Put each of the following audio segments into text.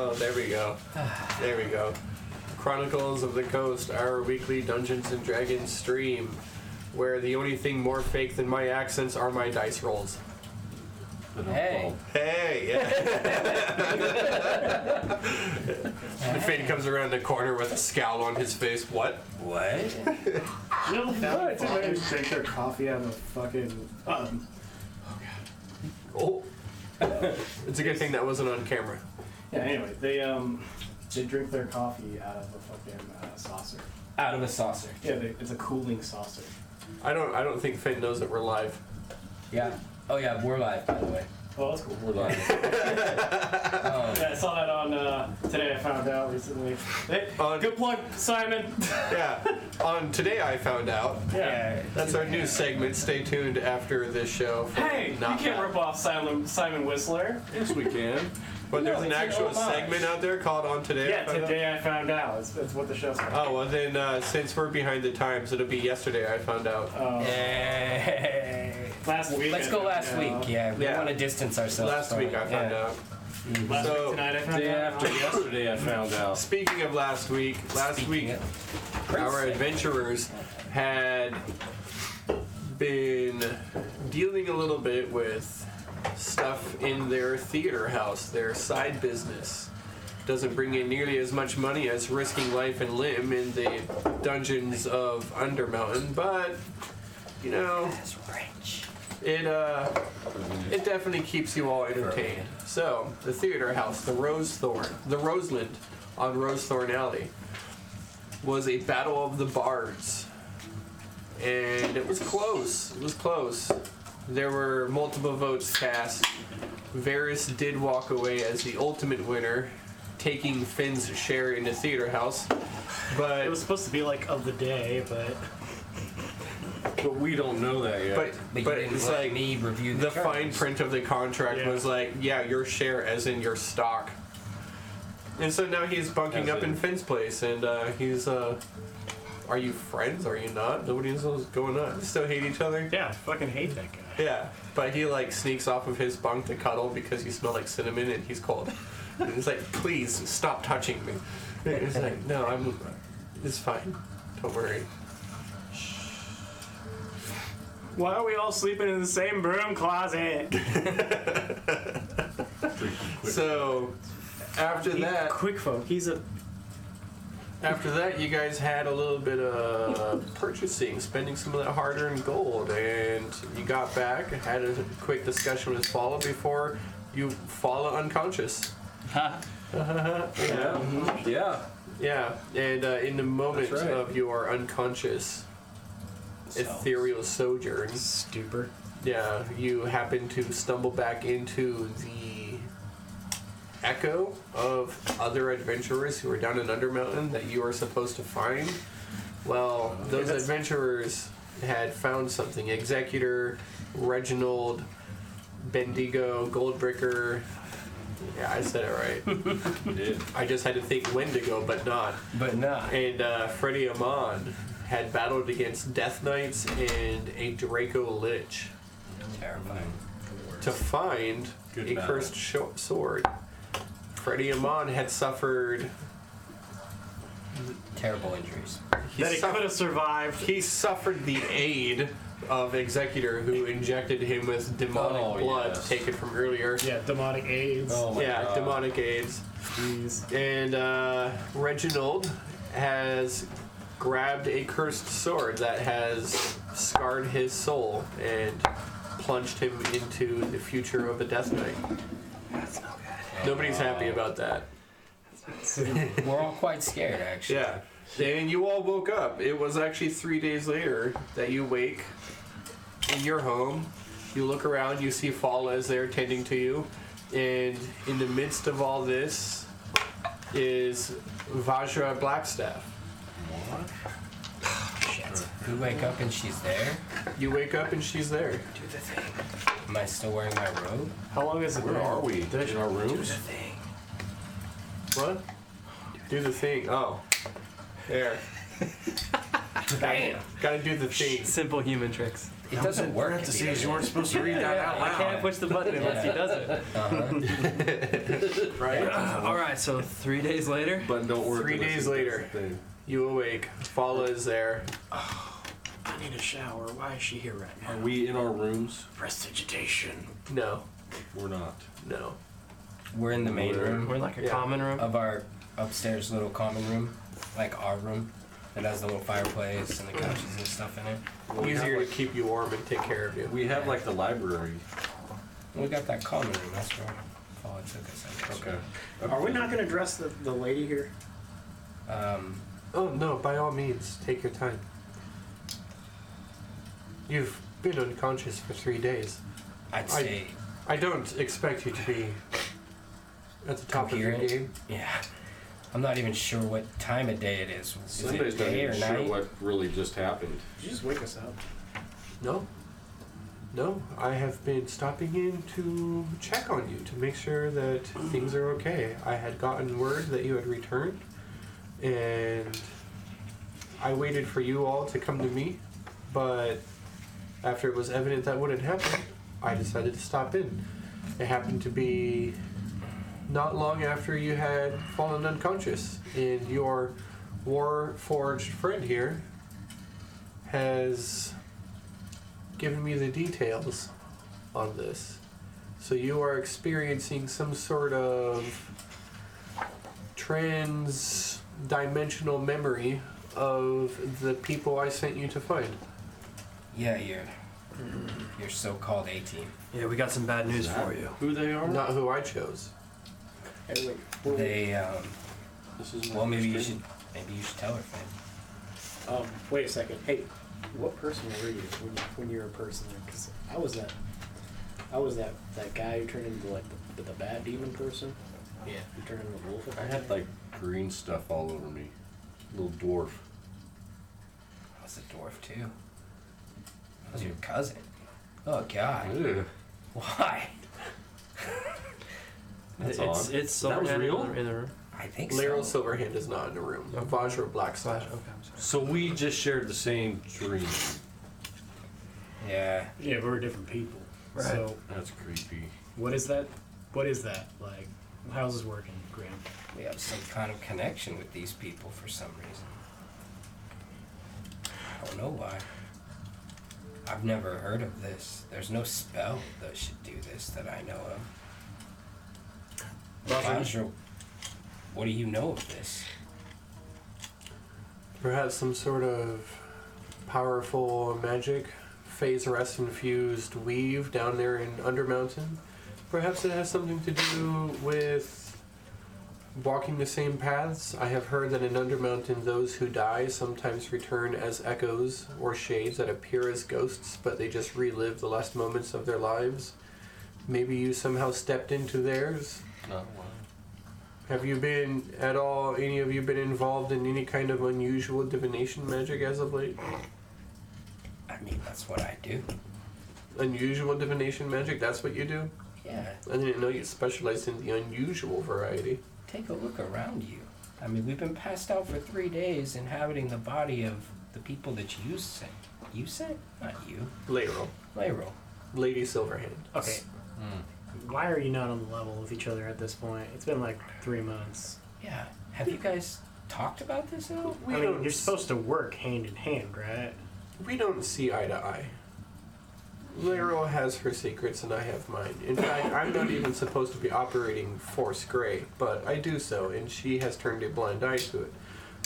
Oh, there we go. There we go. Chronicles of the Coast, our weekly Dungeons and Dragons stream, where the only thing more fake than my accents are my dice rolls. Hey. Hey, yeah. The Finn comes around the corner with a scowl on his face. What? What? Little fathers drink their coffee out of a fucking... Oh. It's a good thing that wasn't on camera. Yeah, anyway, they drink their coffee out of a fucking saucer. Out of a saucer. Yeah, it's a cooling saucer. I don't think Finn knows that we're live. Yeah. Oh yeah, we're live, by the way. Oh, that's cool. We're live. Yeah, I saw that on Today I Found Out recently. Hey, good plug, Simon. Yeah. On Today I Found Out. Yeah. That's our new segment. Stay tuned after this show. Hey, you can't rip off Simon Whistler. Yes, we can. But there's No, an it's an actual homage. segment out there called On Today Yeah, I Found Out. Today I Found Out. That's what the show's called. Oh, well then, since we're behind the times, it'll be Yesterday I Found Out. Hey. Last week. Let's go last week. Yeah, we want to distance ourselves. Last from week it. I found out. Last So, week tonight I found Day out. after yesterday, I found out. Speaking of last week, our adventurers had been dealing a little bit with stuff in their theater house, their side business. Doesn't bring in nearly as much money as risking life and limb in the dungeons of Undermountain, but you know, it definitely keeps you all entertained. So the theater house, the Roseland on Rosethorn Alley, was a battle of the bards, and it was close. It was close. There were multiple votes cast. Varys did walk away as the ultimate winner, taking Finn's share in the theater house. But It was supposed to be like of the day, but But we don't know that yet. But but you didn't it's let like me review the terms. fine print of the contract Yeah. was like, yeah, your share as in your stock. And so now he's bunking As up in in- Finn's place, and he's are you friends? Are you not? Nobody knows what's going on. You still hate each other? yeah, I fucking hate that guy. Yeah, but he like sneaks off of his bunk to cuddle because you smell like cinnamon and he's cold. And he's like, please stop touching me. And he's like, no, it's fine. Don't worry. Why are we all sleeping in the same broom closet? So after that, Quick folk, after that, you guys had a little bit of purchasing, spending some of that hard-earned gold, and you got back, had a quick discussion with Fala before you fall unconscious. Yeah. Yeah, and in the moment That's right. of your unconscious ethereal sojourn, stupid. yeah, you happen to stumble back into the echo of other adventurers who are down in Undermountain that you are supposed to find. Well, those adventurers had found something. Executor, Reginald, Bendigo, Goldbricker. Yeah, I said it right. You did. I just had to think Wendigo, but not. But not. And Freddie Amon had battled against Death Knights and a Draco Lich Terrifying. to find Good a battle. cursed sword. Freddie Amon had suffered. Terrible injuries. That he could have survived. He suffered the aid of Executor, who injected him with demonic blood yes. taken from earlier. Yeah, demonic AIDS. Oh my Yeah, God. demonic aids. Jeez. And Reginald has grabbed a cursed sword that has scarred his soul and plunged him into the future of a Death Knight. That's no good. Nobody's happy about that. We're all quite scared, actually. Yeah. And you all woke up. It was actually 3 days later that you wake in your home. You look around, you see Fala is there tending to you. And in the midst of all this is Vajra Blackstaff. Shit. We wake up and she's there. You wake up and she's there. Do the thing. Am I still wearing my robe? How long is it? Where are we? In our Do rooms? the thing. What? Do the thing. Oh. There. Bam. Gotta do the thing. Simple human tricks. It doesn't work. Parentheses, you weren't supposed to read that out I can't loud. push the button unless he does it. Right? All right, so 3 days later. But don't work. 3 days later. You awake. Fala is there. I need a shower. Why is she here right Are now? we in our rooms? Prestidigitation. No. We're not. No. We're in the main room We're in like a Yeah. common room. of our upstairs little common room, like our room. That has the little fireplace and the couches and stuff in it. Easier to keep you warm and take care of you. We have like the library. We got that common room. That's where Paul took us. I guess. Okay. Are we not going to address the lady here? Oh, no, by all means, take your time. You've been unconscious for 3 days. I'd say, I don't expect you to be at the top of your Coherent. game. yeah. I'm not even sure what time of day it is. Is Somebody's it not day or even sure night? what really just happened. Did you just wake us up? No. No, I have been stopping in to check on you to make sure that things are okay. I had gotten word that you had returned, and I waited for you all to come to me, but after it was evident that wouldn't happen, I decided to stop in. It happened to be not long after you had fallen unconscious, and your war-forged friend here has given me the details on this. So you are experiencing some sort of trans-dimensional memory of the people I sent you to find. Yeah, your so-called A-team. Yeah, we got some bad news for you. Who they are? Not who I chose. Hey, wait. They, This is well, maybe you should tell her, Finn. Wait a second. Hey, what person were you when you were a person? Because I was that guy who turned into like the bad demon person. Yeah. Who turned into a wolf. I had like green stuff all over me. Little dwarf. I was a dwarf too. I was your cousin. Oh God. Ew. Why? That's it's odd. it's That was Silverhand real? in the room. I think Laryl so. Silverhand is not in the room. Vajra Blackslash. Okay, I'm sorry. So we just shared the same dream. Yeah. Yeah, we were different people. Right. So That's creepy. what is that? What is that like? How's this working, Graham? We have some kind of connection with these people for some reason. I don't know why. I've never heard of this. There's no spell that should do this that I know of. Vajra, what do you know of this? Perhaps some sort of powerful magic, phase rest infused weave down there in Undermountain. Perhaps it has something to do with walking the same paths. I have heard that in Undermountain, those who die sometimes return as echoes or shades that appear as ghosts, but they just relive the last moments of their lives. Maybe you somehow stepped into theirs. Oh, wow. Have you been at all, any of you been involved in any kind of unusual divination magic as of late? I mean, that's what I do. Unusual divination magic, that's what you do? Yeah. I didn't know you specialized in the unusual variety. Take a look around you. I mean, we've been passed out for 3 days inhabiting the body of the people that you sent. You sent? Not you. Layrel. Layrel. Lady Silverhand. Okay. Why are you not on the level with each other at this point? It's been like 3 months. Yeah. Have you guys talked about this at all? We I mean, don't you're supposed to work hand in hand, right? We don't see eye to eye. Layrel has her secrets and I have mine. In fact, I'm not even supposed to be operating Force Grey, but I do so, and she has turned a blind eye to it.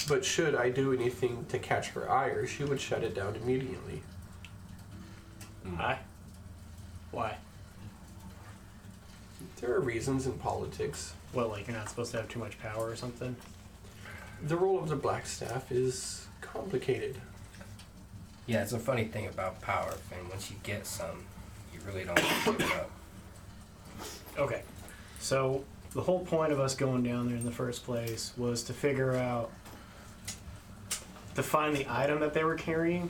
But should I do anything to catch her ire, she would shut it down immediately. Why? There are reasons in politics. What, like you're not supposed to have too much power or something? The role of the Black Staff is complicated. Yeah, it's a funny thing about power, Finn. Once you get some, you really don't give it up. Okay. So the whole point of us going down there in the first place was to figure out, to find the item that they were carrying.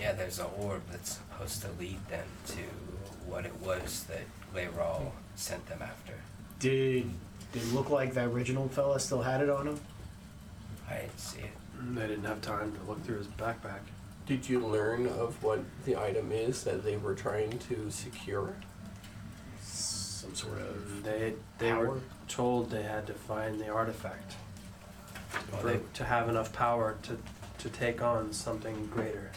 Yeah, there's an orb that's supposed to lead them to what it was that Layrol sent them after. Did it look like the original fella still had it on him? I didn't see it. They didn't have time to look through his backpack. Did you learn of what the item is that they were trying to secure? Some sort of They power? were told they had to find the artifact. To have enough power to take on something greater.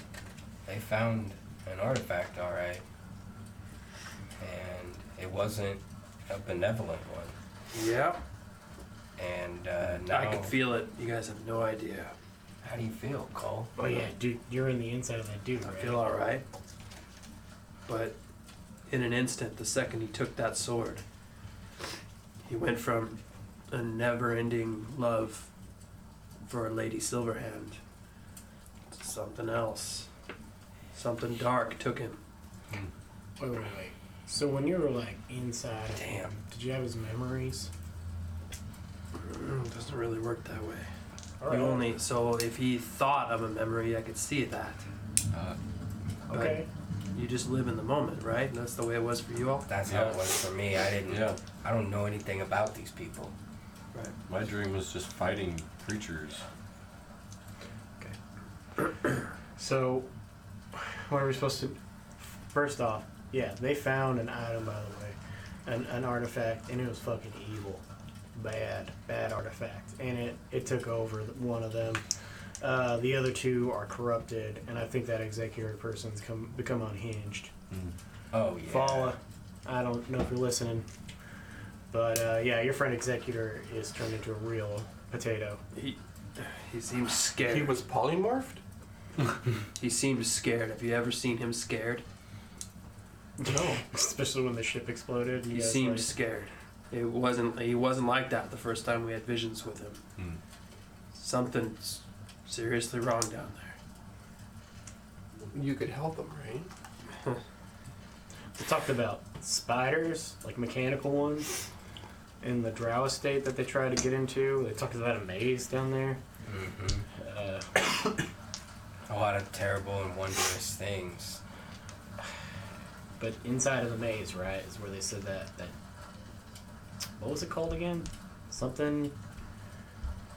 They found an artifact, alright. And it wasn't a benevolent one. Yep. And now, I can feel it. You guys have no idea. how do you feel, Cole? Oh yeah, dude, you're in the inside of that dude, I right? feel alright. But in an instant, the second he took that sword, he went from a never-ending love for a Lady Silverhand to something else. Something dark took him. Wait. So when you were like inside, Damn. did you have his memories? It doesn't really work that way. All You only so if he thought of a memory, I could see that. Okay. You just live in the moment, right? And that's the way it was for you all. That's how it was for me. Yeah. I don't know anything about these people. Right. My dream was just fighting creatures. So, what are we supposed to? First off, yeah, they found an item, by the way, an artifact, and it was fucking evil, bad artifact, and it took over one of them. The other two are corrupted, and I think that executor person's become unhinged. Oh, yeah. Fala, I don't know if you're listening, but yeah, your friend executor is turned into a real potato. He seems scared. He was polymorphed? He seemed scared. Have you ever seen him scared? No. Especially when the ship exploded. He guys, seemed like- scared. He wasn't like that the first time we had visions with him. Something's seriously wrong down there. You could help him, right? They talked about spiders, like mechanical ones, in the drow estate that they tried to get into. They talked about a maze down there. Mm-hmm. A lot of terrible and wondrous things. But inside of the maze, right, is where they said that what was it called again? Something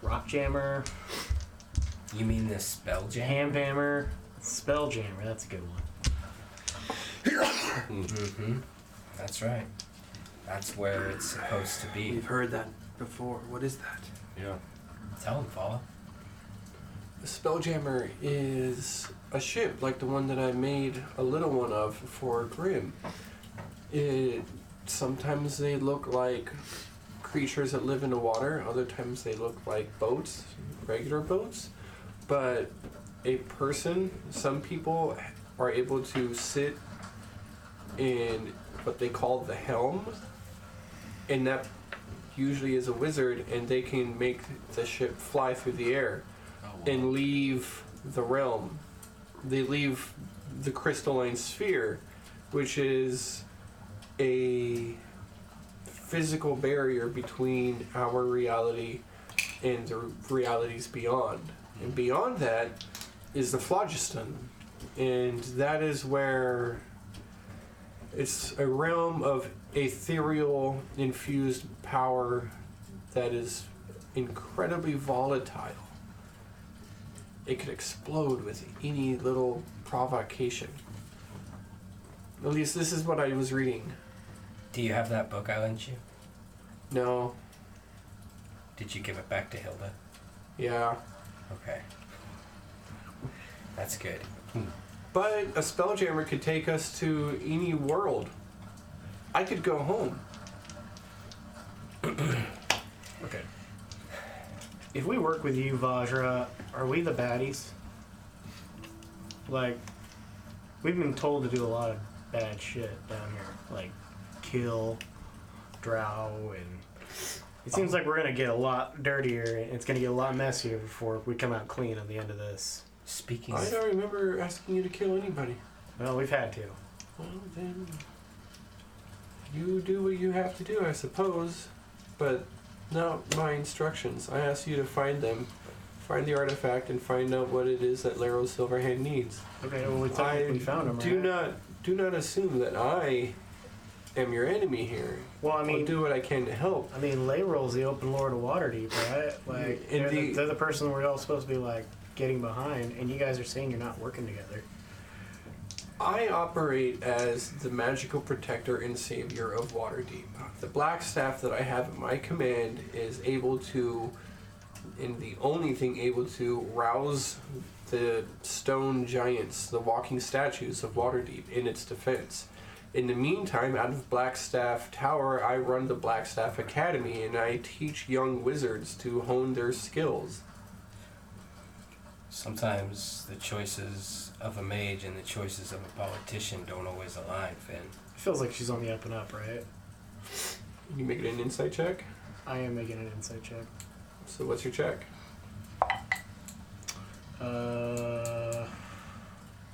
rock jammer, You mean the spell jam? hammer, spell jammer. That's a good one. Mm-hmm. That's right. That's where it's supposed to be. We've heard that before. What is that? Yeah. Tell him, Fala. The Spelljammer is a ship like the one that I made a little one of for Grimm. Sometimes they look like creatures that live in the water, other times they look like boats, regular boats. But a person, some people are able to sit in what they call the helm, and that usually is a wizard, and they can make the ship fly through the air and leave the realm. They leave the crystalline sphere, which is a physical barrier between our reality and the realities beyond. And beyond that is the phlogiston. And that is where it's a realm of ethereal infused power that is incredibly volatile. It could explode with any little provocation. At least this is what I was reading. Do you have that book I lent you? No. Did you give it back to Hilda? Yeah. Okay. That's good. But a spelljammer could take us to any world. I could go home. Okay. If we work with you, Vajra, are we the baddies? Like, we've been told to do a lot of bad shit down here. Like, kill, drow, and it seems like we're gonna get a lot dirtier, and it's gonna get a lot messier before we come out clean at the end of this. Speaking I of... don't remember asking you to kill anybody. Well, we've had to. Well, then you do what you have to do, I suppose. But not my instructions. I asked you to find them, find the artifact, and find out what it is that Laro Silverhand needs. Okay, well, we found him. Do not assume that I am your enemy here. Well, I I'll mean, do what I can to help. I mean, Layrol's the open lord of Waterdeep, right? Like, they're the person we're all supposed to be like getting behind, and you guys are saying you're not working together. I operate as the magical protector and savior of Waterdeep. The black staff that I have at my command is able to, and the only thing able to, rouse the stone giants, the walking statues of Waterdeep, in its defense. In the meantime, out of Blackstaff Tower, I run the Blackstaff Academy, and I teach young wizards to hone their skills. Sometimes the choices of a mage and the choices of a politician don't always align, Finn. It feels like she's on the up and up, right? You make it an insight check. I am making an insight check. So what's your check?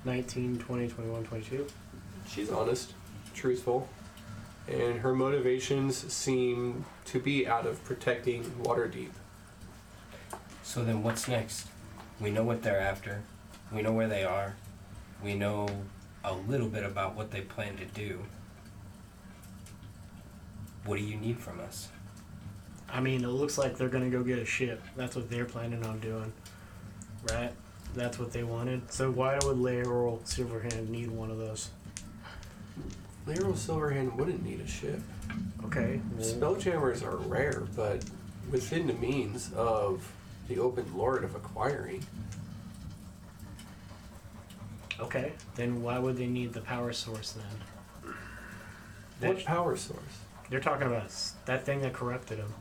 19, 20, 21, 22. She's honest, truthful, and her motivations seem to be out of protecting Waterdeep. So then what's next? We know what they're after. We know where they are. We know a little bit about what they plan to do. What do you need from us? I mean, it looks like they're gonna go get a ship. That's what they're planning on doing, right? That's what they wanted. So why would Layrol Silverhand need one of those? Layrol Silverhand wouldn't need a ship. Okay. Spelljammers are rare, but within the means of the open lord of acquiring. Okay. Then why would they need the power source then? What power source? They're talking about that thing that corrupted them.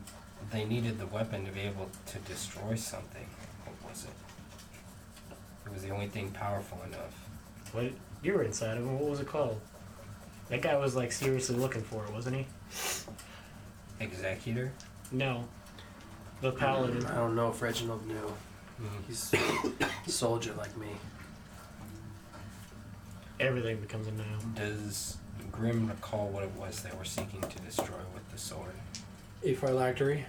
They needed the weapon to be able to destroy something. What was it? It was the only thing powerful enough. What? You were inside of him. What was it called? That guy was like seriously looking for it, wasn't he? Executor? No. The paladin. I don't know if Reginald knew. He's a soldier like me. Everything becomes a noun. Does Grim recall what it was they were seeking to destroy with the sword? A phylactery.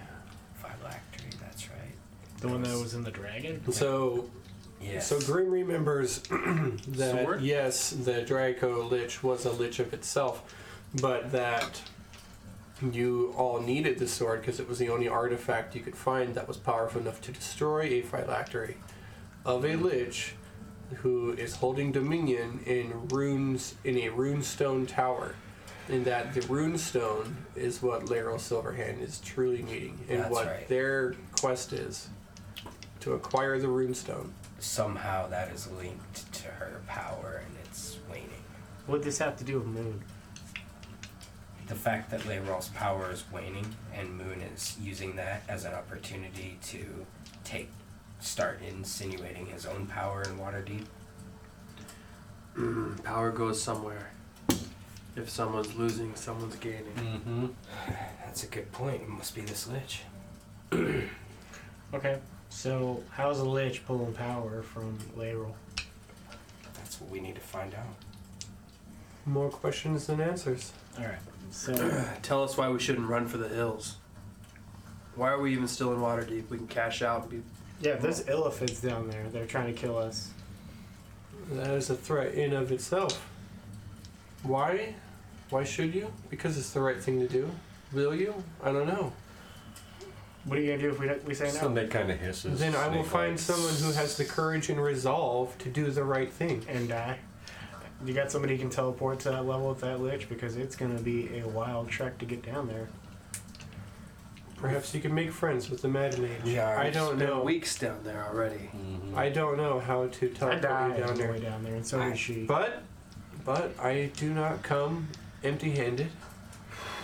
Phylactery, that's right. The one that was in the dragon? So, Yes. so Grim remembers that Sword? yes, the Draco Lich was a lich of itself, but that you all needed the sword because it was the only artifact you could find that was powerful enough to destroy a phylactery of a lich who is holding dominion in runes in a runestone tower. And that the runestone is what Layrol Silverhand is truly needing, and That's what right. their quest is to acquire the runestone. Somehow that is linked to her power and it's waning. What would this have to do with Moon? The fact that Layrol's power is waning and Moon is using that as an opportunity to start insinuating his own power in Waterdeep. Power goes somewhere. If someone's losing, someone's gaining. Mm-hmm. That's a good point. It must be this lich. Okay. So how's a lich pulling power from Layrol? That's what we need to find out. More questions than answers. Alright. So Tell us why we shouldn't run for the hills. Why are we even still in Waterdeep? We can cash out and be... yeah, there's illithids down there. They're trying to kill us. That is a threat in of itself. Why? Why should you? Because it's the right thing to do. Will you? I don't know. What are you gonna do if we say no? Something kind of hisses. Then I will snake find like. someone who has the courage and resolve to do the right thing. And die. You got somebody who can teleport to that level with that lich, because it's gonna be a wild trek to get down there. Perhaps you can make friends with the Mad Mage. Yeah, I don't Been know. weeks down there already. Mhm. I don't know how to I teleport died you on down the there. way down there, and so did she. But I do not come empty-handed.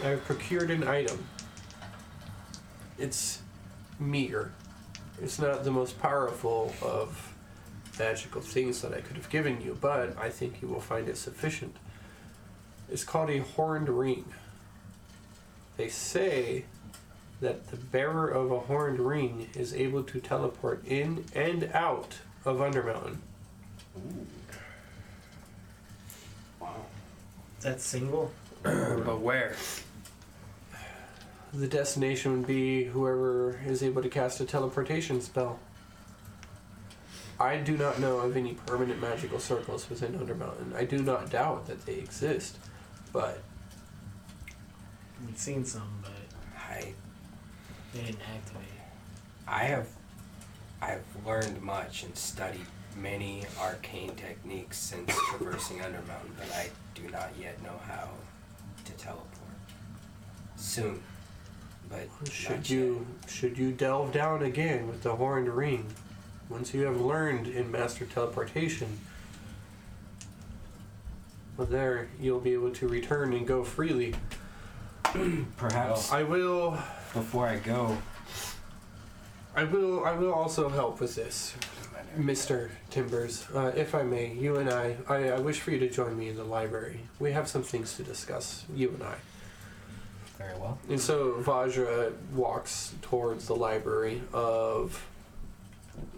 I have procured an item. It's meager. It's not the most powerful of magical things that I could have given you, but I think you will find it sufficient. It's called a horned ring. They say that the bearer of a horned ring is able to teleport in and out of Undermountain. That's single? But where? The destination would be whoever is able to cast a teleportation spell. I do not know of any permanent magical circles within Undermountain. I do not doubt that they exist, but We'd seen some, but I they didn't activate. I've learned much and studied many arcane techniques since traversing Undermountain, but I do not yet know how to teleport. Soon, but not Should you delve down again with the horned ring? Once you have learned and mastered teleportation, well, there you'll be able to return and go freely. Perhaps I will. before I go. I will also help with this, Mr. Timbers. If I may, you and I wish for you to join me in the library. We have some things to discuss, you and I. Very well. And so Vajra walks towards the library of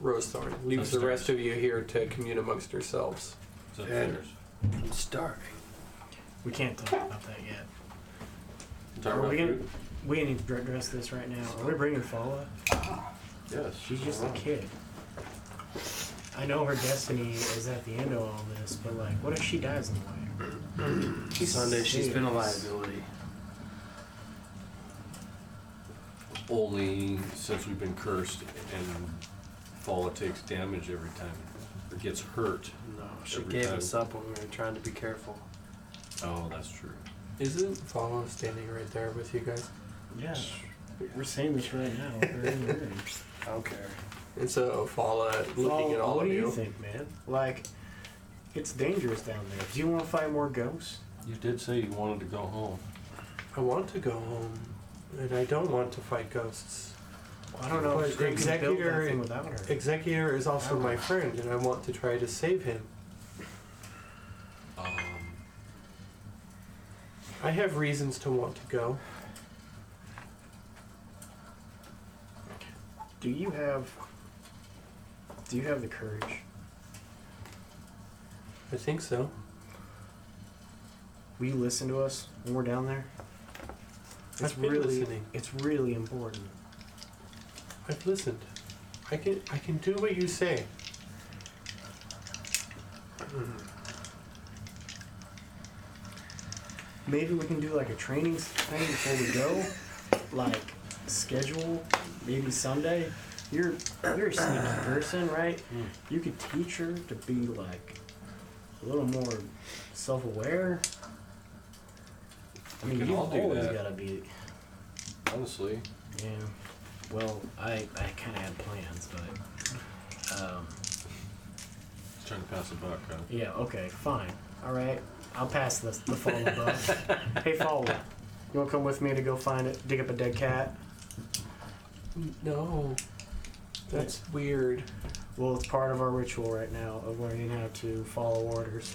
Rosethorn, leaves the Upstairs. rest of you here to commune amongst yourselves. It's upstairs. I'm starving. We can't talk about that yet. You talking Are about we gonna? food? We need to address this right now. Are we bringing Fala? Yes. She's just a kid. I know her destiny is at the end of all this, but like, what if she dies in the way? Sunday, she's been a liability. Only since we've been cursed and Fala takes damage every time. Or gets hurt. No, she Every gave time. us up when we were trying to be careful. Oh, that's true. Isn't Follow standing right there with you guys? Yeah, we're saying this right now. We're in the room. I don't care. And so Fala, looking at all what of do you. you think, man? Like, it's dangerous down there. Do you want to fight more ghosts? You did say you wanted to go home. I want to go home, and I don't want to fight ghosts. I don't know But if Scrim can build that Executor- thing without her. Executor is also my friend, and I want to try to save him. I have reasons to want to go. Do you have the courage? I think so. Will you listen to us when we're down there? It's I've been really, listening. it's really important. I've listened. I can do what you say. Maybe we can do like a training thing before we go, like schedule. Maybe Sunday. You're a sneaky person, right? You could teach her to be like a little more self-aware. I We mean, can you've all do always that. gotta be. Honestly. Yeah. Well, I kind of had plans, but He's trying to pass a buck, huh? yeah. Okay, fine. All right. I'll pass the Fala buck. Hey, Fala, you wanna come with me to go find it? Dig up a dead cat? No. That's weird. Well, it's part of our ritual right now of learning how to follow orders.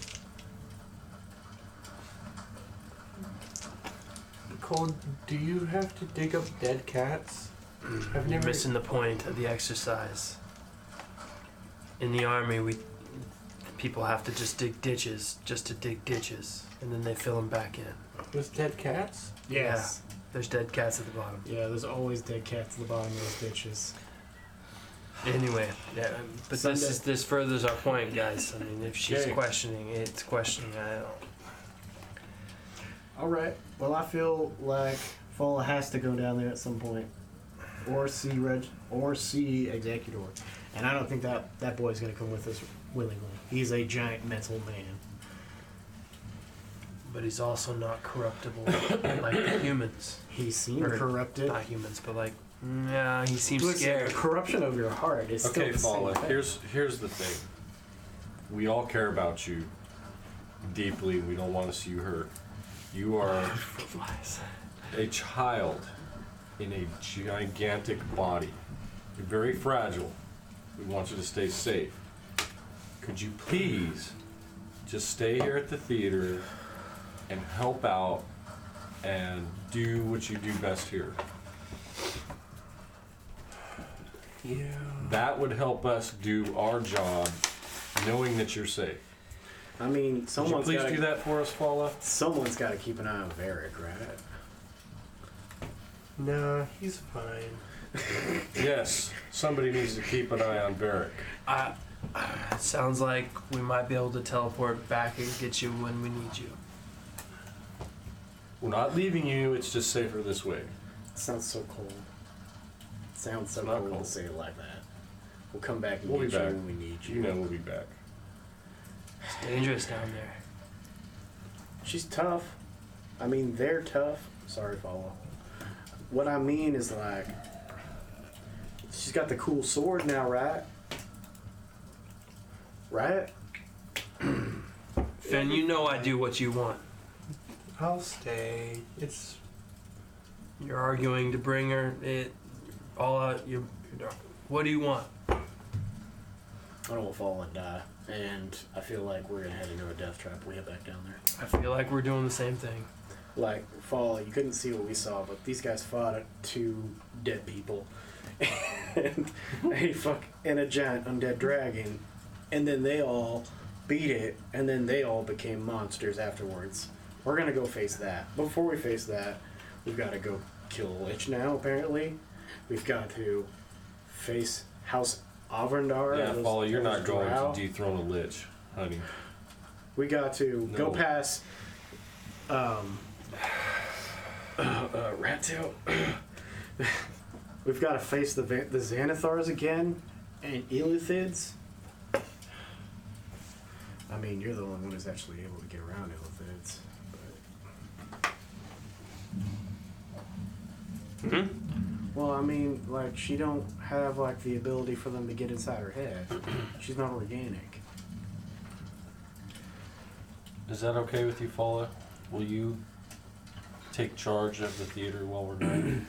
Cole, do you have to dig up dead cats? I've You're never. missing the point of the exercise. In the army, people have to just dig ditches, just to dig ditches, and then they fill them back in. With dead cats? Yes. There's dead cats at the bottom. Yeah, there's always dead cats at the bottom of those ditches. Anyway, yeah, but Sunday. this furthers our point, guys. I mean, if she's Okay. questioning, it's questioning. I don't. All right. Well, I feel like Fala has to go down there at some point, or see Executor, and I don't think that boy's gonna come with us willingly. He's a giant mental man. But he's also not corruptible like humans. He seemed Or corrupted. Not humans, but like, yeah, he seems Listen, scared. the corruption of your heart is Okay, still the Fala, same thing. here's the thing. We all care about you deeply. We don't want to see you hurt. You are a child in a gigantic body. You're very fragile. We want you to stay safe. Could you please just stay here at the theater and help out and do what you do best here? Yeah. That would help us do our job knowing that you're safe. I mean, Would you someone's please got do that for us, Fala? Someone's got to keep an eye on Varric, right? Nah, he's fine. Yes, somebody needs to keep an eye on Barrick. Sounds like we might be able to teleport back and get you when we need you. We're not leaving you. It's just safer this way. It sounds so cold. It sounds so It's not cold cold. to say it like that. We'll come back and We'll be get you back. when we need you. You know we'll be back. It's dangerous down there. She's tough. I mean, they're tough. Sorry, follow. What I mean is like, she's got the cool sword now, right? Right? Finn, you know I do what you want. I'll stay. It's You're arguing to bring her it all out. What do you want? I don't want to fall and die. And I feel like we're gonna head into a death trap when we head back down there. I feel like we're doing the same thing. Like, fall, you couldn't see what we saw, but these guys fought 2 dead people. And a giant undead dragon. And then they all beat it, and then they all became monsters afterwards. We're gonna go face that. Before we face that, we've got to go kill a lich now, apparently. We've got to face House Avrandar. Yeah, Follow, you're not going drow. to dethrone a lich, honey. We got to go No. past Rat Tail. We've got to face the Xanathars again and Eluthids. I mean, you're the only one who's actually able to get around Eluthids. But... Well, I mean, like, she don't have, like, the ability for them to get inside her head. She's not organic. Is that okay with you, Follow? Will you take charge of the theater while we're gone?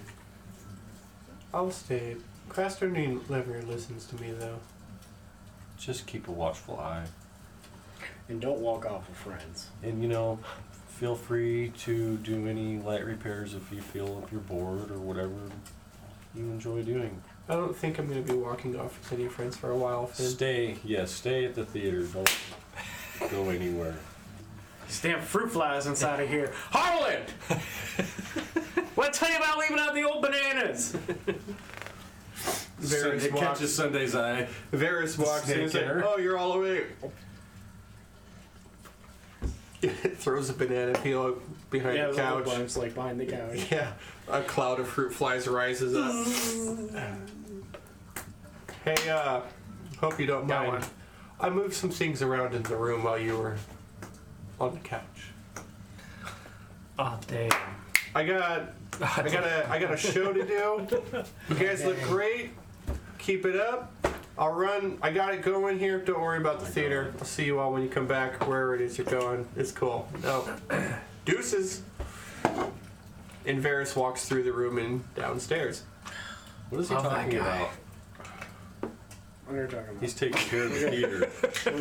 I'll stay. Craster never listens to me though. Just keep a watchful eye. And don't walk off with friends. And feel free to do any light repairs if you feel if you're bored or whatever you enjoy doing. I don't think I'm going to be walking off with any friends for a while, Finn. Stay at the theater. Don't go anywhere. Stamp fruit flies inside of here. Harlan! Let's tell you about leaving out the old bananas! Varys walks- catches Sunday's eye. Varys walks in and says, Snake "Oh, you're all awake." Throws a banana peel behind the couch. Bunch, like behind the couch. Yeah, a cloud of fruit flies rises up. Hey, hope you don't Got mind. one. I moved some things around in the room while you were on the couch. Oh damn! I got a show to do. You guys look great. Keep it up. I'll run. I got it going here. Don't worry about the theater. I'll see you all when you come back, wherever it is you're going. It's cool. No. Deuces. And Varys walks through the room and downstairs. What is he Oh, that talking guy. about? What are you talking about? He's taking care of the theater.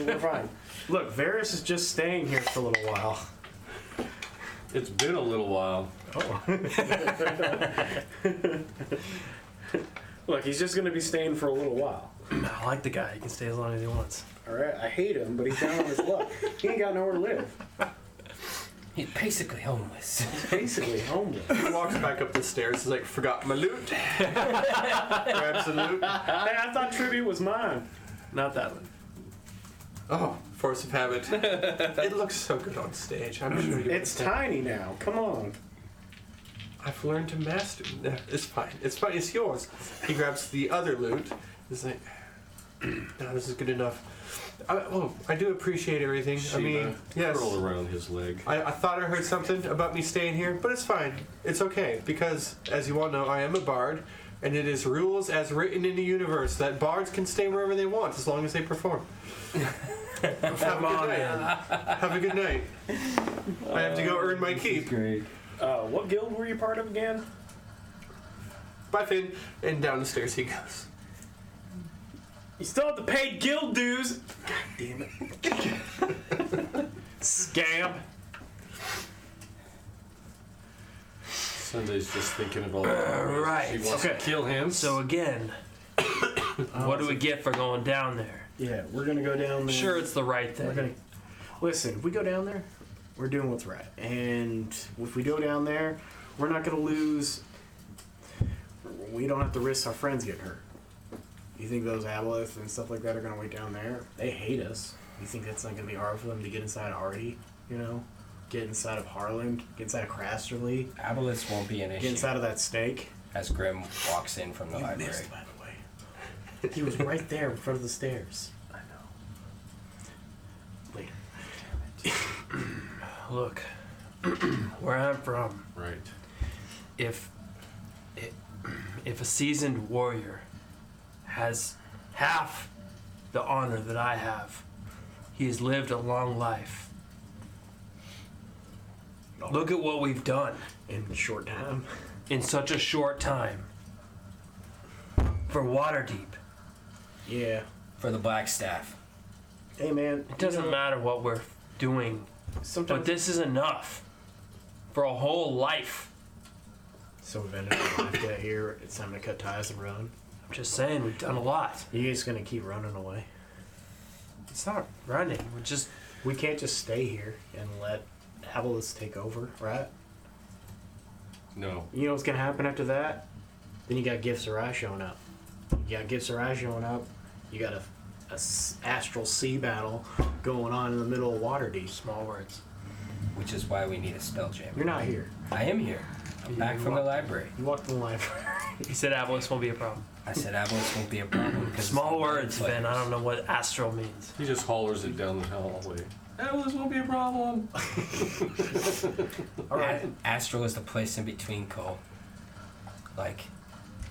We're fine. Look, Varys is just staying here for a little while. It's been a little while. Look, he's just going to be staying for a little while. I like the guy. He can stay as long as he wants. Alright? I hate him, but he's down on his luck. He ain't got nowhere to live. He's basically homeless. He's basically homeless. He walks back up the stairs. He's like, "Forgot my loot." Grabs the loot. Hey, I thought tribute was mine. Not that one. Oh, force of habit. It looks so good on stage. I'm sure you. It's understand. tiny now. Come on. I've learned to master. It's fine. It's fine. It's yours. He grabs the other loot. He's like, "No, this is good enough." I do appreciate everything. I mean, yes. Curl around his leg. I thought I heard something about me staying here, but it's fine. It's okay because, as you all know, I am a bard, and it is rules as written in the universe that bards can stay wherever they want as long as they perform. Have a good night. Have a good night. I have to go earn my keep. Great. What guild were you part of again? Bye, Finn. And down the stairs he goes. You still have to pay guild dues. God damn it. Scam. Sunday's just thinking of all the times Right. she wants Okay. to kill him. So again, what do we get for going down there? Yeah, we're gonna go down there. Sure, it's the right We're thing. gonna listen. If we go down there, we're doing what's right. And if we go down there, we're not gonna lose. We don't have to risk our friends getting hurt. You think those aboleths and stuff like that are gonna wait down there? They hate us. You think that's not gonna be hard for them to get inside Artie? You know? get inside of Harlan, get inside of Crasterly, Aboleths won't be an get issue. inside of that snake. As Grim walks in from the You library. missed, by the way. He was right there in front of the stairs. I know. Later. Look, where I'm from, Right. if a seasoned warrior has half the honor that I have, he has lived a long life. Look at what we've done In a short time. in such a short time for Waterdeep. Yeah. For the Black Staff. Hey man, It doesn't matter what we're doing, Sometimes. but this is enough for a whole life. So we've ended our life debt here. It's time to cut ties and run. I'm just saying, we've done a lot. You guys gonna keep running away? It's not running. We're just We can't just stay here and let Aboleths take over, right? No. You know what's gonna happen after that? Then you got Gifts of Rai showing up. You got Gifts of Rai showing up. You got a astral sea battle going on in the middle of Waterdeep. small words. Which is why we need a spell jam. You're not here. I am here. I'm back from the library. You walked in the library. He said Aboleths won't be a problem. I said Aboleths won't be a problem. because Small it's words, players. Ben. I don't know what astral means. He just hollers it down the hallway. This won't be a problem. All right. Astral is the place in between, Cole. Like,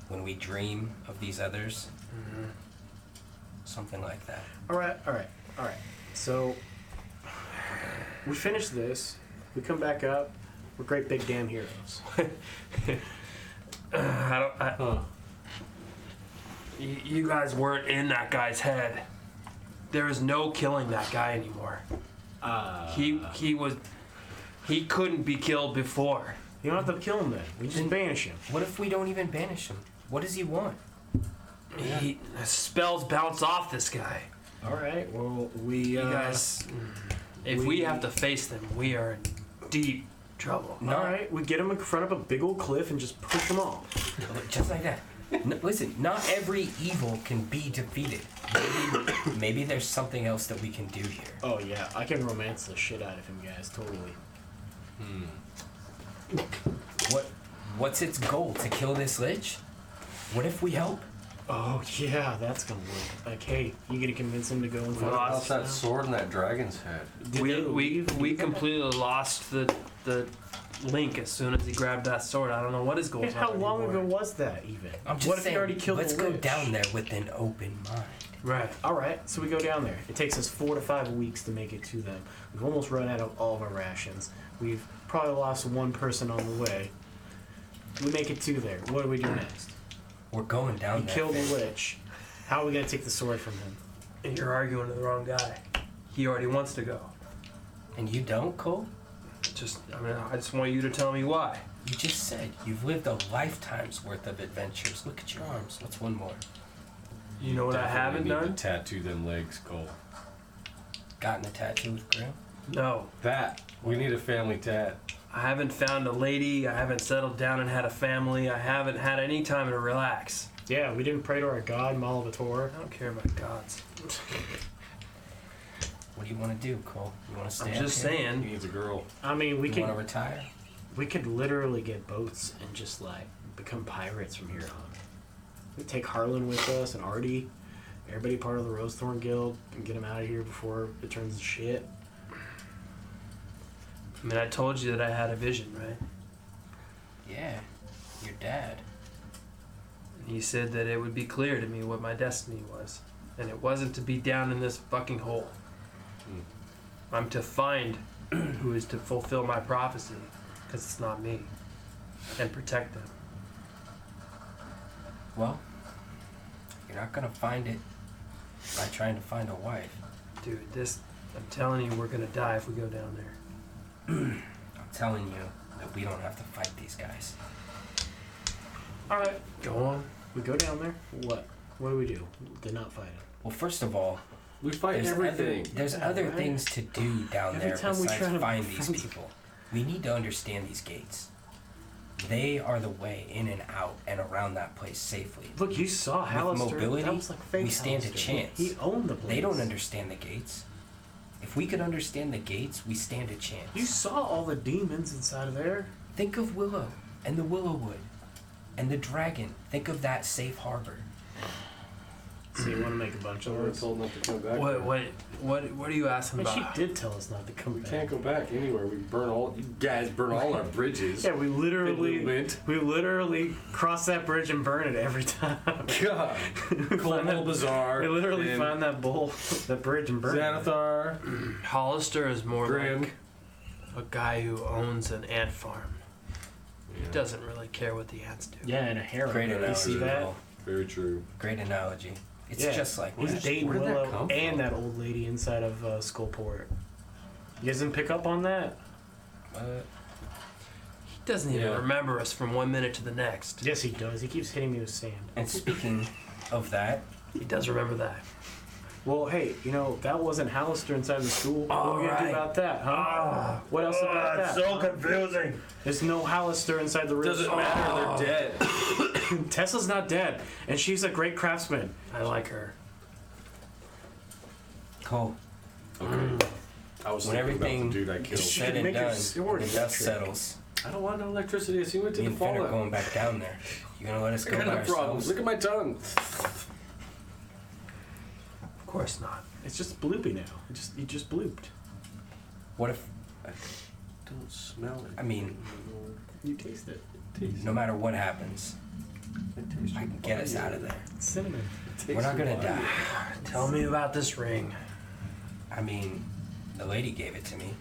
when we dream of these others. Something like that. All right. So we finish this. We come back up. We're great big damn heroes. You guys weren't in that guy's head. There is no killing that guy anymore. He couldn't be killed before. You don't have to kill him then. We just banish him. What if we don't even banish him? What does he want? Spells bounce off this guy. All right. Well, You guys, if we have to face them, we are in deep trouble. No. All right. We get him in front of a big old cliff and just push him off. Just like that. No, listen, not every evil can be defeated. Maybe there's something else that we can do here. Oh yeah, I can romance the shit out of him, guys. Totally. What's its goal? To kill this lich? What if we help? Oh yeah, that's gonna work. Like, hey, you gonna convince him to go in front What of about us that now? sword and that dragon's head? Did they leave? We completely lost the link as soon as he grabbed that sword. I don't know what his goals How are long anymore. ago was that even? I'm just what if saying, he already killed let's the go lich? down there with an open mind. Right. All right, so we go down there. It takes us 4 to 5 weeks to make it to them. We've almost run out of all of our rations. We've probably lost one person on the way. We make it to there. What do we do next? We're going down You there. kill the Finn. lich. How are we gonna take the sword from him? And you're arguing to the wrong guy. He already wants to go. And you don't, Cole? I just want you to tell me why. You just said you've lived a lifetime's worth of adventures. Look at your arms. What's one more? You know what I Definitely haven't need done? to tattoo them legs, Cole. Gotten a tattoo with Grim? No. That. We need a family tat. I haven't found a lady. I haven't settled down and had a family. I haven't had any time to relax. Yeah, we didn't pray to our god, Malabator. I don't care about gods. What do you want to do, Cole? You want to stay I'm up just here? He saying. needs a girl. I mean, You want to retire? we could literally get boats and just like become pirates from here on. We take Harlan with us and Artie, everybody part of the Rosethorn Guild, and get them out of here before it turns to shit. I mean, I told you that I had a vision, right? Yeah. Your dad. And he said that it would be clear to me what my destiny was. And it wasn't to be down in this fucking hole. I'm to find who is to fulfill my prophecy, because it's not me, and protect them. Well, you're not going to find it by trying to find a wife. Dude, I'm telling you, we're gonna die if we go down there. I'm telling you that we don't have to fight these guys. Alright, Go on. we go down there. What? What do we do? Did not fight it. Well, first of all, We fight there's everything. other Right. things to do down Every there time we try besides to find these find- people. We need to understand these gates. They are the way in and out and around that place safely. Look, you saw With Hallister. mobility, That was like fake we stand a Hallister. chance. He owned the place. They don't understand the gates. If we could understand the gates, we stand a chance. You saw all the demons inside of there. Think of Willow and the Willowwood and the dragon. Think of that safe harbor. So you want to make a bunch of We're those? told not to come back. What are you asking But about? she did tell us not to come We back. can't go back anywhere. We burn all. You guys burn all our bridges. Yeah, we literally Went. cross that bridge and burn it every time. God. Colonial Bazaar. We literally and find that that bridge and burn it. Xanathar. Hollister is more Grim. like a guy who owns an ant farm. He Yeah. doesn't really care what the ants do. Yeah, and a harem. Great You analogy. see that? Will. Very true. Great analogy. It's Yeah. just like He's that. dating Where did that Willow come and from? that old lady inside of Skullport. You guys didn't pick up on that? He doesn't even Yeah. remember us from 1 minute to the next. Yes, he does. He keeps hitting me with sand. And speaking of that, He does remember that. Well, hey, that wasn't Hallister inside the school. What are we gonna do Alright. about that, huh? What else about that? so confusing. There's no Hallister inside the real Doesn't school. matter. They're dead. Tessa's not dead, and she's a great craftsman. I like her. Cole, Okay. I was when thinking everything about the dude I is killed. She said could and make her done, sword and the dust electric. settles, I don't want no electricity. I see we went to me the and Finn are fallout. going back down there. You gonna let us I go got by no problems. ourselves? Look at my tongue. Of course not. It's just bloopy now. You just blooped. What if, Don't smell it. I mean, You taste it. no matter what happens, I can get us out of there. Cinnamon. We're not gonna die. Tell me about this ring. I mean, the lady gave it to me,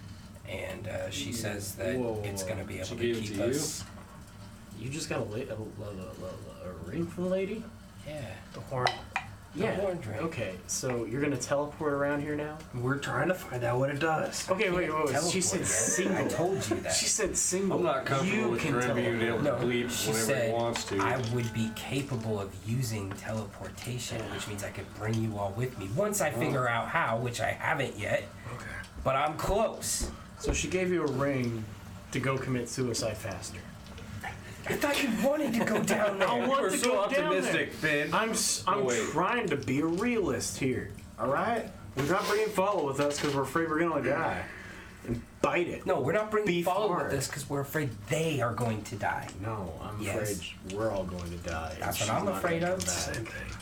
and she says that Whoa. it's gonna be able She to gave it keep to you? us. You just got a ring from the lady? Yeah, The horn. the horn ring. Okay, so you're gonna teleport around here now? We're trying to find out what it does. Okay, wait. Teleport She said yet. single. I told you that. She said single. I'm not comfortable You with can Grim being teleport. able to No, bleep she whenever said he wants to. I would be capable of using teleportation, which means I could bring you all with me once I figure out how, which I haven't yet. Okay. But I'm close. So she gave you a ring to go commit suicide faster. I thought you wanted to go down there. I want We're to so go down optimistic, there. Finn. I'm wait. trying to be a realist here. All right, we're not bringing follow with us because we're afraid we're gonna die and bite it. No, we're not bringing Be follow hard. with this because we're afraid they are going to die. No, I'm Yes. afraid we're all going to die. and That's what she's I'm not afraid gonna of. come back. Same thing.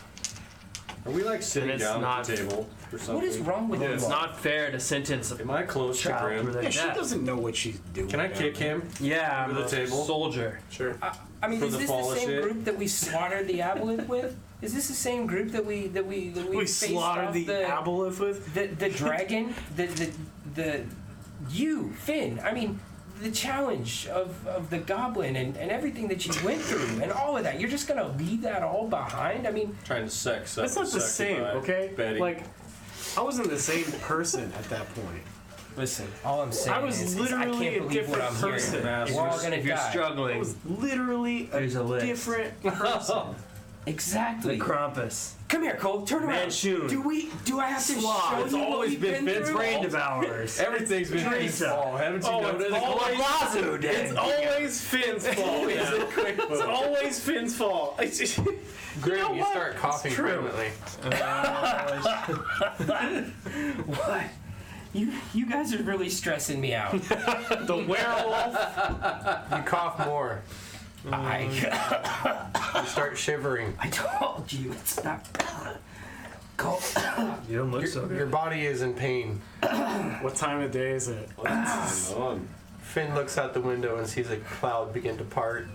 Are we like sitting it's down not- at the table or something? What is wrong with you? It's not fair to sentence a Am I close to child to Grim? their Yeah, she death. doesn't know what she's doing. Can I down kick there. him? Yeah, Under I'm the a table? soldier. Sure. I mean, For is the this fall the of same shit? group that we slaughtered the aboleth with? Is this the same group that we We faced slaughtered off the aboleth with. the dragon, the you, Finn. I mean, the challenge of the goblin and everything that you went through and all of that. You're just gonna leave that all behind? I mean, Trying to sex up. That's not the same, okay? Betty. Like, I wasn't the same person at that point. listen. All I'm saying I was is I literally can't a believe what different I'm person. hearing. We're all gonna If you're die. I struggling, was literally a Here's a list. different person. the Exactly. Krampus, Come here, Cole. Turn around. Manchun, Do I have to Sloth. show It's you what always we've been been Finn's through? Brain Devourers. Everything's been Finn's Teresa. fault. Haven't you Oh, noticed? it's always, Lazo Day. it's always Finn's fault. It's always Finn's fault. Grim, you start coughing true. violently. What? You guys are really stressing me out. The werewolf. You cough more. I You start shivering. told you it's not. Cole. You don't look so Your good. body is in pain. What time of day is it? What's going on? Finn looks out the window and sees a cloud begin to part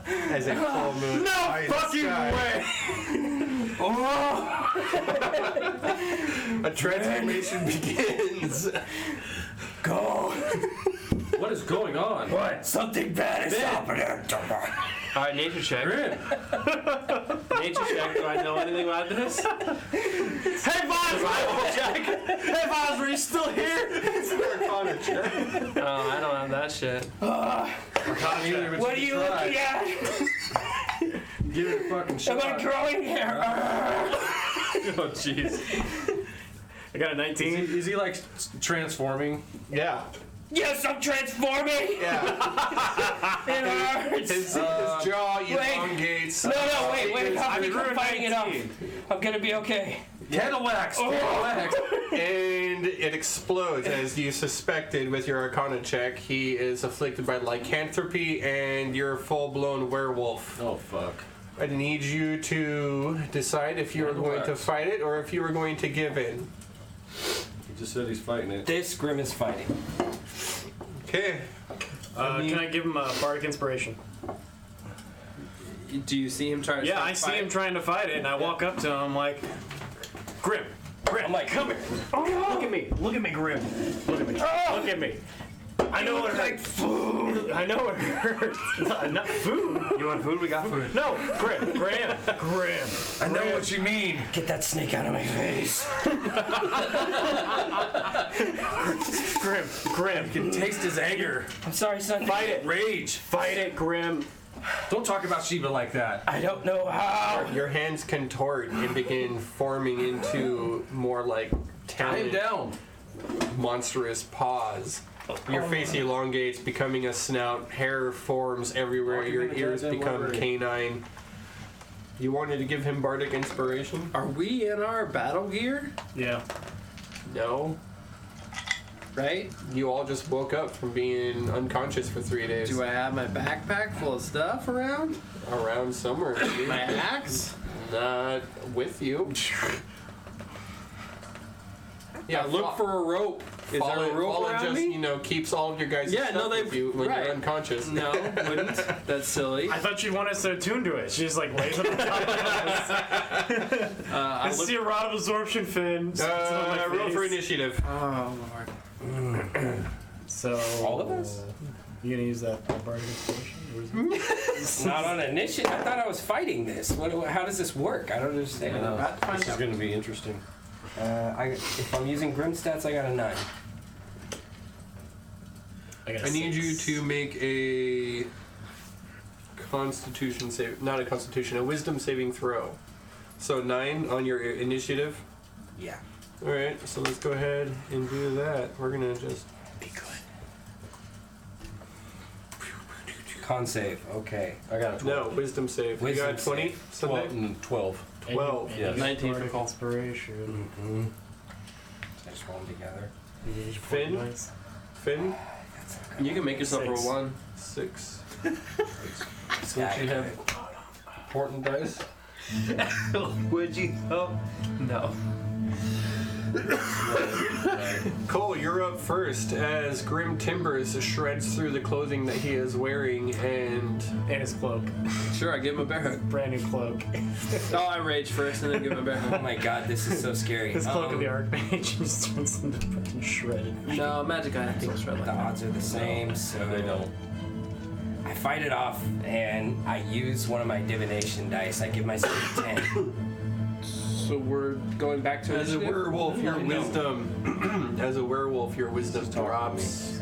as a full moon. No Fucking way! A transformation begins. Go. What is going on? What? Something bad is happening. All right, nature check. Grim. Nature check. Do I know anything about this? Hey, Vaz! Hey, Vaz, are you still here? Oh, I don't have that shit. Either, but What are you try. looking at? Give it a fucking Am shot. I growing hair? Oh, jeez. I got a 19. Is he like transforming? Yeah. Yes, I'm transforming. Yeah. It hurts. His jaw elongates. No, wait. I'm ruined fighting it off. 19. I'm gonna be okay. Candle wax. Candle wax. And And it explodes as you suspected with your Arcana check. He is afflicted by lycanthropy, and you're a full-blown werewolf. Oh, fuck. I need you to decide if you are going to fight it or if you are going to give in. He just said he's fighting it. This Grim is fighting. Okay. Can I give him a bardic inspiration? Do you see him trying to Yeah, I see him trying to fight it, and I walk up to him like, Grim, I'm like, come here. Look at me, Grim. Look at me. Look at me. I know it hurts. Food. I know it hurts. Not food. You want food? We got food. No, Grim. I know what you mean. get that snake out of my face. Grim. You can taste his anger. I'm sorry, son. Fight it. Rage. Fight it, Grim. Don't talk about Sheba like that. I don't know how. Your hands contort and begin forming into more like Tie him taloned, down. monstrous paws. Your face elongates, becoming a snout. Hair forms everywhere. Walking Your in the ears goddamn become library. canine. You wanted to give him bardic inspiration? Are we in our battle gear? Yeah. No. Right? You all just woke up from being unconscious for 3 days. Do I have my backpack full of stuff around? Around somewhere. maybe. My axe? Not with you. Yeah, Look for a rope. Is there a rope Fala around just, me? you know, keeps all of your guys' Yeah, stuff no, they- with you when right. you're unconscious. No, wouldn't. That's silly. I thought she'd want us to attune to it. She just like lays on the top of us. I This is look. your rod of absorption, Finn. It's on my Roll for face. initiative. Oh lord. So All of us? You gonna use that bardic inspiration? Or is it- It's not on initiative. I thought I was fighting this. How does this work? I don't understand. I'm about to find This is out. going to be interesting. If I'm using Grim stats, I got a 9. got a I need 6. you to make a Constitution save, not a Constitution, a Wisdom saving throw. So 9 on your initiative. Yeah. All right, so let's go ahead and do that. We're gonna just Be good. Con save. Okay. I got a 12. no Wisdom save. Wisdom you got 20 save. something. 12. 12. And Yes. you 19 for bardic call. inspiration. Mm-hmm. I just roll them together. Finn? Nice. Finn, That's okay. You can make yourself Six. roll one. 6. Don't you have important dice? Would you? Oh. No. Cole, you're up first as Grim Timbers shreds through the clothing that he is wearing and And his cloak. Sure, I give him a bear hug. Brand new cloak. Oh, I rage first and then give him a bear Oh hug. my god, this is so scary. His cloak of the Archmage just turns into fucking shredded. No, magic items don't shred like The that. odds are the same, so They don't. I fight it off and I use one of my divination dice. I give myself a 10. So we're going back to as a initiative? werewolf, your No. wisdom as a werewolf, your wisdom drops.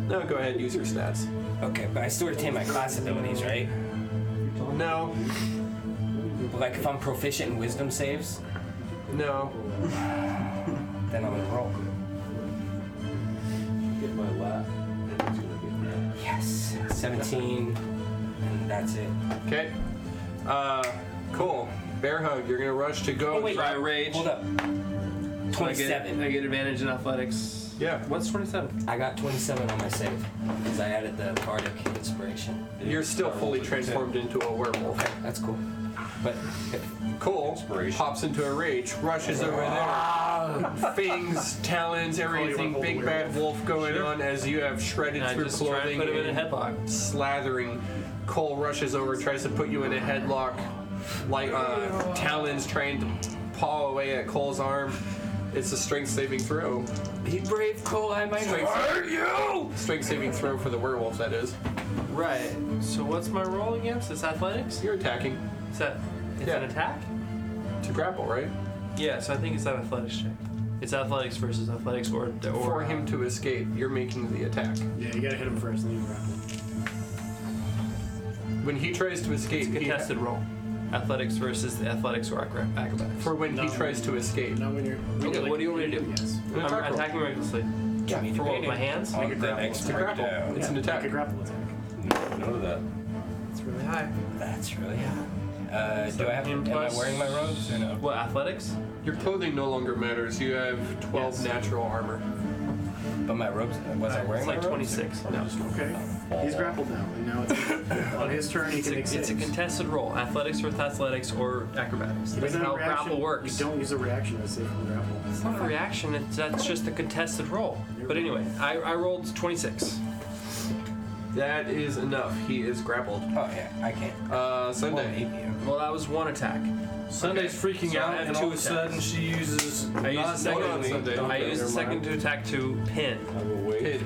No, go ahead, use your stats. Okay, but I still retain my class abilities, right? No, But like if I'm proficient in wisdom saves, no. then I'm gonna roll. Get my lap. And it's going to be mad. Yes. 17, and that's it. Okay. Cool. Bear hug. You're gonna rush to go. Oh wait, Try rage. hold up. So I 27. get advantage in athletics. Yeah. What's 27? I got 27 on my save because I added the bardic inspiration. You're still fully transformed into a werewolf. Okay, that's cool. But Cole Inspiration. pops into a rage, rushes over there. Fangs, talons, everything. Call you a Big bad wolf going on as you have shredded And I through just try and clothing put him in a and headlock. slathering. Cole rushes over, tries to put you in a headlock. Like talons trying to paw away at Cole's arm. It's a strength saving throw. be brave, Cole. I might hurt you. Strength saving throw for the werewolf, that is. Right. So what's my roll against? It's athletics? You're attacking Is that it's Yeah. an attack? to grapple, right? Yeah, so I think it's that athletics check. It's athletics versus athletics or For him to escape, you're making the attack. Yeah, you gotta hit him first and then you grapple. When he tries to escape, it's a contested roll. Athletics versus the athletics or acrobatics. for when he No. tries to escape. Now when you're... Okay, what do you want me to do? Yes. An attack I'm roll. attacking recklessly. Give me For what, advantage my hands? on Make a the grapple. next It's a grapple. down. It's an Make a attack. grapple attack. None of that. It's really high. That's really high. Do I have? Am I wearing my robes or no? What, athletics? Your clothing no longer matters. You have 12 Yes. natural armor. But my robes. Was I wearing It's my like robes? 26. No. Okay. He's grappled now, and now it's on his turn. He can make It's a saves. contested roll. Athletics with athletics or acrobatics. He That's doesn't have how a reaction. grapple works. You don't use a reaction to save from grapple. It's not a reaction. That's just a contested roll. But anyway, I rolled 26. That is enough. He is grappled. Oh yeah, I can't. Sunday. Well, that was one attack. Sunday's freaking So I out, have and two all of a sudden attacks. she uses. I used not the second. knowingly- Sunday. I used the never second mind. to attack to pin. I will wait. Hit.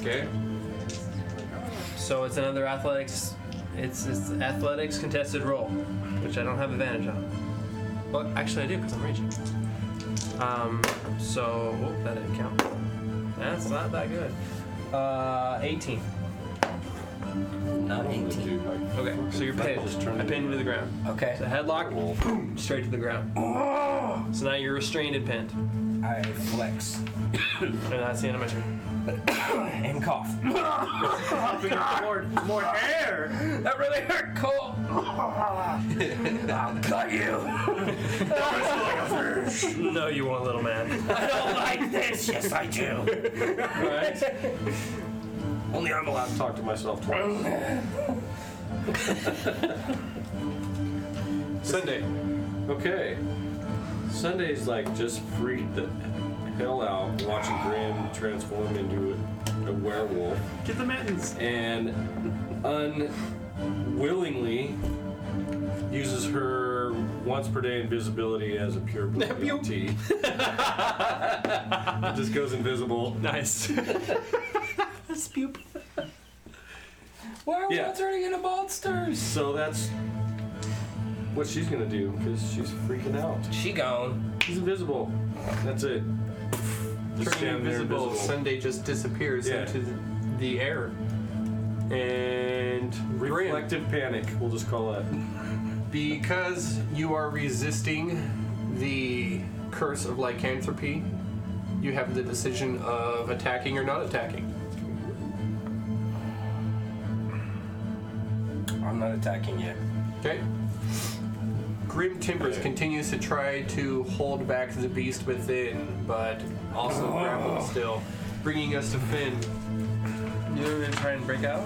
Okay. So it's another athletics. It's athletics contested roll, which I don't have advantage on. Well, actually I do because I'm raging. So that didn't count. That's not that good. 18. Not 18. Okay, so you're pinned. I pinned you to the ground. Okay. So headlock, boom, straight to the ground. So now you're restrained and pinned, I flex and that's the end of my turn. and cough. More hair. That really hurt, Cole. I'll cut you. No, you won't, little man. I don't like this. Yes, I do. Right? Only I'm allowed to Talk to myself twice. Sunday. Okay. Sunday's like just freaked the hell out watching Graham transform into a werewolf Get the mittens. and unwillingly uses her once per day invisibility as a pure tea. Just goes invisible. Nice. Spoop. Why are we Yeah. all turning into monsters? So that's what she's gonna do because she's freaking out. She gone. She's invisible. That's it. Just Turning stand there invisible, Sunday just disappears Yeah. into the air. And Graham, Reflective panic, we'll just call that. because you are resisting the curse of lycanthropy, you have the decision of attacking or not attacking. I'm not attacking yet. Okay. Grim Timbers continues to try to hold back the beast within, but also grappled still, bringing us to Finn. You're gonna try and break out?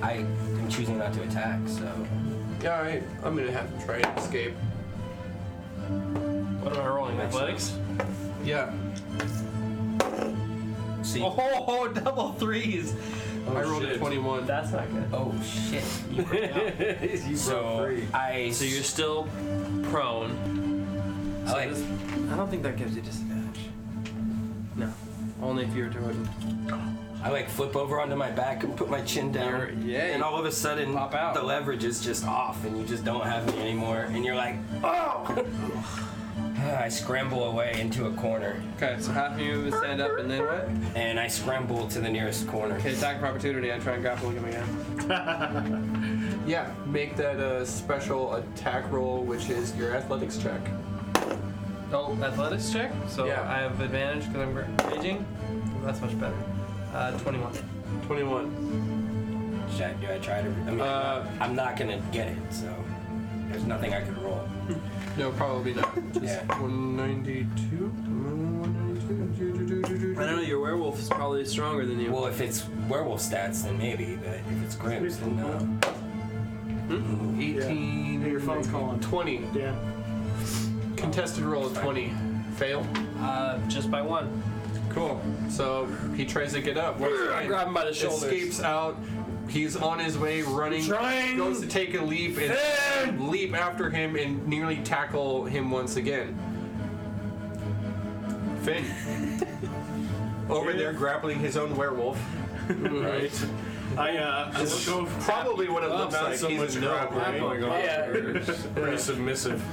I am choosing not to attack, so. Yeah, alright. I'm gonna have to try and escape. What am I rolling? Makes Athletics? Yeah. See. Oh, double threes. I rolled a shit. 21. That's not good. Oh shit. You broke out. You So broke free. So you're still prone. I like. I don't think that gives you disadvantage. No. Only if you're doing. I like flip over onto my back and put my chin down. Yeah. And all of a sudden, Pop out. the leverage is just off, and you just don't have me anymore. And you're like, oh! I scramble away into a corner, Okay, so half of you stand up and then what? and I scramble to the nearest corner. Okay, attack of opportunity. I try and grapple him again. Yeah, make that a special attack roll, which is your athletics check. Oh, athletics check? So Yeah. I have advantage because I'm raging? That's much better. 21. 21. Do I try to? I mean, I'm not gonna get it, so there's nothing I could roll. No, probably not. Just Yeah. 192? 192? I don't know, your werewolf is probably stronger than you. Well, if it's werewolf stats, then maybe, but if it's Grimm's, then no. 18. Hey, your phone's calling. 20. Yeah. Contested roll of 20. Fail. Just by one. Cool. So he tries to get up. I grab him by the shoulders. Escapes out. He's on his way running. Goes to take a leap and leap after him and nearly tackle him once again. Finn. Over there grappling his own werewolf. Right? I look over. Probably what it looks Not like. so He's much a gnome, grappling right? going on. Yeah. Pretty submissive.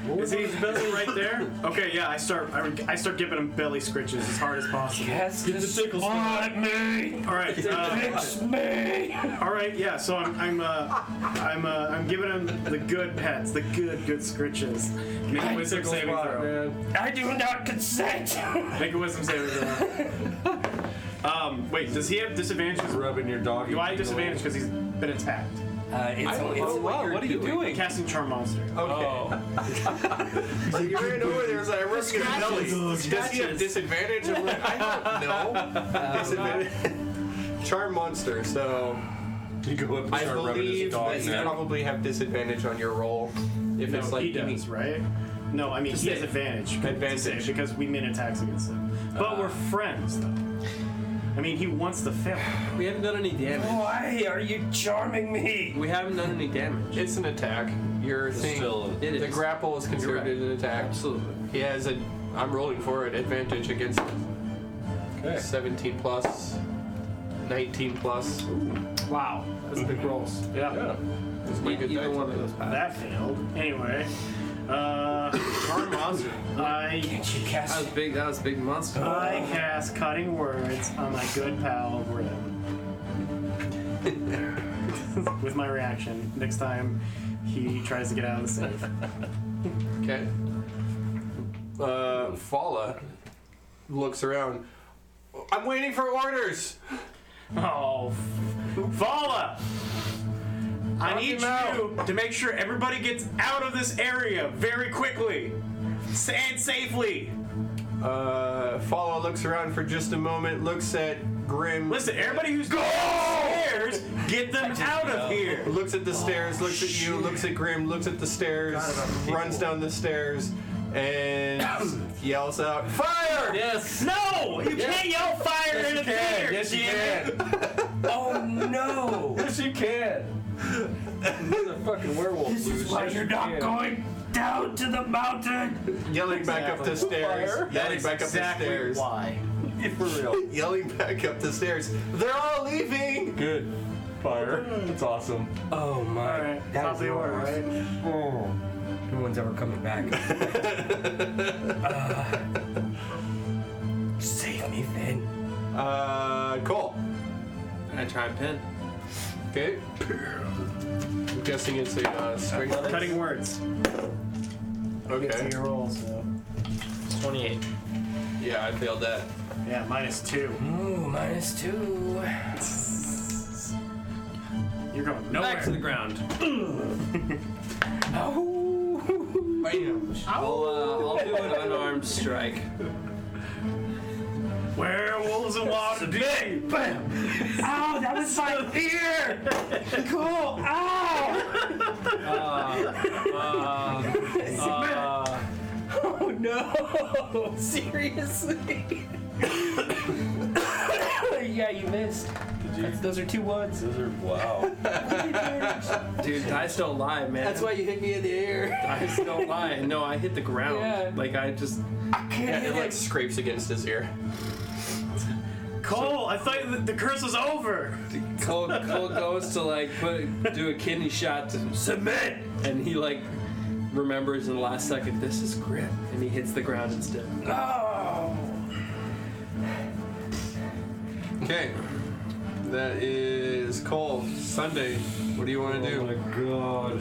Is he right there? Okay, yeah. I start giving him belly scritches as hard as possible. Yes, get the tickle spot me. All right. Fix me. All right. Yeah. So I'm giving him the good pets, the good scritches. Make a wisdom saving throw. I do not consent. Make a wisdom saving throw. Wait. Does he have disadvantage? 'Cause- Rubbing your dog. Do I have disadvantage because he's been attacked. What are you doing? Casting Charm Monster. Okay. So you ran over there, so I rubbed your belly. Does he have disadvantage? I'm like, I don't know. Disadvantage. Charm monster. So You go up and I start rubbing his believe dog that you neck. probably have disadvantage on your roll. If No, it's like he does, right? No, I mean, he has advantage. Advantage. to say, because we min attacks against him. But we're friends, though. I mean, he wants to fail. We haven't done any damage. Why are you charming me? We haven't done any damage. It's an attack. You're saying Still, It the is. grapple is considered You're right. an attack. Absolutely. He has a. I'm rolling for it. Advantage against okay. 17 plus, 19 plus. Wow. That's big rolls. Yeah. It's my good Either dice. one of those passed. That failed. Anyway, Charm Monster. Can't you cast? That was big monster. I cast Cutting Words on my good pal Grim. With my reaction next time he tries to get out of the safe. Okay. Fala looks around. I'm waiting for orders. Oh, Fala! I Knock need him out. you to make sure everybody gets out of this area very quickly and safely. Fala looks around for just a moment, looks at Grim. Listen, everybody who's going upstairs, get them out of here. Looks at the stairs, looks at you, looks at Grim, looks at the stairs, runs down the stairs, and yells out, "Fire!" Yes. No, you can't yell fire in a theater. Yes, you can. Oh no! Yes, you can. He's a fucking werewolf. This is why you're not going down to the mountain. Yelling back up the stairs. Fire? Yelling back up the Exactly stairs. why. For real. Yelling back up the stairs. They're all leaving. Good. Fire. That's awesome. Oh my! All right, That top is of the order, worse. right? No one's ever coming back. Save me, Finn. Cole. I try and pin. Okay. I'm guessing it's a strength. Cutting Words. Okay. Get to your roll, so. 28. Yeah, I failed that. Yeah, -2. Ooh, -2. You're going nowhere. Back to the ground. Oh! Bam. I'll do an unarmed strike. Werewolves in Waterdeep. Bam. Ow! That was my ear. Cool. Ow! Oh no! Seriously? Yeah, you missed. Those are 2 ones. Those are wow. Dude, dice don't lie, man. That's why you hit me in the ear. Dice don't lie. No, I hit the ground. Yeah. Like I just. I can't Yeah, hit it it. like scrapes against his ear. Cole, I thought the curse was over. Cole goes to like do a kidney shot to submit, and he like remembers in the last second, this is Grim, and he hits the ground instead. Oh! Okay. That is Cole. Sunday. What do you want to Oh do? my god.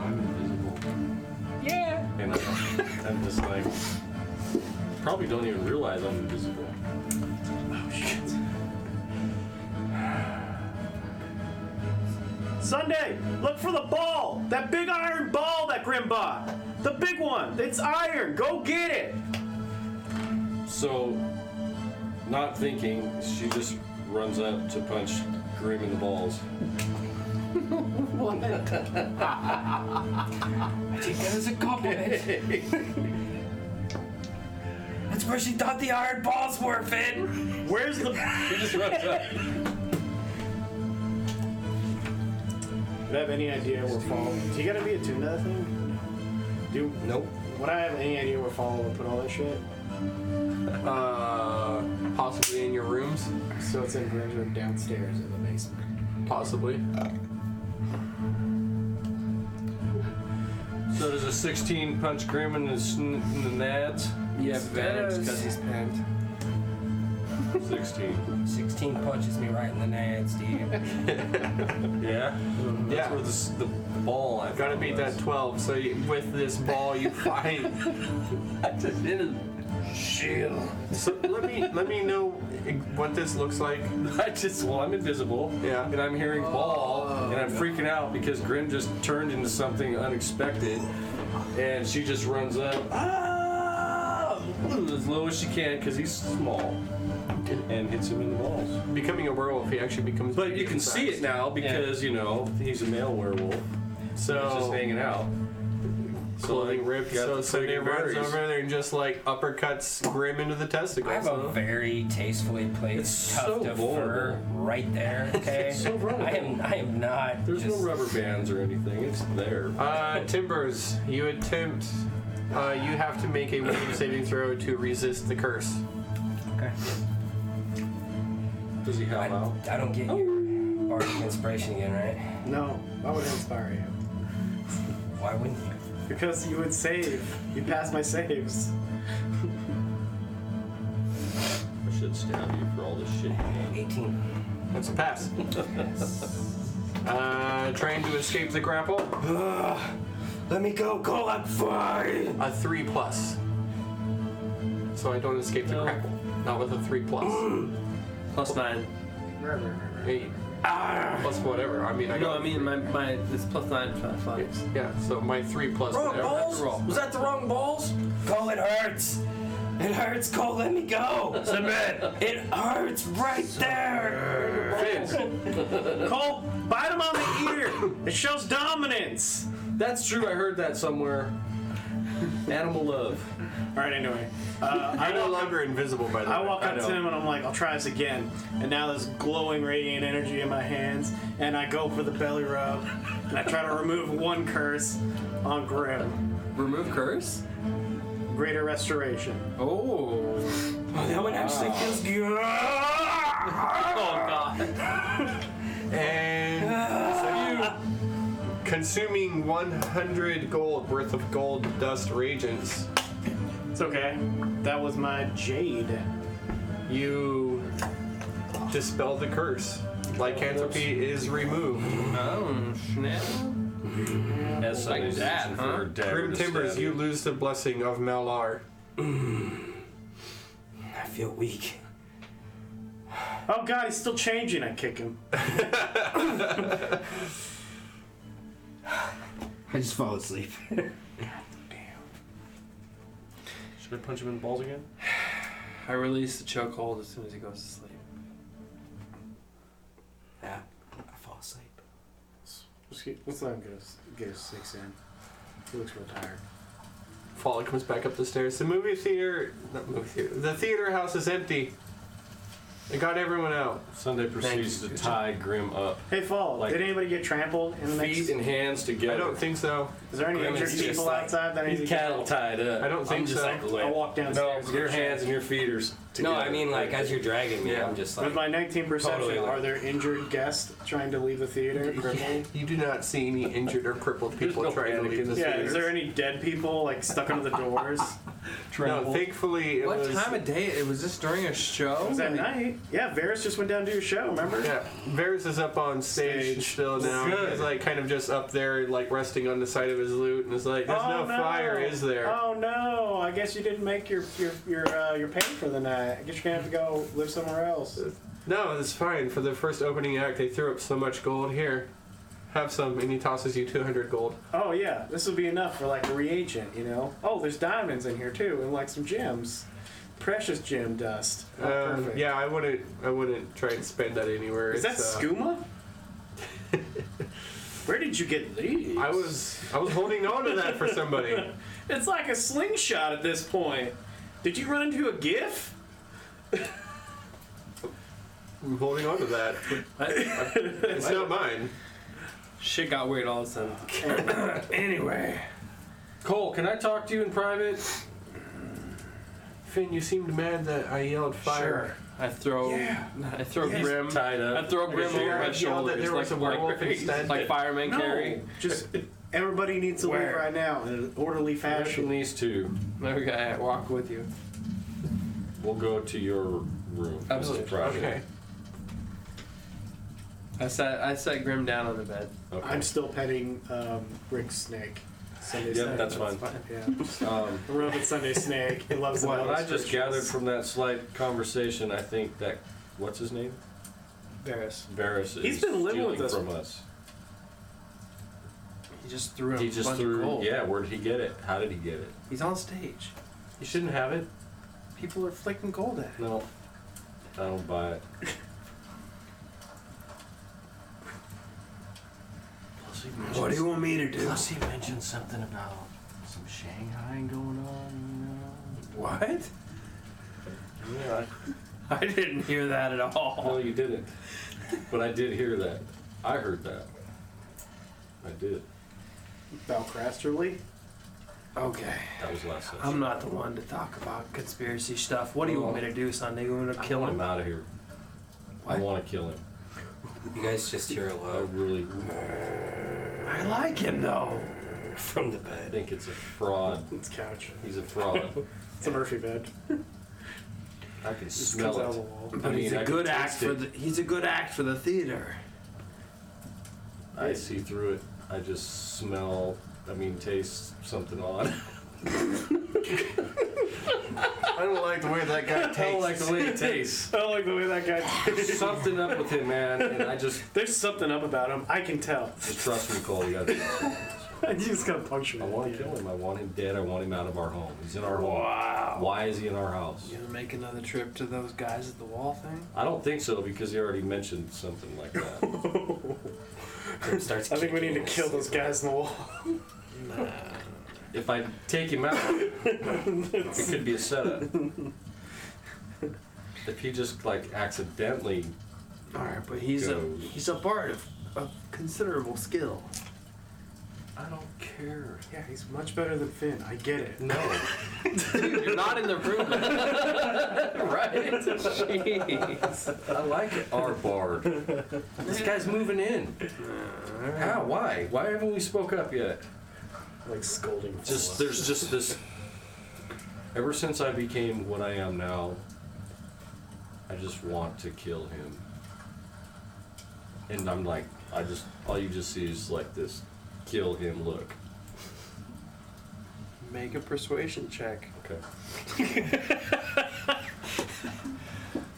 I'm invisible. Yeah. And I'm just like, probably don't even realize I'm invisible. Oh shit. Sunday, look for the ball. That big iron ball that Grim bought. The big one. It's iron. Go get it. So, not thinking, she just runs up to punch Grim in the balls. What? I take that as a compliment. That's where she thought the iron balls were, Finn. Where's the? She just runs up. Do I have any idea where Fall? Do you gotta be attuned to that thing? Do Nope. would I have any idea where Fall would put all that shit? Possibly in your rooms. So it's in Grim's room downstairs in the basement. Possibly. So does a 16 punch Grim in the nads? You have advantage because he's pinned. 16. 16 punches me right in the nads, dude. Yeah? That's Yeah. where the ball, I Gotta thought beat was. that 12. So with this ball, you find. I just hit his shield. So let me know what this looks like? I'm invisible. Yeah. And I'm hearing ball, and I'm freaking out because Grim just turned into something unexpected, and she just runs up, as low as she can because he's small, and hits him in the balls. Becoming a werewolf, he actually becomes. But you can see it now because he's a male werewolf. So He's just hanging out. clothing like, ripped. got So the Sunday freaking runs berries. over there and just like uppercuts Grim into the testicles. I have a very tastefully placed It's tuft so of vulnerable. fur right there. Okay, It's so vulnerable. I am not. There's just, no rubber bands or anything. It's there. Timbers, you attempt. You have to make a wisdom saving throw to resist the curse. Okay. Does he I, howl out? I don't get your bardic inspiration again, right? No, why would it inspire you? Why wouldn't you? Because you would save. You pass my saves. I should stab you for all this shit you've done. 18. That's a pass. Trying to escape the grapple. Let me go, Cole. I'm fine. A 3+. So I don't escape the grapple. Not with a 3+. +9. Eight. Plus whatever. I mean, I No, got. I mean my it's +9 for athletics. Yeah. So my 3+ Wrong whatever. balls? Was that the wrong balls? Cole, it hurts. It hurts, Cole. Let me go. Submit. It hurts right there. Fizz. Cole, bite him on the ear. It shows dominance. That's true. I heard that somewhere. Animal love. All right, anyway. I'm no longer invisible, by the way. I walk up know. to him and I'm like, I'll try this again. And now there's glowing radiant energy in my hands, and I go for the belly rub, and I try to remove one curse on Grim. Remove curse? Greater restoration. Oh. Oh, that one actually feels good. Oh god. And so you consuming 100 gold worth of gold dust reagents. It's okay. That was my jade. You dispel the curse. Lycanthropy is removed. Oh, snap. As Like that, huh? Grim Timbers, you lose the blessing of Malar. I feel weak. Oh god, he's still changing. I kick him. I just fall asleep. Should I punch him in the balls again? I release the chokehold as soon as he goes to sleep. Yeah, I fall asleep. Let's let him get his 6 in. He looks real tired. Folly comes back up the stairs. The the theater house is empty. They got everyone out. Sunday proceeds to tie Grim up. Hey, Fall, Like, did anybody get trampled in the next... Feet and hands together. I don't think so. Is there any Grim injured is just people like- outside that I need He's to get cattle out? tied up. I don't think I'm just so. like, I'll walk downstairs. No, your hands and your feet are together. No, I mean like as you're dragging me, I'm just like. With my 19 perception, Totally. are there injured guests trying to leave the theater? Crippled? You do not see any injured or crippled people no trying to panic leave in the the Yeah, theater. is there any dead people like stuck under the doors? No, thankfully it What was. time of day? It was this during a show? It was at night. Yeah, Varys just went down to your show, remember? Yeah, Varys is up on stage still now. Good. He's like kind of just up there, like resting on the side of his loot, and it's like, "There's no fire, is there?" Oh no! I guess you didn't make your pay for the night. I guess you're gonna have to go live somewhere else. No, it's fine. For the first opening act, they threw up so much gold. Here, have some, and he tosses you 200 gold. Oh yeah, this will be enough for like a reagent, you know. Oh, there's diamonds in here too, and like some gems, precious gem dust. Oh, perfect. Yeah, I wouldn't try and spend that anywhere. Is that It's, skooma? Where did you get these? I was holding on to that for somebody. It's like a slingshot at this point. Did you run into a GIF? I'm holding on to that. It's not mine. Shit got weird all of a sudden. Anyway. Cole, can I talk to you in private? Finn, you seemed mad that I yelled fire. I throw Grim. Tied up. I throw Grim Sure, over I my yelled that shoulders there was like a werewolf instead. like fireman carry. Just everybody needs to leave Where? right now in an orderly Fashion fashion. these two. Okay, I walk with you. We'll go to your room. Absolutely. This is private. Okay. I sat Grim down on the bed. Okay. I'm still petting Rick's snake. Sunday Yep, snake. that's fine. Yeah. Rubbing Sunday snake. He loves the What I Elvis just rituals. gathered from that slight conversation, I think that, what's his name? Varys. Varys He's is been living stealing with us. from us. He just threw a He just bunch of threw, gold. yeah, where did he get it? How did he get it? He's on stage. He shouldn't have it. People are flicking gold at him. No, I don't buy it. What do you want me to do? Plus he mentioned something about some Shanghai going on, What? Yeah, I didn't hear that at all. well, you didn't. But I did hear that. I heard that. I did. Balcrasterly? Okay. That was last session. I'm not the one to talk about conspiracy stuff. What do you want me to do, Sunday? You want me to kill I want him? him out of here. I What? want to kill him. You guys just hear a I low really I like him though. from the I bed. think it's a fraud. It's couch. He's a fraud. It's a Murphy bed. I can Just smell comes out of the it. wall. But I mean, he's I a can good taste act for it. he's a good act for the theater. I see through it. I just smell, taste something odd. I don't like the way that guy tastes. I don't like the way it tastes. I don't like the way that guy There's something up with him, man, and I just There's something up about him. I can tell. trust me, Cole. You gotta You just gotta puncture I him. want to kill him. I want him dead. I want him out of our home. He's in our home. Wow. Why is he in our house? You gonna make another trip to those guys at the wall thing? I don't think so because he already mentioned something like that. Grim starts I think we need to kicking kill us. those guys in the wall. Nah. If I take him out, it could be a setup. If he just accidentally, Alright, but he's Goes. a bard of considerable skill. I don't care. Yeah, he's much better than Finn. I get it. No. Dude, you're not in the room. Right? Jeez. I like it. Our bard. This guy's moving in. How? Why? Why haven't we spoke up yet? Like scolding. Just there's just this. Ever since I became what I am now, I just want to kill him. And I'm like, all you just see is like this, kill him look. Make a persuasion check. Okay.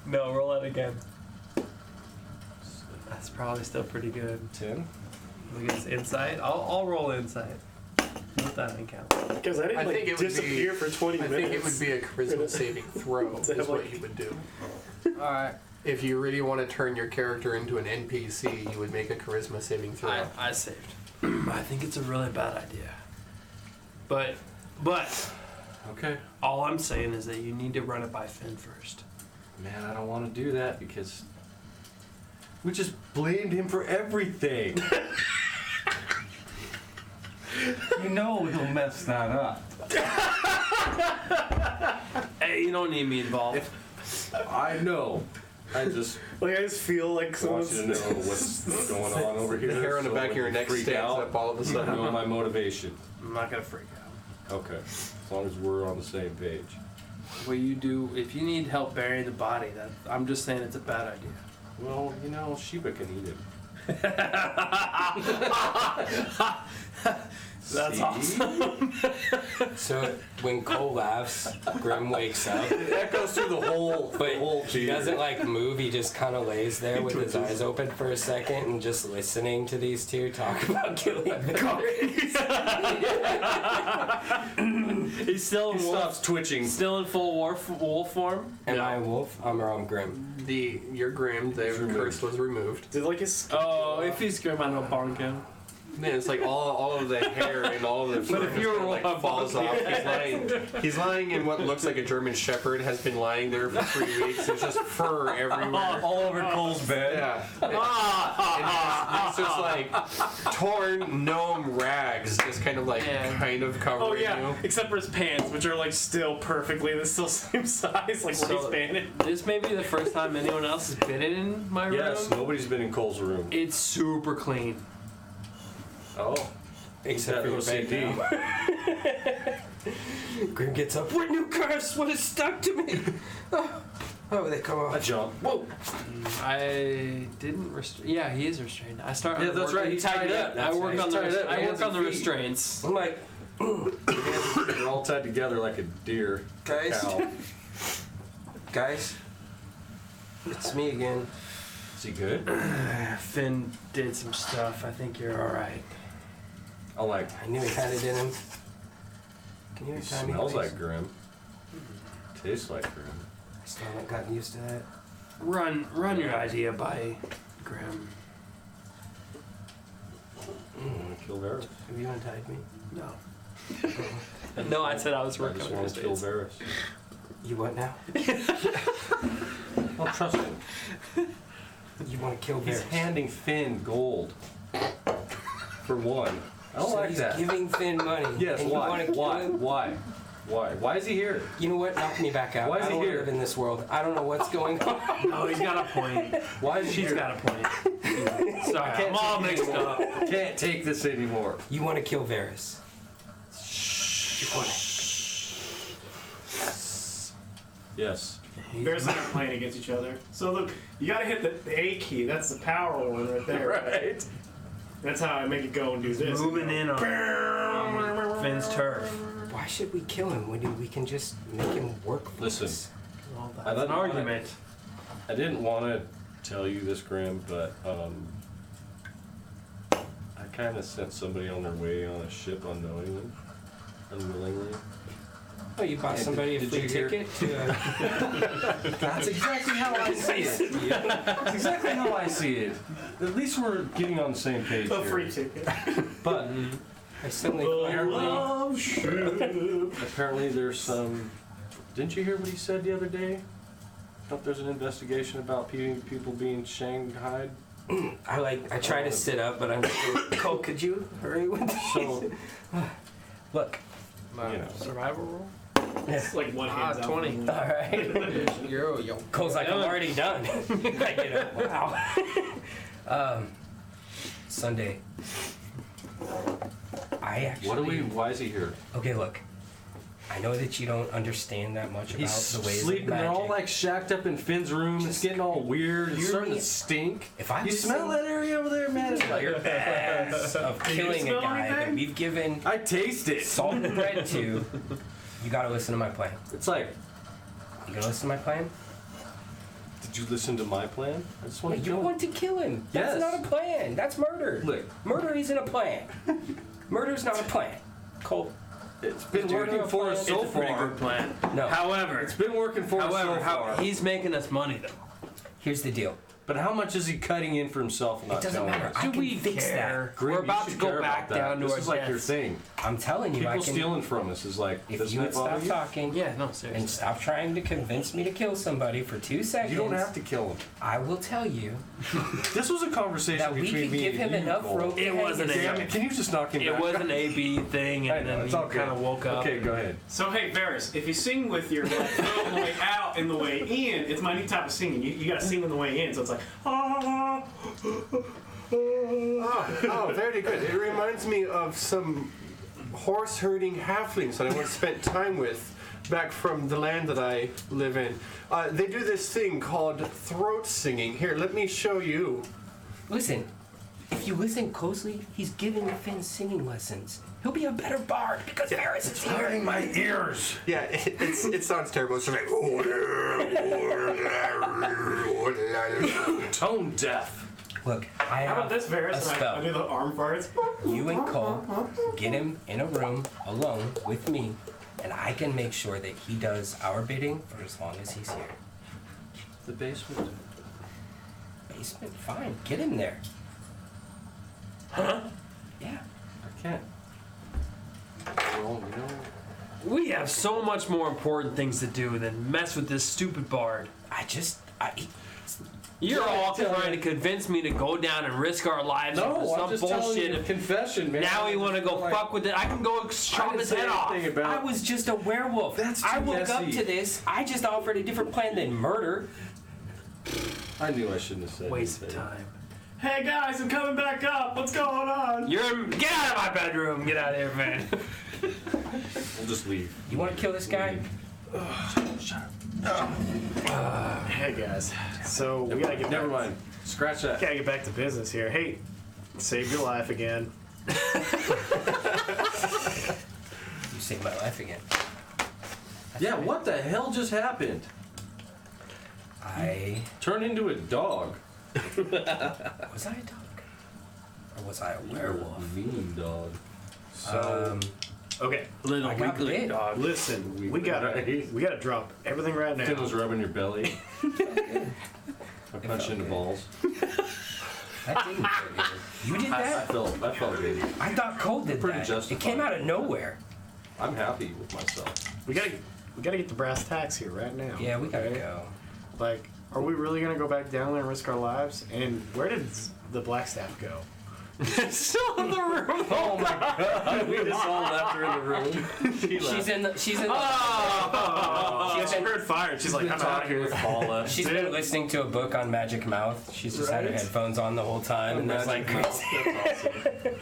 No, roll it again. That's probably still pretty good. 10. Look at his insight. I'll roll insight. Let that one count. Because I didn't I think it would disappear for 20 I minutes. think it would be a charisma saving throw To is have, what like- you would do. Alright. If you really want to turn your character into an NPC, you would make a charisma saving throw. I saved. I think it's a really bad idea. But Okay. all I'm saying is that you need to run it by Finn first. Man, I don't want to do that because we just blamed him for everything. You know he'll mess that up. Hey, you don't need me involved. I know. I just Like, I just feel like want someone's... you to know what's going on over here. The hair on the so back of when your you neck freak stands out, up all of a you sudden. know my motivation. I'm not gonna freak out. Okay. As long as we're on the same page. What you do, if you need help burying the body, I'm just saying it's a bad idea. Well, Sheba can eat it. That's See? awesome. So when Cole laughs, Grim wakes up, It echoes through the whole he doesn't move. He just kind of lays there with his eyes open for a second and just listening to these two talk about killing He's still He in wolf, stops twitching. still in full wolf form. Am I a wolf? I'm Grim. You're Grim, the curse was removed. Did, like, his skin Oh, if he's grim, I know bonk him. Man, it's like all of the hair and all of the But if fur you were just kinda, a falls bonk, off. He's lying in what looks like a German Shepherd has been lying there for 3 weeks. There's just fur everywhere. All over Cole's bed. Yeah. And it's just like torn gnome rags, just kind of covering Oh, yeah. you. Except for his pants, which are, like, still perfectly the still same size, like, So- waistbanded. This may be the first time anyone else has been in my room. Yes, nobody's been in Cole's room. It's super clean. Oh. Except for your bed now. Grim gets up. What new curse? What has stuck to me? Oh, they come I off. jump. Whoa! I didn't restrain. Yeah, he is restrained. I start. Yeah, that's right. He tied me up. I work on the. He's tied up. I Hands work on the and feet. restraints. I'm like, They're all tied together like a deer. Guys. Cow. guys, it's me again. Is he good? Finn did some stuff. I think you're all right. I like. I knew he had it in him. Can you He untie me, smells please? like Grim. Tastes like Grim. I still haven't gotten used to that. Run your idea by Graham. I want to kill Varys. Have you untied me? No. No, I said I was I working just on want to kill restraints. Varys. You what now? Don't trust him. You want to kill He's Varys? handing Finn gold. For one. I don't So like he's that. giving Finn money. Yes, and why? You want to kill Why? him? Why? Why? Why is he here? You know what? Knock me back out. Why is I he don't wanna here? live in this world. I don't know what's going on. Oh, he's got a point. Why is he She's here? got a point. Sorry, can't I'm all take mixed up. I can't take this anymore. You want to kill Varys. Yes. Varys and I are playing against each other. So look, you gotta hit the A key. That's the power one right there. Right. That's how I make it go and do this. Moving in on Finn's turf. Why should we kill him when we can just make him work for Listen. us? Well, I that's an didn't wanna- argument. I didn't want to tell you this, Grim, but I kind of sent somebody on their way on a ship unknowingly, unwillingly. Oh, you bought Yeah, somebody a did free you hear- ticket to That's exactly how I see it. That's exactly how I see it. At least we're getting on the same page A here. free ticket. But I suddenly Love ship. apparently there's some. Didn't you hear what he said the other day? Thought there's an investigation about people being shanghaied. I try to sit up, but I'm Cole, could you hurry with this? So Look. you know. Survival rule? It's like one hand's out. 20. Alright. Yo. Cole's like, I'm already done. I get it. Wow. Sunday. I actually. Why is he here? Okay, look. I know that you don't understand that much about He's the ways sleeping. of magic. They're all like shacked up in Finn's room. It's Just getting all weird. It's hear starting me. to stink. If I You listen smell that area over there, man? It's like, your ass of killing a smell guy that anything? we've given I taste it. salt and bread to, you gotta listen to my plan. It's like, You gonna listen to my plan? did you listen to my plan? I just want to You kill him. want to kill him. That's Yes. not a plan. That's murder. Look. Murder isn't a plan. Murder's not a plan. Cole, It's been Is there working no for us plan? so It's a pretty far. good plan. no. However, It's been working for us so far. he's making us money though. Here's the deal. But how much is he cutting in for himself and It not doesn't telling matter. us? I Do can we fix care? Grim, We're you about to should go care back about that. down to This our is like your deaths. thing. that. I'm telling you, I People can. stealing from us is like, If doesn't you it would bother stop you? talking Yeah, no, seriously. and stop trying to convince me to kill somebody for 2 seconds, You don't have to kill him. I will tell you This was a conversation that we between could me give and him you, enough Cole. rope. to It hang wasn't his- a- Damn it, can you just knock him It back? was an AB thing, I and know, then it's he all good. kind of woke up. Okay, go ahead. So hey, Varys, if you sing with your like, throat on the way out and the way in, it's my new type of singing. You gotta sing on the way in, so it's like ah. Oh, very good. It reminds me of some horse herding halflings that I once spent time with back from the land that I live in. They do this thing called throat singing. Here, let me show you. Listen, if you listen closely, he's giving Finn singing lessons. He'll be a better bard because Varys is here. My ears. Yeah, it sounds terrible. It's like Tone deaf. Look, I How about have this, Varys? a And spell. I do the arm farts. You and Cole get him in a room alone with me, and I can make sure that he does our bidding for as long as he's here. The basement. Basement, fine. Get him there. Huh? Yeah. I can't. Well, you know. We have so much more important things to do than mess with this stupid bard. You're all trying to convince me to go down and risk our lives No, for I'm some just telling bullshit. you, confession, man. Now we want to go Like, fuck with it. I can go I chop didn't his say head off. anything about. I was just a werewolf. That's I too woke up messy. to this. I just offered a different plan than murder. I knew I shouldn't have said Waste of anything. time. Hey guys, I'm coming back up. What's going on? Get out of my bedroom. Get out of here, man. We'll just leave. You want to kill this guy? Hey guys, so we gotta get Never back, mind. Scratch that. gotta get back to business here. Hey, saved your life again. You saved my life again. Yeah, what the hell just happened? I Turn into a dog. was I a dog? Or was I a werewolf? Mean dog. So, okay, Little I got weakling bit. dog. listen, we gotta drop everything right now. Finn was rubbing your belly. I punched you in the balls. That didn't feel good. You did I that? felt good. I thought Cole did Pretty that. justified. It came out of nowhere. I'm happy with myself. We gotta get the brass tacks here right now. Yeah, we gotta okay? go. Like, are we really gonna go back down there and risk our lives? And where did the Blackstaff go? Still in the room. Oh my god, we just all left her in the room. She's in the. Oh, she heard fire. She's like, I'm out of here. Paula. She's been listening to a book on Magic Mouth. She's just had her Right. headphones on the whole time, and there's like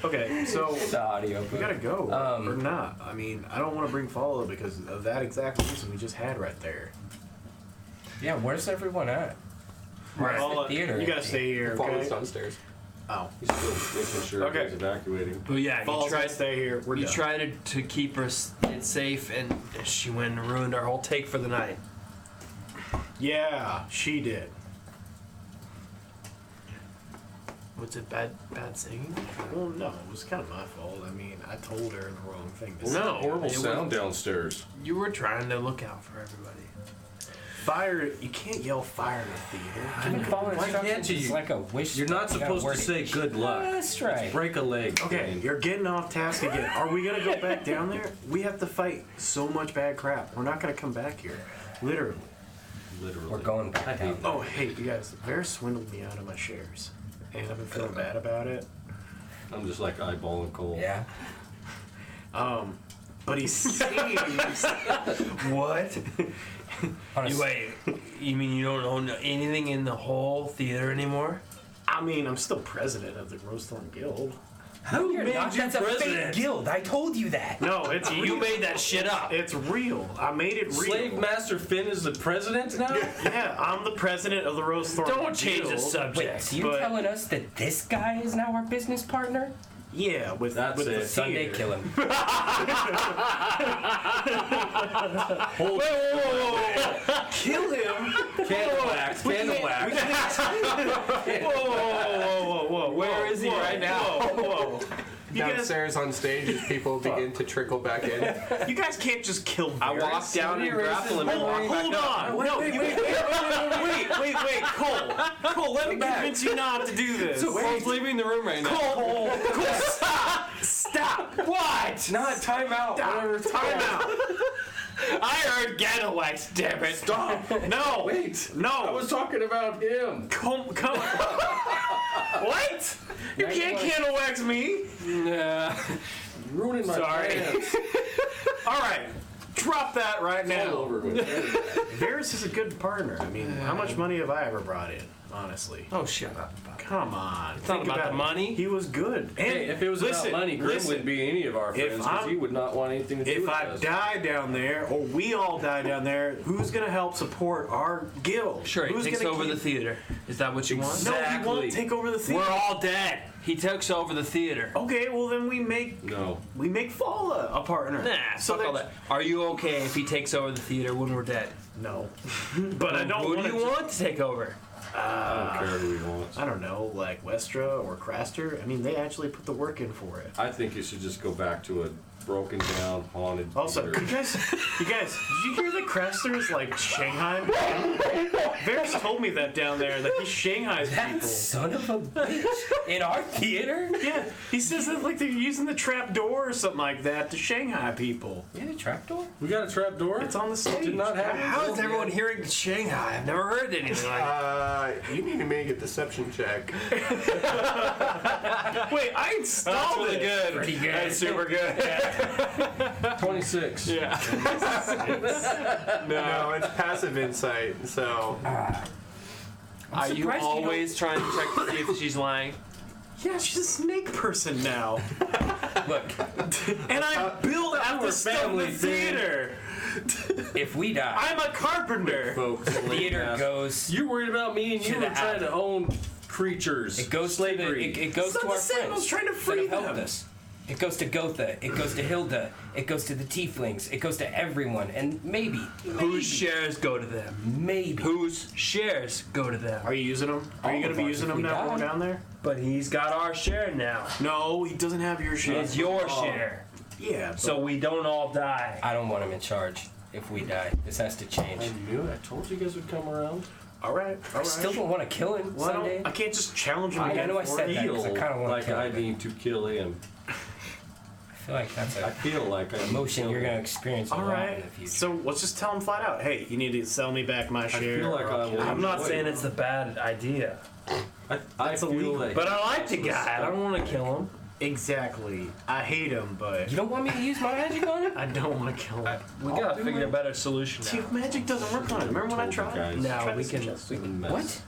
Okay, so the audio we book. gotta go Um, or not. I mean, I don't want to bring follow because of that exact reason we just had right there. Yeah, where's everyone at? Where's Paula, the theater? you gotta stay here, Follows okay? downstairs. Oh, He's still making sure Okay. he's evacuating. But yeah, Paula's you gotta tried. stay here. We're You done. tried to keep her safe, and she went and ruined our whole take for the night. Yeah, she did. Was it bad singing? Well, no, it was kind of my fault. I mean, I told her the wrong thing to Well, say. No. horrible it sound was- downstairs. You were trying to look out for everybody. Fire! You can't yell fire in the theater. Can you follow Why instructions? can't you? It's like a wish. You're not you gotta supposed to word it say good luck. Just right. Break a leg. Okay, Dane. you're getting off task again. Are we gonna go back down there? We have to fight so much bad crap. We're not gonna come back here. Literally. Literally. We're going back I hate down. that. Oh, hey, you guys, Bear swindled me out of my shares. And I've been feeling bad about it. I'm just like eyeballing Cole. Yeah. But he seems. What? Wait, you mean you don't own anything in the whole theater anymore? I mean, I'm still president of the Rosethorn Guild. Who You're not. That's a fake guild. I told you that. No, it's real. You made that shit up. It's real. I made it real. Slave Master Finn is the president now? Yeah, I'm the president of the Rosethorn Don't change the Guild. subject. Wait, so you're but- telling us that this guy is now our business partner? Yeah, with That's with it. the Sunday, theater. kill him. Hold Kill him. Candle wax. Candle wax. Whoa. Where is he right now? Whoa. You guys, Downstairs on stage as people begin to trickle back in. you guys can't just kill I bears. walked down and grappled him and walked back Hold up. on. No, wait, Cole. Cole, let me convince you not to do this. Cole's leaving the room right now. Cole, stop. What? Not time out. Whatever. Time out. I heard Ganawax, damn it. Stop. No. Wait. No. I was talking about him. Come. What? You can't candle wax me. Ruining my Sorry. plans. All right. Drop that right All now. over with. Varys is a good partner. I mean, how much money have I ever brought in? Honestly. Oh, shut up. Come on. It's not about the money. He was good. And Hey, if it was listen, about money, Grim listen, wouldn't be any of our If friends because I'm- he would not want anything to do If with I us. die down there, or we all die down there, who's gonna help support our guild? Sure, he who's takes gonna over keep- the theater. Is that what you want? No, he Exactly. won't take over the theater. We're all dead. He takes over the theater. Okay, well then we make No. Fala a partner. Nah, so fuck all that. Are you okay if he takes over the theater when we're dead? No, but I don't Who want do you want to take over? I don't care who he wants. I don't know, like Westra or Craster. I mean, they actually put the work in for it. I think it should just go back to a broken down, haunted Also, theater. you guys, did you hear that Craster is like Shanghai? Varys told me that down there, that he Shanghai's That people. son of a bitch in our theater? Yeah, he says that like they're using the trap door or something like that to Shanghai people. You had a trapdoor? We got a trap door? It's on the stage. Did not happen. How is everyone hearing Shanghai? I've never heard anything like that. You need to make a deception check. Wait, I installed it. good. Pretty good. That's super good. 26. Yeah. No, it's passive insight. So Are you surprised you always trying to check to see if she's lying? Yeah, she's a snake person now. Look, And I built out the we're stuff in family, the theater. If we die, I'm a carpenter. Folks, theater goes. You're worried about me and To you the were trying to alley. own creatures. It goes slavery. to it goes It's to not our the same, I friends was trying to that free have helped them. us. It goes to Gotha. It goes to Hilda. It goes to the Tieflings. It goes to everyone. And maybe, Whose shares go to them? maybe. Whose shares go to them? Are you using them? Are you All gonna of be ours using if them we now when we're die. down there? But he's got our share now. No, he doesn't have your share. It's your share. Yeah. But So we don't all die. I don't want him in charge if we die. This has to change. I knew it. I told you guys would come around. all right. All I right. still don't want to kill him Well, someday. I can't just challenge him I again. know I for said it. that. 'cause I kinda wanna like kill I him. need to kill him. I feel like that's I a feel like I emotion you're going to experience a All lot in right. the future. So let's just tell him flat out. Hey, you need to sell me back my share. feel like or I I'll kill will- you. I'm not saying it's a bad idea. I That's feel illegal. like But I like the guy. I don't want to kill him. Exactly. I hate him, but You don't want me to use my magic on him? I don't want to kill him. We gotta figure a better solution See, now. if magic doesn't work on it. Remember when I Told you tried? guys. No, Tried we to can. suggest We can Mess. What?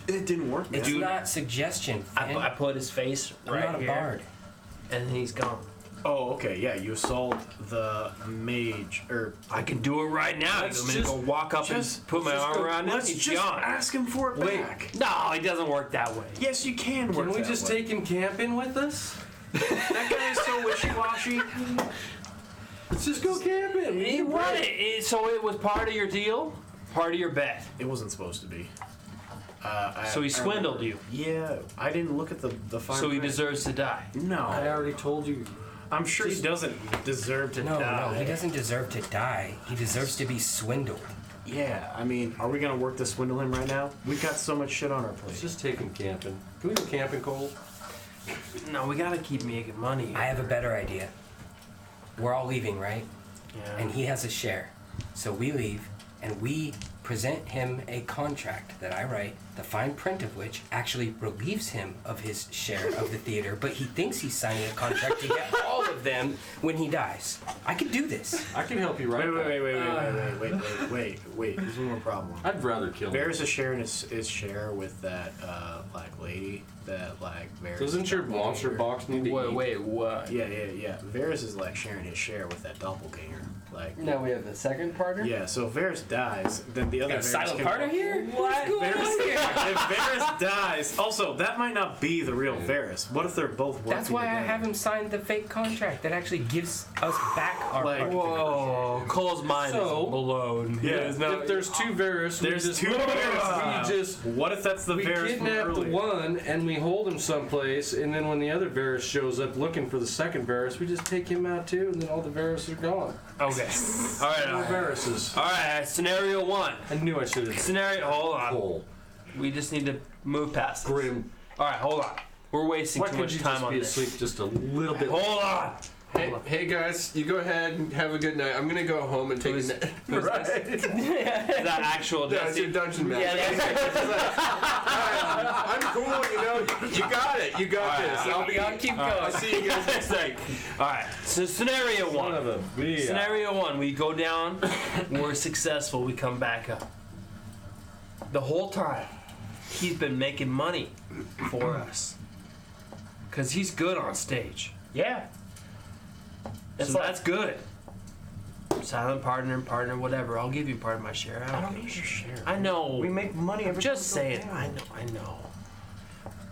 It didn't work. It's man. not suggestion. Finn. I put his face I'm right not a here, bard. and he's gone. Oh, okay. Yeah, you assault the mage, or I can do it right now. Let's You want me to just- go walk up just- and put my just arm go- around him? let's He's just gone. ask him for it Wait. back. No, it doesn't work that way. Yes, you can work Can we that just way. take him camping with us? That guy is so wishy-washy. Let's just go camping. He won it. So it was part of your deal, part of your bet. It wasn't supposed to be. So he swindled you. Yeah, I didn't look at the fine So he print. deserves to die. No, I already told you. I'm sure he doesn't deserve to No, die. no, he doesn't deserve to die. He deserves to be swindled. Yeah, I mean, are we gonna work to swindle him right now? We've got so much shit on our Let's plate. just take him camping. Can we go camping, Cole? No, we gotta keep making money. I have a better idea. We're all leaving, right? Yeah. And he has a share. So we leave, and we present him a contract that I write, the fine print of which actually relieves him of his share of the theater, but he thinks he's signing a contract to get all of them when he dies. I could do this. I can help you right Wait. There's one more problem. I'd rather kill him. Varys is sharing his share with that lady that Varys. Doesn't your monster box need to eat? what? Yeah. Varys is sharing his share with that doppelganger. Now we have the second partner? Yeah. So if Varys dies, then the other Got a Varys silent can partner here? What's going Varys, on here? if Varys dies, also that might not be the real Varys. What if they're both working That's why I together? have him sign the fake contract that actually gives us back our Like- part. Whoa, Cole's mind So- is blown. Yeah, There's no- If there's two Varys, we There's just, two Varys. we just What if that's the we Varys from kidnap the earlier? one and we hold him someplace, and then when the other Varys shows up looking for the second Varys, we just take him out too, and then all the Varys are gone. Okay. All right. No Varyses. All right. Scenario one. I knew I should have. Scenario. Hold on. Cole. We just need to move past this. Grim. All right. Hold on. We're wasting Why too could much you time just on be this. asleep just a little bit? Hold on. Hey guys, you go ahead and have a good night. I'm gonna go home and take a nap. Right. Is that actual No, it's your dungeon master. I'm cool, you got it. You got this. I'll keep going. I'll see you guys next week. All right. So scenario Son one. of a bitch. Scenario one. We go down. We're successful. We come back up. The whole time, he's been making money for us. Cause he's good on stage. Yeah. So that's good. Silent partner, whatever. I'll give you part of my share. I don't need your share. I know. We make money every Just time we go saying. down. I know.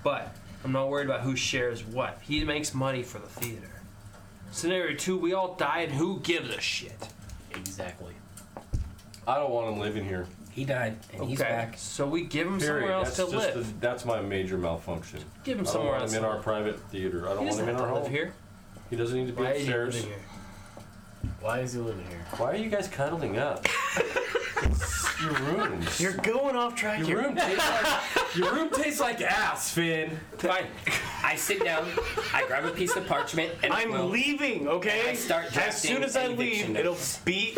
But I'm not worried about who shares what. He makes money for the theater. Scenario two, we all die, and who gives a shit? Exactly. I don't want him living here. He died, and he's back. So we give him Period. somewhere else That's to just live. that's my major malfunction. Give him I don't somewhere want else him in to our live. private theater. I He don't want doesn't him in have our to live home. here. He doesn't need to be Why is he upstairs. living here? Why is he living here? Why are you guys cuddling up? Your rooms. You're going off track Your here. room tastes like ass, Finn. Fine. I sit down, I grab a piece of parchment, and a I'm quill. leaving, okay? I start as soon as I drafting leave, eviction it'll notice. be.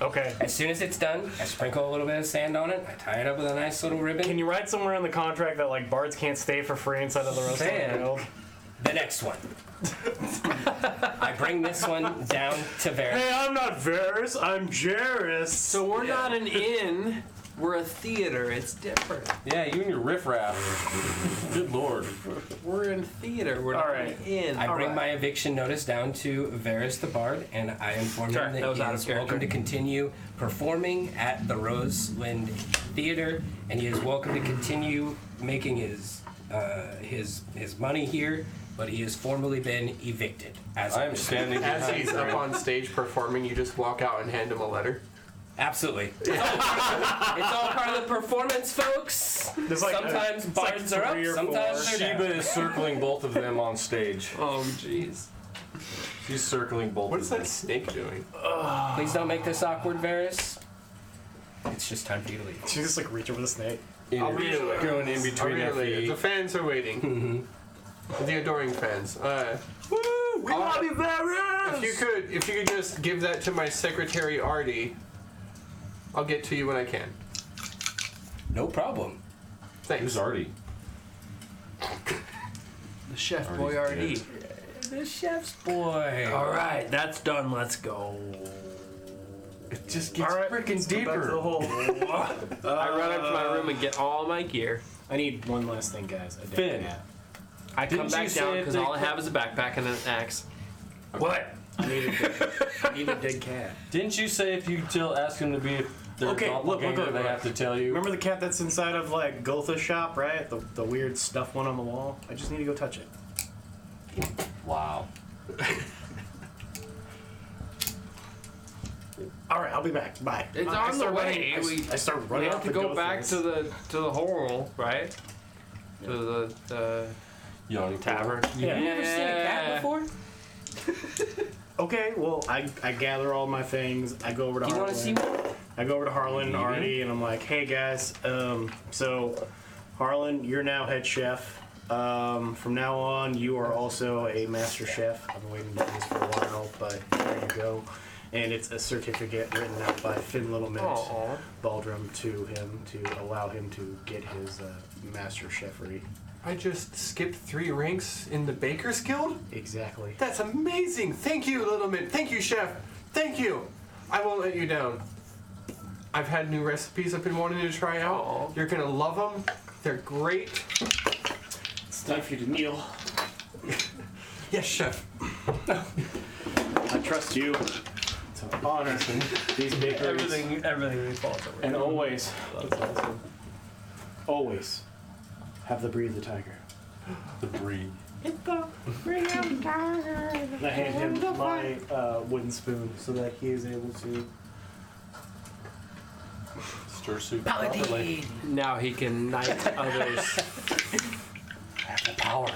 Okay. As soon as it's done, I sprinkle a little bit of sand on it. I tie it up with a nice little ribbon. Can you write somewhere in the contract that bards can't stay for free inside of the rest of the Sand? guild? The next one. I bring this one down to Varys. Hey, I'm not Varys, I'm Jairus. So we're not an inn. We're a theater. It's different. Yeah, you and your riffraff. Good lord. We're in theater. We're not Alright. in. I bring my eviction notice down to Varys the Bard, and I inform Sorry, him that that was he out of is welcome character. to continue performing at the Roseland Theater, and he is welcome to continue making his money here. But he has formally been evicted. As I am standing As behind he's Grant. up on stage performing, you just walk out and hand him a letter. Absolutely. It's all part of the performance, folks. There's like Sometimes it's like bards are up, 3 or sometimes 4. they're Sheba down. is circling both of them on stage. Oh, jeez. She's circling both What of is them. that snake doing? Please don't make this awkward, Varys. It's just time for you to leave. She just like reach over the snake. Going in between their Really, feet. the fans are waiting. The adoring fans. Woo! We love you, Varys! If you could just give that to my secretary Artie, I'll get to you when I can. No problem. Thanks. Who's Artie? The chef Artie's boy RD. The chef's boy. All right, that's done. Let's go. It just gets Alright, freaking let's go back to deeper. the hole. I run up to my room and get all my gear. I need one last thing, guys. A dead Finn. cat. I come Didn't you back say down if because they all I have is a backpack and an axe. What? I need a dead cat. Didn't you say if you ask them to be their Okay, look, doppelganger, look. they have to tell you? Remember the cat that's inside of like Gotha's shop, right? The weird stuffed one on the wall. I just need to go touch it. Wow. All right, I'll be back. Bye. It's I on the start way. running- I start We running. have out to the go back Gothas. to the hole, right? To the Young tavern. Yeah. You never seen a cat before? Okay, well, I gather all my things. I go over to Do you want to see Harlan. one? I go over to Harlan and Artie, and I'm like, hey guys, so Harlan, you're now head chef. From now on, you are also a master chef. I've been waiting to do this for a while, but there you go. And it's a certificate written out by Finn Littlemint Aw. Baldrum to him to allow him to get his master chefery. I just skipped 3 ranks in the Baker's Guild? Exactly. That's amazing! Thank you, Littleman. Thank you, Chef. Thank you. I won't let you down. I've had new recipes I've been wanting to try out. Aw. You're gonna love them. They're great. It's time for you to kneel. Yes, Chef. I trust you to honor these bakeries. Everything falls over. And always, always have the breed of the tiger. The breed. And I hand him my wooden spoon so that he is able to. Stir soup properly. Now he can knight others. I have the power.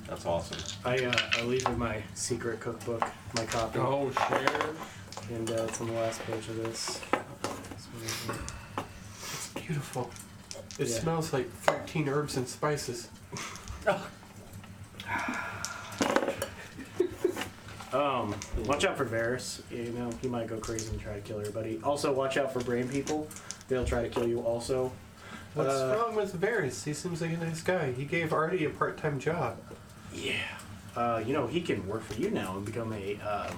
That's awesome. I leave him my secret cookbook, my copy, Oh, share. and it's on the last page of this. It's beautiful. It Yeah. smells like 13 herbs and spices. Watch out for Varys. You know, he might go crazy and try to kill everybody. Also, watch out for brain people. They'll try to kill you also. What's wrong with Varys? He seems like a nice guy. He gave Artie a part-time job. Yeah. You know, he can work for you now and become a, a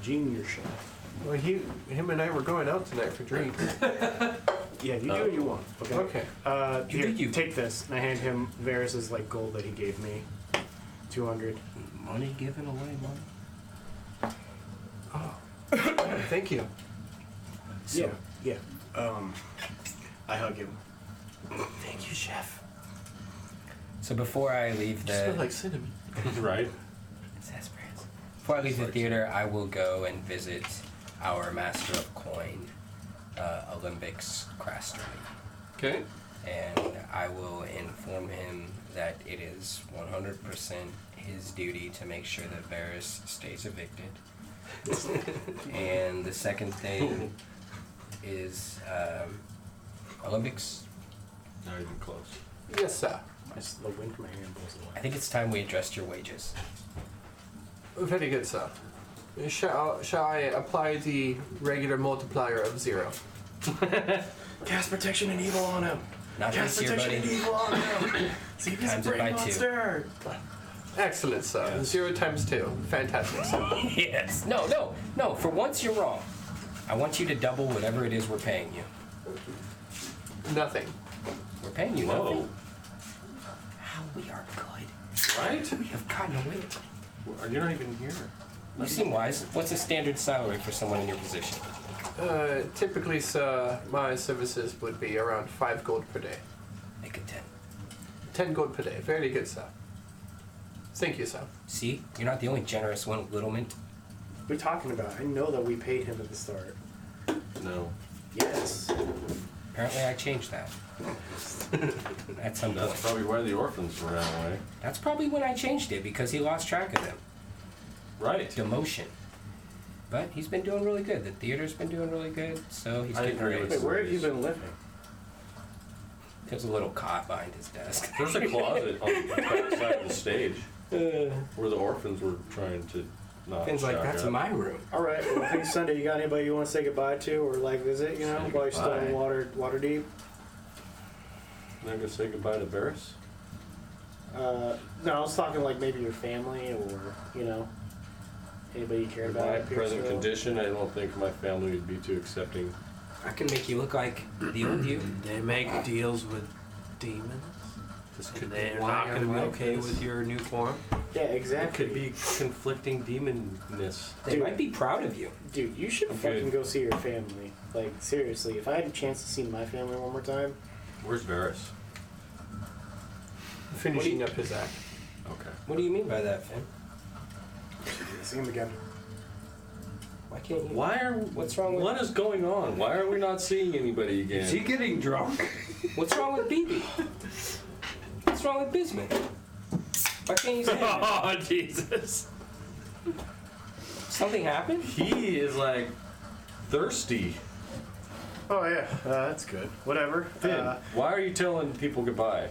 junior chef. Well, him and I were going out tonight for drinks. Yeah, you do what you want. Okay. Okay. Here, you. take this. And I hand him Varys's like gold that he gave me. 200. Money given away, money. Thank you. Yeah. Yeah. I hug him. Thank you, Chef. So before I leave You smell the like cinnamon. Right? before I leave the theater, I will go and visit our master of coin, Olympics Crasterly. Okay. And I will inform him that it is 100% his duty to make sure that Varys stays evicted. And the second thing is Olympics. Not even close. Yes, sir. Just the wind from my hand blows away. I think it's time we addressed your wages. Very good, sir. Shall I apply the regular multiplier of 0? Cast protection and evil on him. Not Cast this year, protection buddy. and evil on him. See if he's a Times it brain by 2. monster. Excellent, sir. 0 times 2. Fantastic, sir. Yes. No. For once, you're wrong. I want you to double whatever it is we're paying you. Nothing. We're paying you Whoa. nothing. How we are good. Right? We have gotten away. You're not even here. You seem wise. What's a standard salary for someone in your position? Typically, sir, my services would be around 5 gold per day. Make it 10. 10 gold per day. Very good, sir. Thank you, sir. See? You're not the only generous one, Little Mint. What are you talking about? I know that we paid him at the start. No. Yes. Apparently I changed that. At some That's point. probably why the orphans were that way. That's probably when I changed it, because he lost track of them. Right. Demotion. But he's been doing really good. The theater's been doing really good, so he's I getting agree. raised. Wait, where have you been living? There's a little cot behind his desk. There's a closet on the back side of the stage where the orphans were trying to not Finn's like, shock that's up. my room. All right. Well, hey, Sunday, you got anybody you want to say goodbye to or like visit? You know, Say while you're still in goodbye. Waterdeep. Not gonna say goodbye to Barris? No, I was talking like maybe your family or you know anybody you care In about. my at present Pierceville. condition, I don't think my family would be too accepting. I can make you look like the old you. They make deals with demons. This And they're not going to be okay with your new form. Yeah, It exactly. could be conflicting demonness. They Dude. might be proud of you. Dude, you should I'm fucking good. go see your family. Like seriously, if I had a chance to see my family one more time, Where's Varys? Finishing up his act. Okay. What do you mean by that, Finn? see him again. Why can't you? Why are What's wrong with- What is going on? Why are we not seeing anybody again? Is he getting drunk? What's wrong with BB? What's wrong with Bismuth? Why can't you say anything? Oh Jesus! Something happened? He is like thirsty. Oh yeah, that's good. Whatever. Finn, why are you telling people goodbye?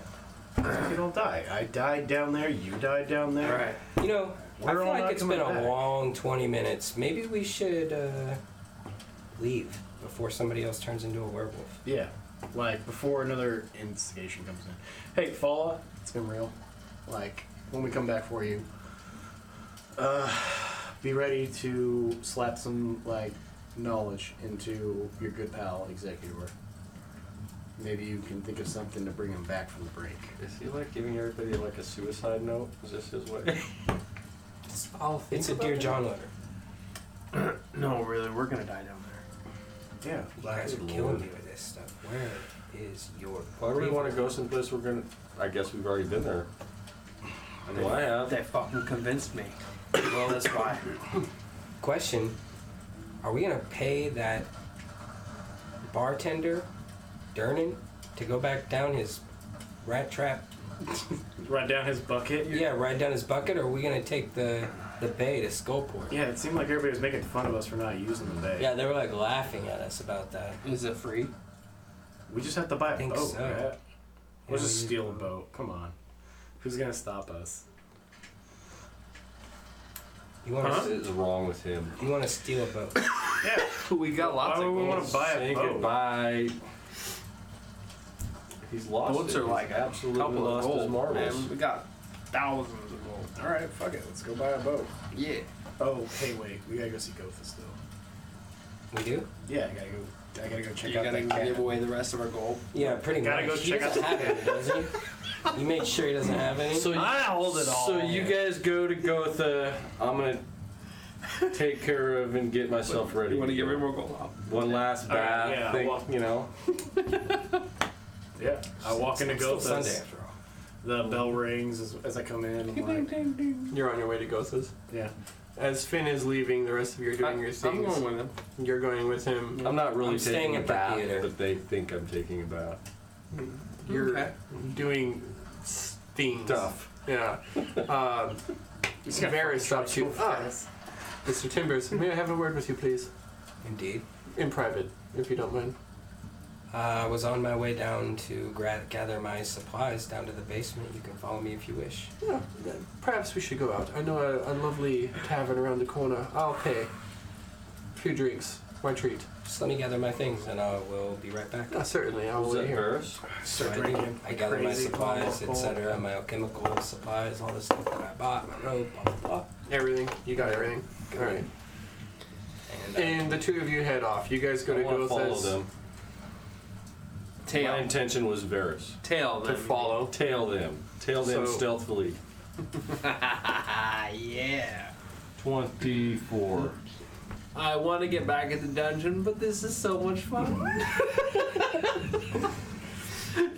You don't die. I died down there. You died down there. Right. You know, I We're feel all like not it's been a coming back. long 20 minutes. Maybe we should leave before somebody else turns into a werewolf. Yeah, like before another instigation comes in. Hey, Falla, it's been real. Like when we come back for you, be ready to slap some like knowledge into your good pal Executor. Maybe you can think of something to bring him back from the break. Is he like giving everybody like a suicide note? Is this his way? I'll think It's a about Dear it. John letter. No, really, we're going to die down there. Yeah, You guys are killing me with this stuff. Where is your... Why would we want to go someplace we're gonna? I guess we've already been there. I know I have. They fucking convinced me. Well, that's why. Question, are we going to pay that bartender, Dernan, to go back down his rat trap? run down his bucket. Yeah, ride down his bucket, or are we going to take the bay to Skullport? Yeah, it seemed like everybody was making fun of us for not using the bay. Yeah, they were like laughing at us about that. Is it free? We just have to buy a think boat, so. right? We'll Yeah, just we steal a need- boat. Come on. Who's gonna stop us? You want What to is wrong with him? you want to steal a boat? Yeah. We got lots Why of would we gold. want to buy a Say boat? goodbye. He's lost Boats it. are He's like a absolutely couple of lost his gold, marbles. man. We got thousands of gold. All right, fuck it. Let's go buy a boat. Yeah. Oh, hey, wait. We gotta go see Gothas though. We do? Yeah, I gotta go check You out gotta that cat. give away the rest of our gold. Yeah, pretty Gotta much. go He check out doesn't the- have any, doesn't he? You made sure he doesn't have any? So I hold it all. So you guys go to Gotha. I'm gonna take care of and get myself ready. You want to get rid of more gold? One last All right, bath yeah, thing, well- you know. Yeah, I walk into It's still Gothas. Sunday after all. The bell rings as I come in. I'm like, You're on your way to Gothas. yeah. As Finn is leaving, the rest of you are doing your I'm things. going with him. You're going with him. I'm not really I'm staying taking a at the bath, theater. but they think I'm taking a bath. You're Okay. doing things. Stuff. Yeah. Varys stops you. Mr. Timbers, may I have a word with you, please? Indeed. In private, if you don't mind. I was on my way down to gather my supplies down to the basement. You can follow me if you wish. Yeah, perhaps we should go out. I know a lovely tavern around the corner. I'll pay. A few drinks. My treat. Just let me gather my things and I will be right back. Yeah, certainly. I'll Was wait that here. Paris? So Start drinking. I gather my Crazy supplies, alcohol. etc., my alchemical supplies, all the stuff that I bought, my robe, blah blah blah. Everything. You got everything. All right. And the two of you head off. You guys go I to want to follow Gotha's them. My Tail. intention was Varys. Tail, to then. follow. Tail them. Tail them So- stealthily. Yeah. 24. I want to get back in the dungeon, but this is so much fun.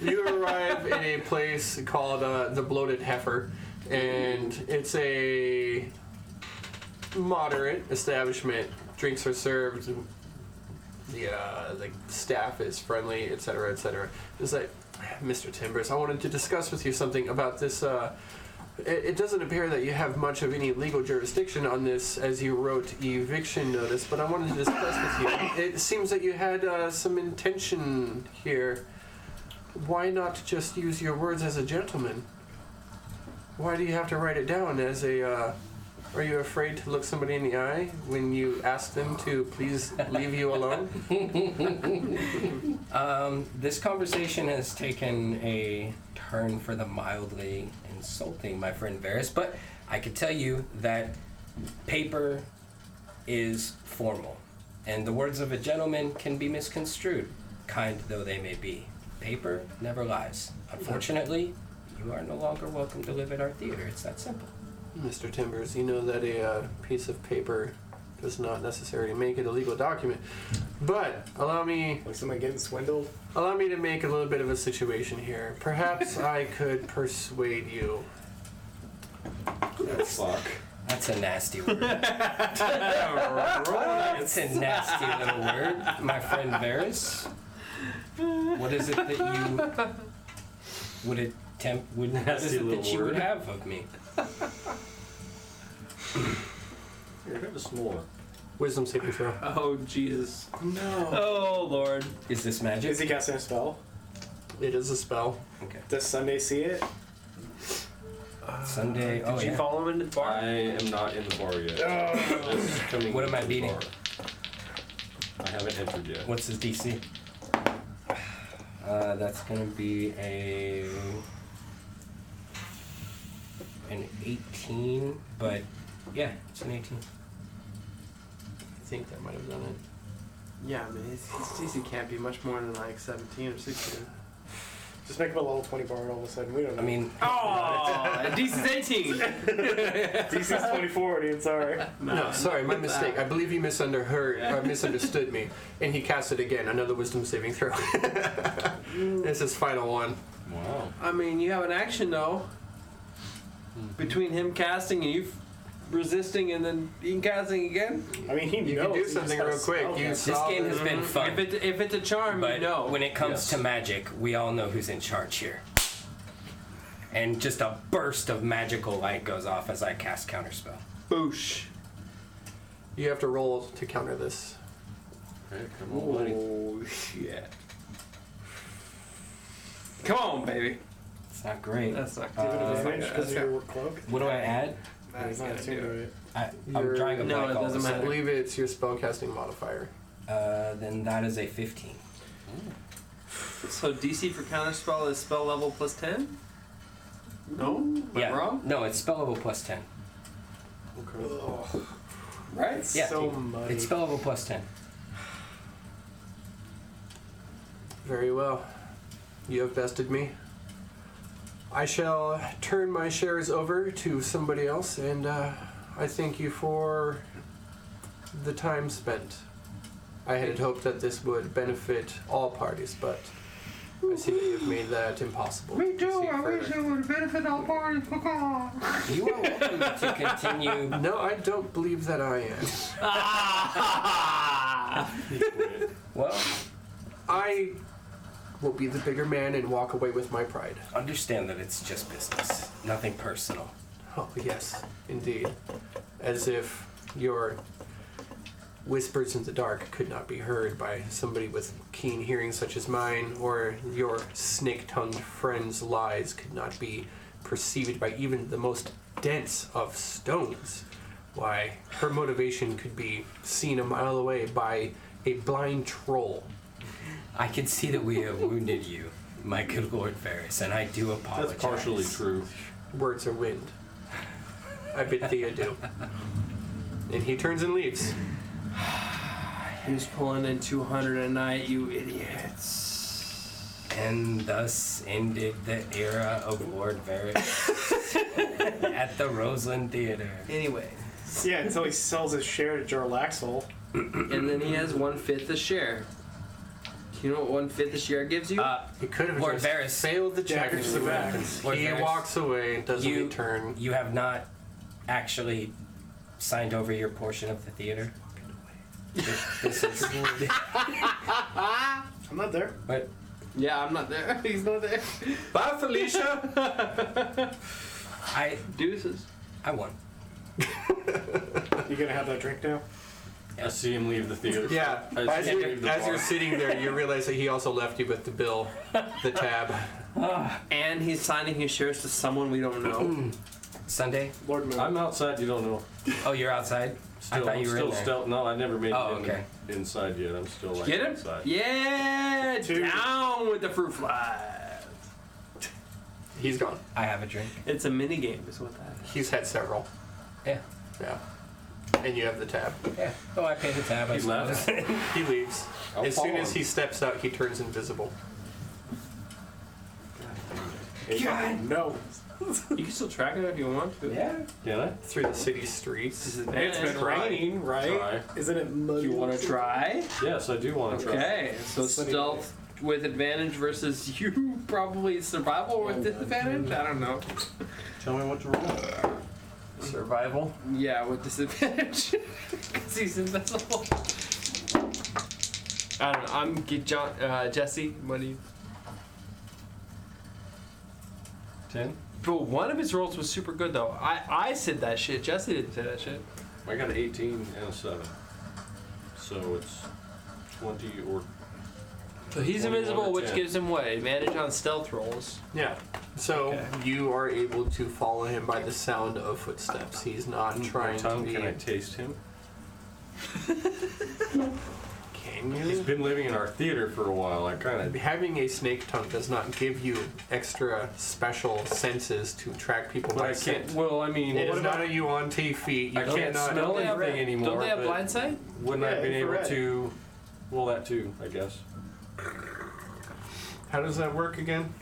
You arrive in a place called the Bloated Heifer, and it's a moderate establishment. Drinks are served. The staff is friendly, etc., etc. It's like, Mr. Timbers, I wanted to discuss with you something about this. It doesn't appear that you have much of any legal jurisdiction on this, as you wrote eviction notice, but I wanted to discuss with you. It seems that you had some intention here. Why not just use your words as a gentleman? Why do you have to write it down as a... Are you afraid to look somebody in the eye when you ask them to please leave you alone? This conversation has taken a turn for the mildly insulting, my friend Varys, but I can tell you that paper is formal, and the words of a gentleman can be misconstrued, kind though they may be. Paper never lies. Unfortunately, you are no longer welcome to live at our theater. It's that simple. Mr. Timbers, you know that a piece of paper does not necessarily make it a legal document. But allow me Like somebody getting swindled? to make a little bit of a situation here. Perhaps I could persuade you. Fuck. That's a nasty word. It's a nasty little word, my friend Varys. What is it that you would attempt? What is Nasty it that little you would word. have of me? Here, have a s'more. Wisdom saving throw. Oh, Jesus. No. Oh, Lord. Is this magic? Is he casting a spell? It is a spell. Okay. Does Sunday see it? Sunday. Oh, Did you yeah. follow him into the bar? I am not in the bar yet. Just coming What am I into the beating? bar. I haven't entered yet. What's his DC? That's gonna be an 18, but yeah, it's an 18. I think that might have done it. Yeah, I mean, his DC can't be much more than like 17 or 16. Just make him a level 20 bar and all of a sudden we don't know. I mean, Oh, DC's 18. DC's 24, dude, sorry. No, sorry, my mistake. I believe you misunderstood me, and he cast it again. Another wisdom saving throw. This is final one. Wow. I mean, you have an action though. Between him casting and you resisting and then he casting again. I mean, he You knows. can do he just something has real quick. spell You cast. this saw game has the- been fun. If it's a charm, But you know. when it comes Yes. to magic, we all know who's in charge here. And just a burst of magical light goes off as I cast Counterspell. Boosh. You have to roll to counter this. Okay, come on, buddy. Oh shit. Come on, baby. It's not great. That's not Give it Uh, advantage because of your cloak. What do I add? He's not attuned to it. I'm You're- drawing a No, blank it all of a doesn't I sudden. matter. believe it's your spellcasting modifier. Then that is a 15. So DC for counterspell is spell level plus 10? No? Am I Yeah. wrong? No, it's spell level plus 10. Right? Yeah. So muddy. It's spell level plus 10. Very well. You have bested me. I shall turn my shares over to somebody else, and I thank you for the time spent. I had hoped that this would benefit all parties, but I see that you've made that impossible. Me to too. proceed I wish further. it would benefit all parties. You are welcome to continue. No, I don't believe that I am. Well, I will be the bigger man and walk away with my pride. understand that it's just business, nothing personal. Oh, yes, indeed. As if your whispers in the dark could not be heard by somebody with keen hearing such as mine, or your snake-tongued friend's lies could not be perceived by even the most dense of stones. Why, her motivation could be seen a mile away by a blind troll. I can see that we have wounded you, my good Lord Varys, and I do apologize. That's partially true. Words are wind. I bid thee adieu. And he turns and leaves. Who's pulling in 200 a night, you idiots? And thus ended the era of Lord Varys at the Roseland Theater. Anyway, Yeah, until he sells his share to Jorlaxel. and then he has 1/5 a share. Do you know what 1/5 a share gives you? He could have Lord just Varys. failed the check. Jackets the back. Lord He Varys. walks away and doesn't You- return. You have not actually signed over your portion of the theater. This is. I'm not there. What? Yeah, I'm not there. He's not there. Bye, Felicia. Deuces. I won. You gonna have that drink now? I see him leave the theater. Yeah. I As see him leave the bar. you're sitting there, you realize that he also left you with the bill, the tab. And he's signing his shares to someone we don't know. Sunday? Lord Moon. I'm outside. You don't know. Oh, you're outside? Still, I thought you were still in there. stealth. No, I never made Oh, it okay. inside yet. I'm still like Get him? outside. Yeah, Two. down with the fruit fly. He's gone. I have a drink. It's a mini game, is what that is. He's had several. Yeah. Yeah. And you have the tab. Yeah. Oh, I paid the tab. I He left. suppose. He leaves. I'll As soon follow as him. he steps out, he turns invisible. No. You can still track it if you want to. Yeah. Can I? Through the city streets. It's been raining, right? Try. Isn't it muddy? You want to try? Yes, I do want to try. Okay, so Sunny stealth with advantage versus you probably survival with disadvantage? I don't know. Tell me what to roll. Survival. Yeah, with disadvantage. Because he's invisible. I don't know. Jesse, what do you... 10. But one of his rolls was super good, though. I said that shit. Jesse didn't say that shit. I got an 18 and a 7. So it's 20 or. So he's 21 invisible, or which 10. gives him what? Advantage on stealth rolls. Yeah. So Okay. you are able to follow him by the sound of footsteps. He's not My trying to tongue, be. can I taste him? Can He's you? been living in our theater for a while. I kind of. Having a snake tongue does not give you extra special senses to track people But by I scent. can't. Well, I mean, It is not a you on T feet. You I can't cannot. smell Don't they have- anything anymore. Don't they have but blind sight? Wouldn't I have been able infrared. to? Well, that too, I guess. How does that work again?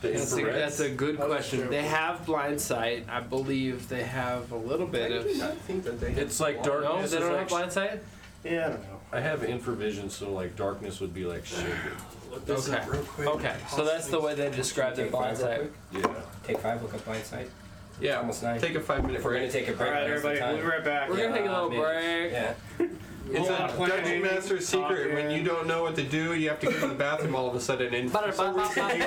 The infrared. That's a good That's question. true. They have blind sight. I believe they have a little bit of... I think that they. It's like No, darkness. they don't is have blind sight? Yeah, I don't know. I have infravision, so like darkness would be like shaded. Look this Okay. up real quick. Okay, so that's the way they describe their Take blind 5 real sight. quick. Yeah. Take 5, look up blind sight. Yeah. Almost 9. Take a 5-minute If we're going break. to take a break, All right, where's the everybody, time? we'll be right back. We're gonna take a little maybe. break. Yeah. It's a Planning, Dungeon Master's secret. When you talking. don't know what to do, you have to go to the bathroom all of a sudden. And for some reason, you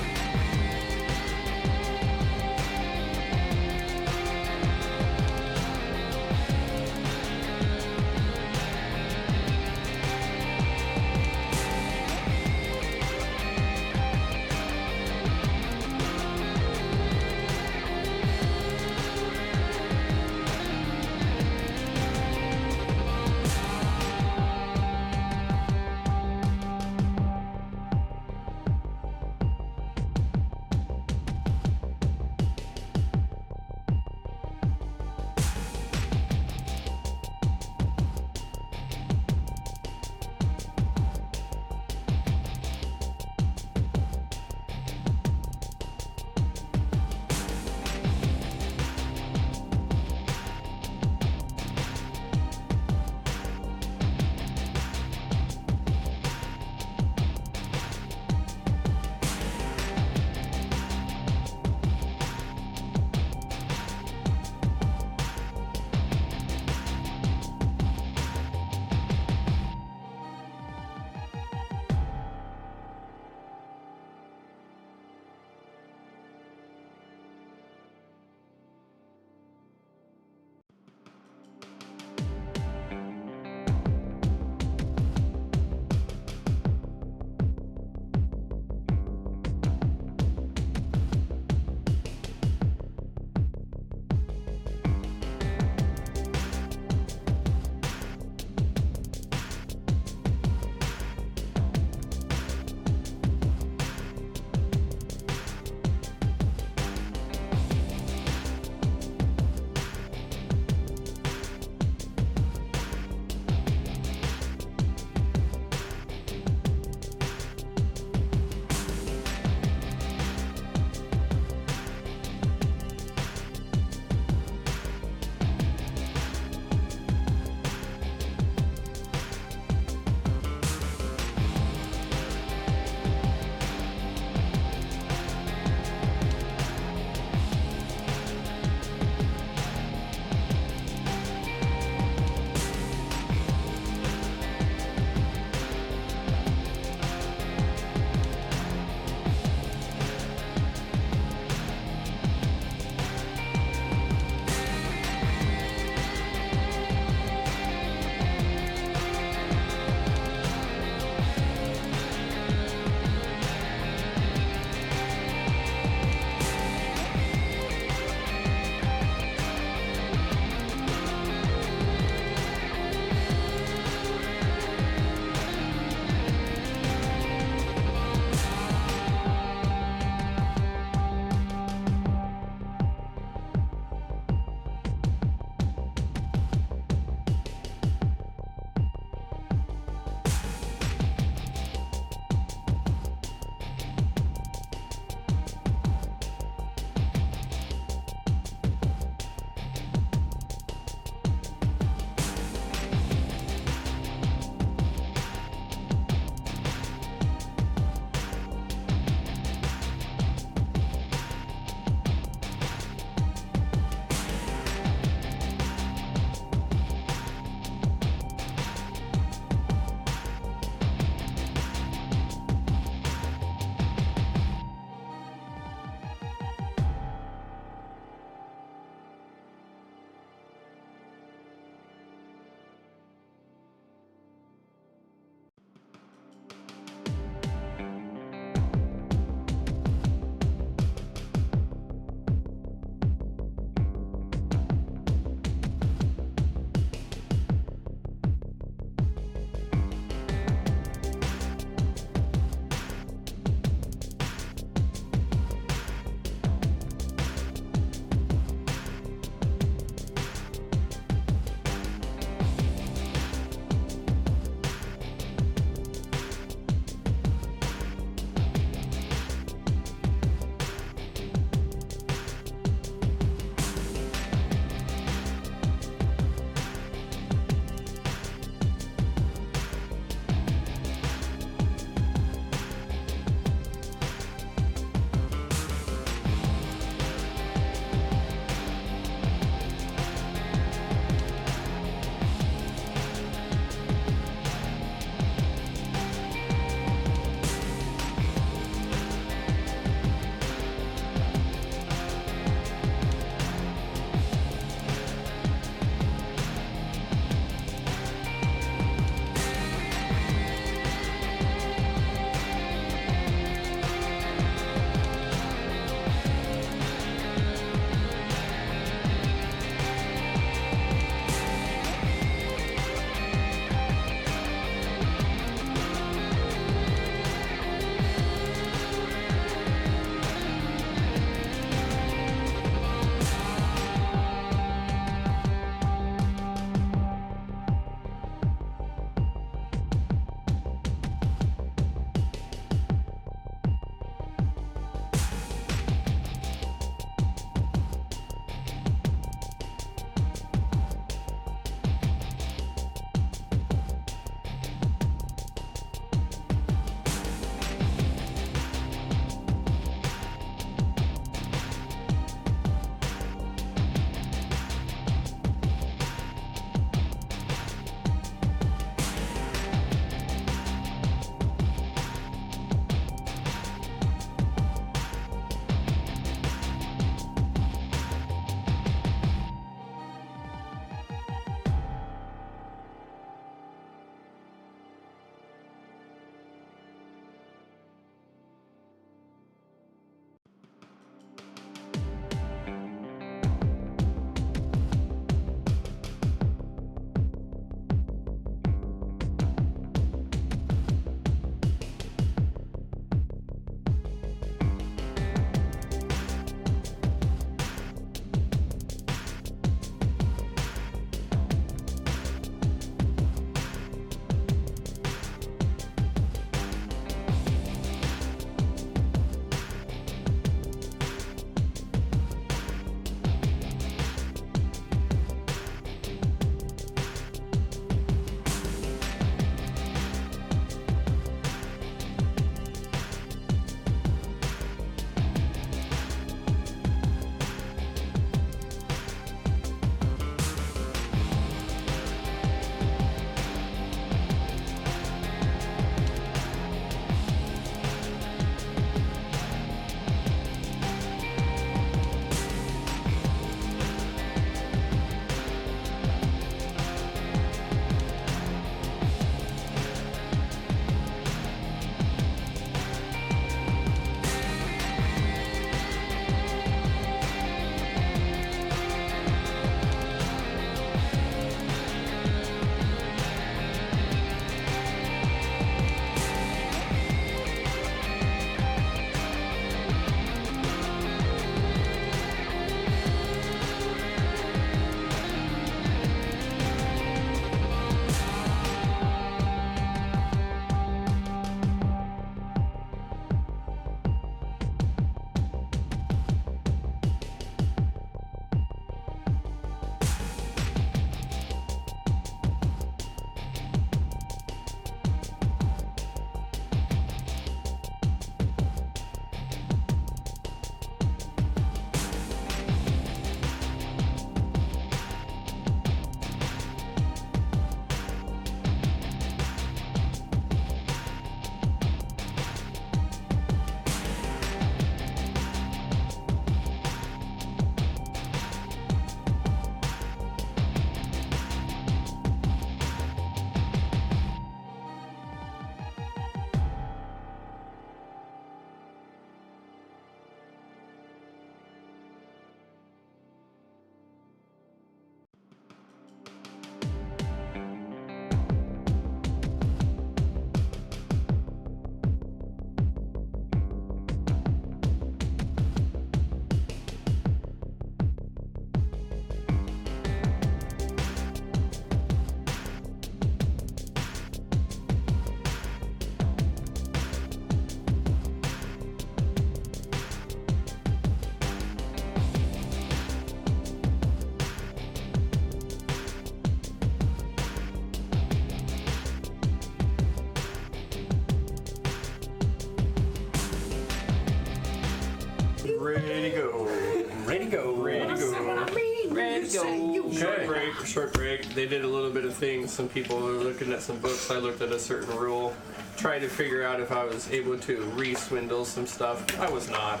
go. Short break. They did a little bit of things. Some people were looking at some books. I looked at a certain rule, trying to figure out if I was able to re-swindle some stuff. I was not.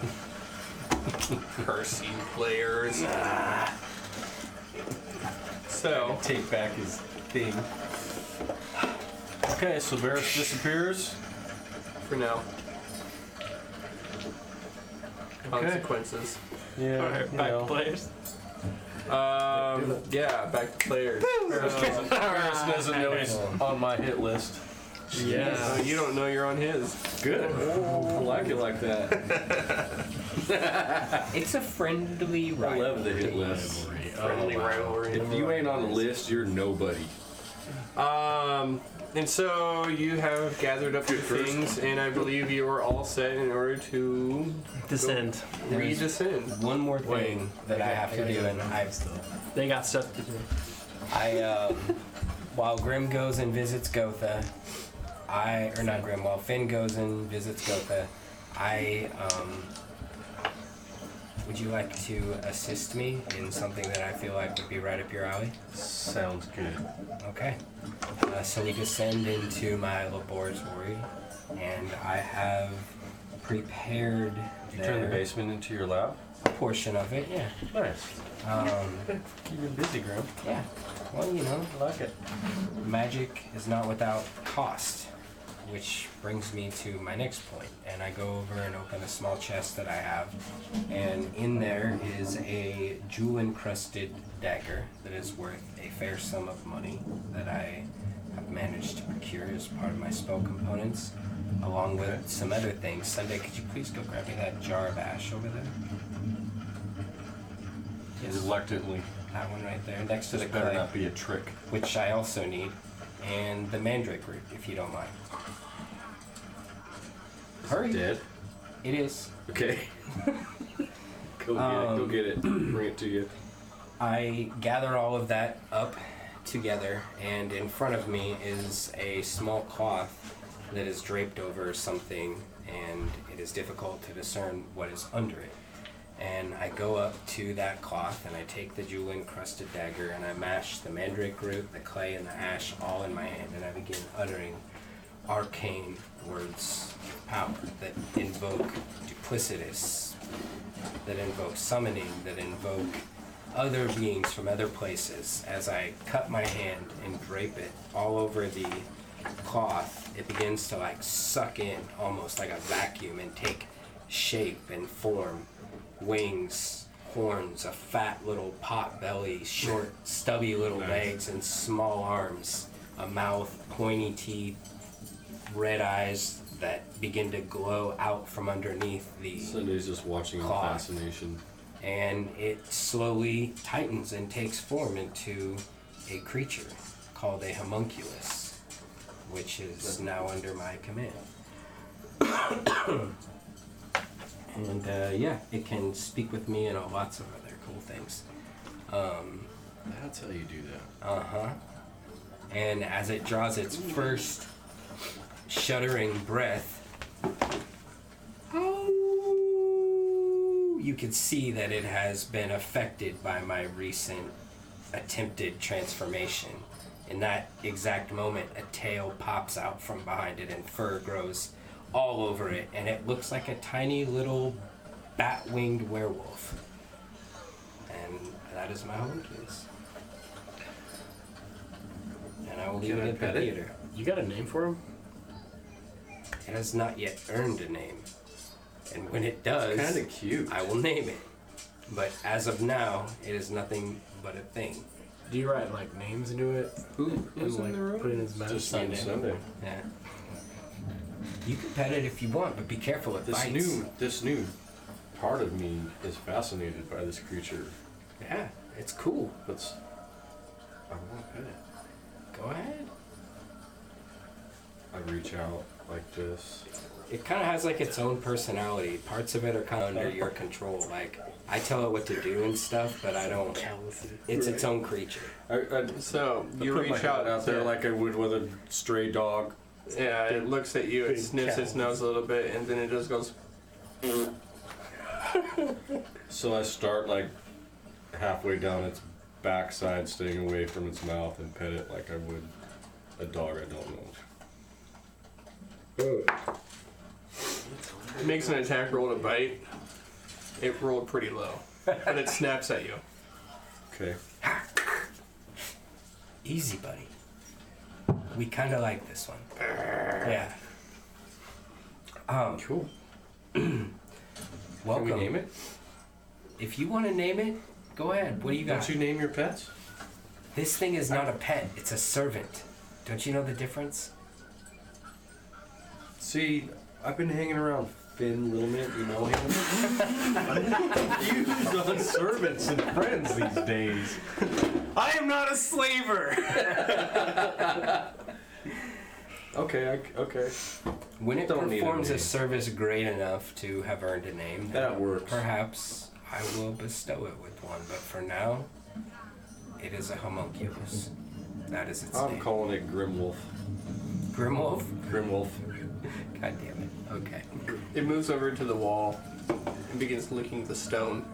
Cursing players. So, Take back his thing. Okay, so Varys disappears. for now, Okay. consequences. Yeah. Alright, you back know. to players. Yeah, back to players. Varys doesn't know he's on my hit list. Yeah, you don't know you're on his. Good. I like it like that. It's a friendly I rivalry. love the hit list. Friendly rivalry. If you ain't on the list, you're nobody. And so you have gathered up your things, and I believe you are all set in order to Descend. re-descend. One more thing that I have to do, and They got stuff to do. while Grim goes and visits Gotha, while Finn goes and visits Gotha, would you like to assist me in something that I feel like would be right up your alley? Sounds good. Okay. So we descend into my laboratory, and I have prepared Did you turn the basement into your lab? a portion of it. Yeah. Nice. You've been busy, Grim. Yeah. Well, you know, I like it. magic is not without cost, which brings me to my next point. And I go over and open a small chest that I have, and in there is a jewel-encrusted dagger that is worth a fair sum of money that I have managed to procure as part of my spell components, along with some other things. Sunday, could you please go grab me that jar of ash over there? Reluctantly. That one right there, next to the This better clay, not be a trick. which I also need, and the mandrake root, if you don't mind. Hurry. Dead? It is. Okay. Go get it. Go get it. Bring it to you. I gather all of that up together, and in front of me is a small cloth that is draped over something, and it is difficult to discern what is under it. And I go up to that cloth, and I take the jewel-encrusted dagger, and I mash the mandrake root, the clay, and the ash all in my hand, and I begin uttering arcane words of power that invoke duplicitous, that invoke summoning, that invoke other beings from other places. As I cut my hand and drape it all over the cloth, it begins to like suck in almost like a vacuum and take shape and form. Wings, horns, a fat little pot belly, short, stubby little legs, and small arms, a mouth, pointy teeth, red eyes that begin to glow out from underneath the Sunday's just watching in Cloth. fascination. and it slowly tightens and takes form into a creature called a homunculus, which is now under my command. And yeah, it can speak with me and lots of other cool things. That's how you do that. Uh-huh. And as it draws its first shuddering breath, you can see that it has been affected by my recent attempted transformation. In that exact moment, a tail pops out from behind it and fur grows all over it, and it looks like a tiny little bat-winged werewolf. And that is my homunculus. And I will leave it at the theater. You got a name for him? It has not yet earned a name. And when it does, Kind of cute. I will name it. But as of now, it is nothing but a thing. Do you write like names into it? Who's And like in the room? put it in his mouth? Just Sunday. Sunday. Yeah. You can pet it if you want, but be careful, it bites. This new part of me is fascinated by this creature. Yeah, it's cool. I want to pet it. Go ahead. I reach out like this. It kind of has like its own personality. Parts of it are kind of under your control. Like, I tell it what to do and stuff, but I don't. It's its own creature. So I you put my reach hand out there to- like I would with a stray dog. Yeah, it looks at you, it Big sniffs its cows. nose a little bit, and then it just goes. So I start like halfway down its backside, staying away from its mouth, and pet it like I would a dog I don't know. It makes an attack roll to bite. It rolled pretty low, but it snaps at you. Okay. Easy, buddy. We kind of like this one. Yeah. Cool. Welcome. Can we name it? If you want to name it, go ahead. What do you got? Don't you name your pets? This thing is not a pet. It's a servant. Don't you know the difference? See, I've been hanging around Finn Littlemint, you know him? Used on servants and friends these days. I am not a slaver. Okay. When it Don't need a performs a name. service great enough to have earned a name, then That works. perhaps I will bestow it with one. But for now, it is a homunculus. That is its I'm name. calling it Grimwolf. Grimwolf? Grimwolf. God damn it. Okay. It moves over to the wall and begins licking the stone.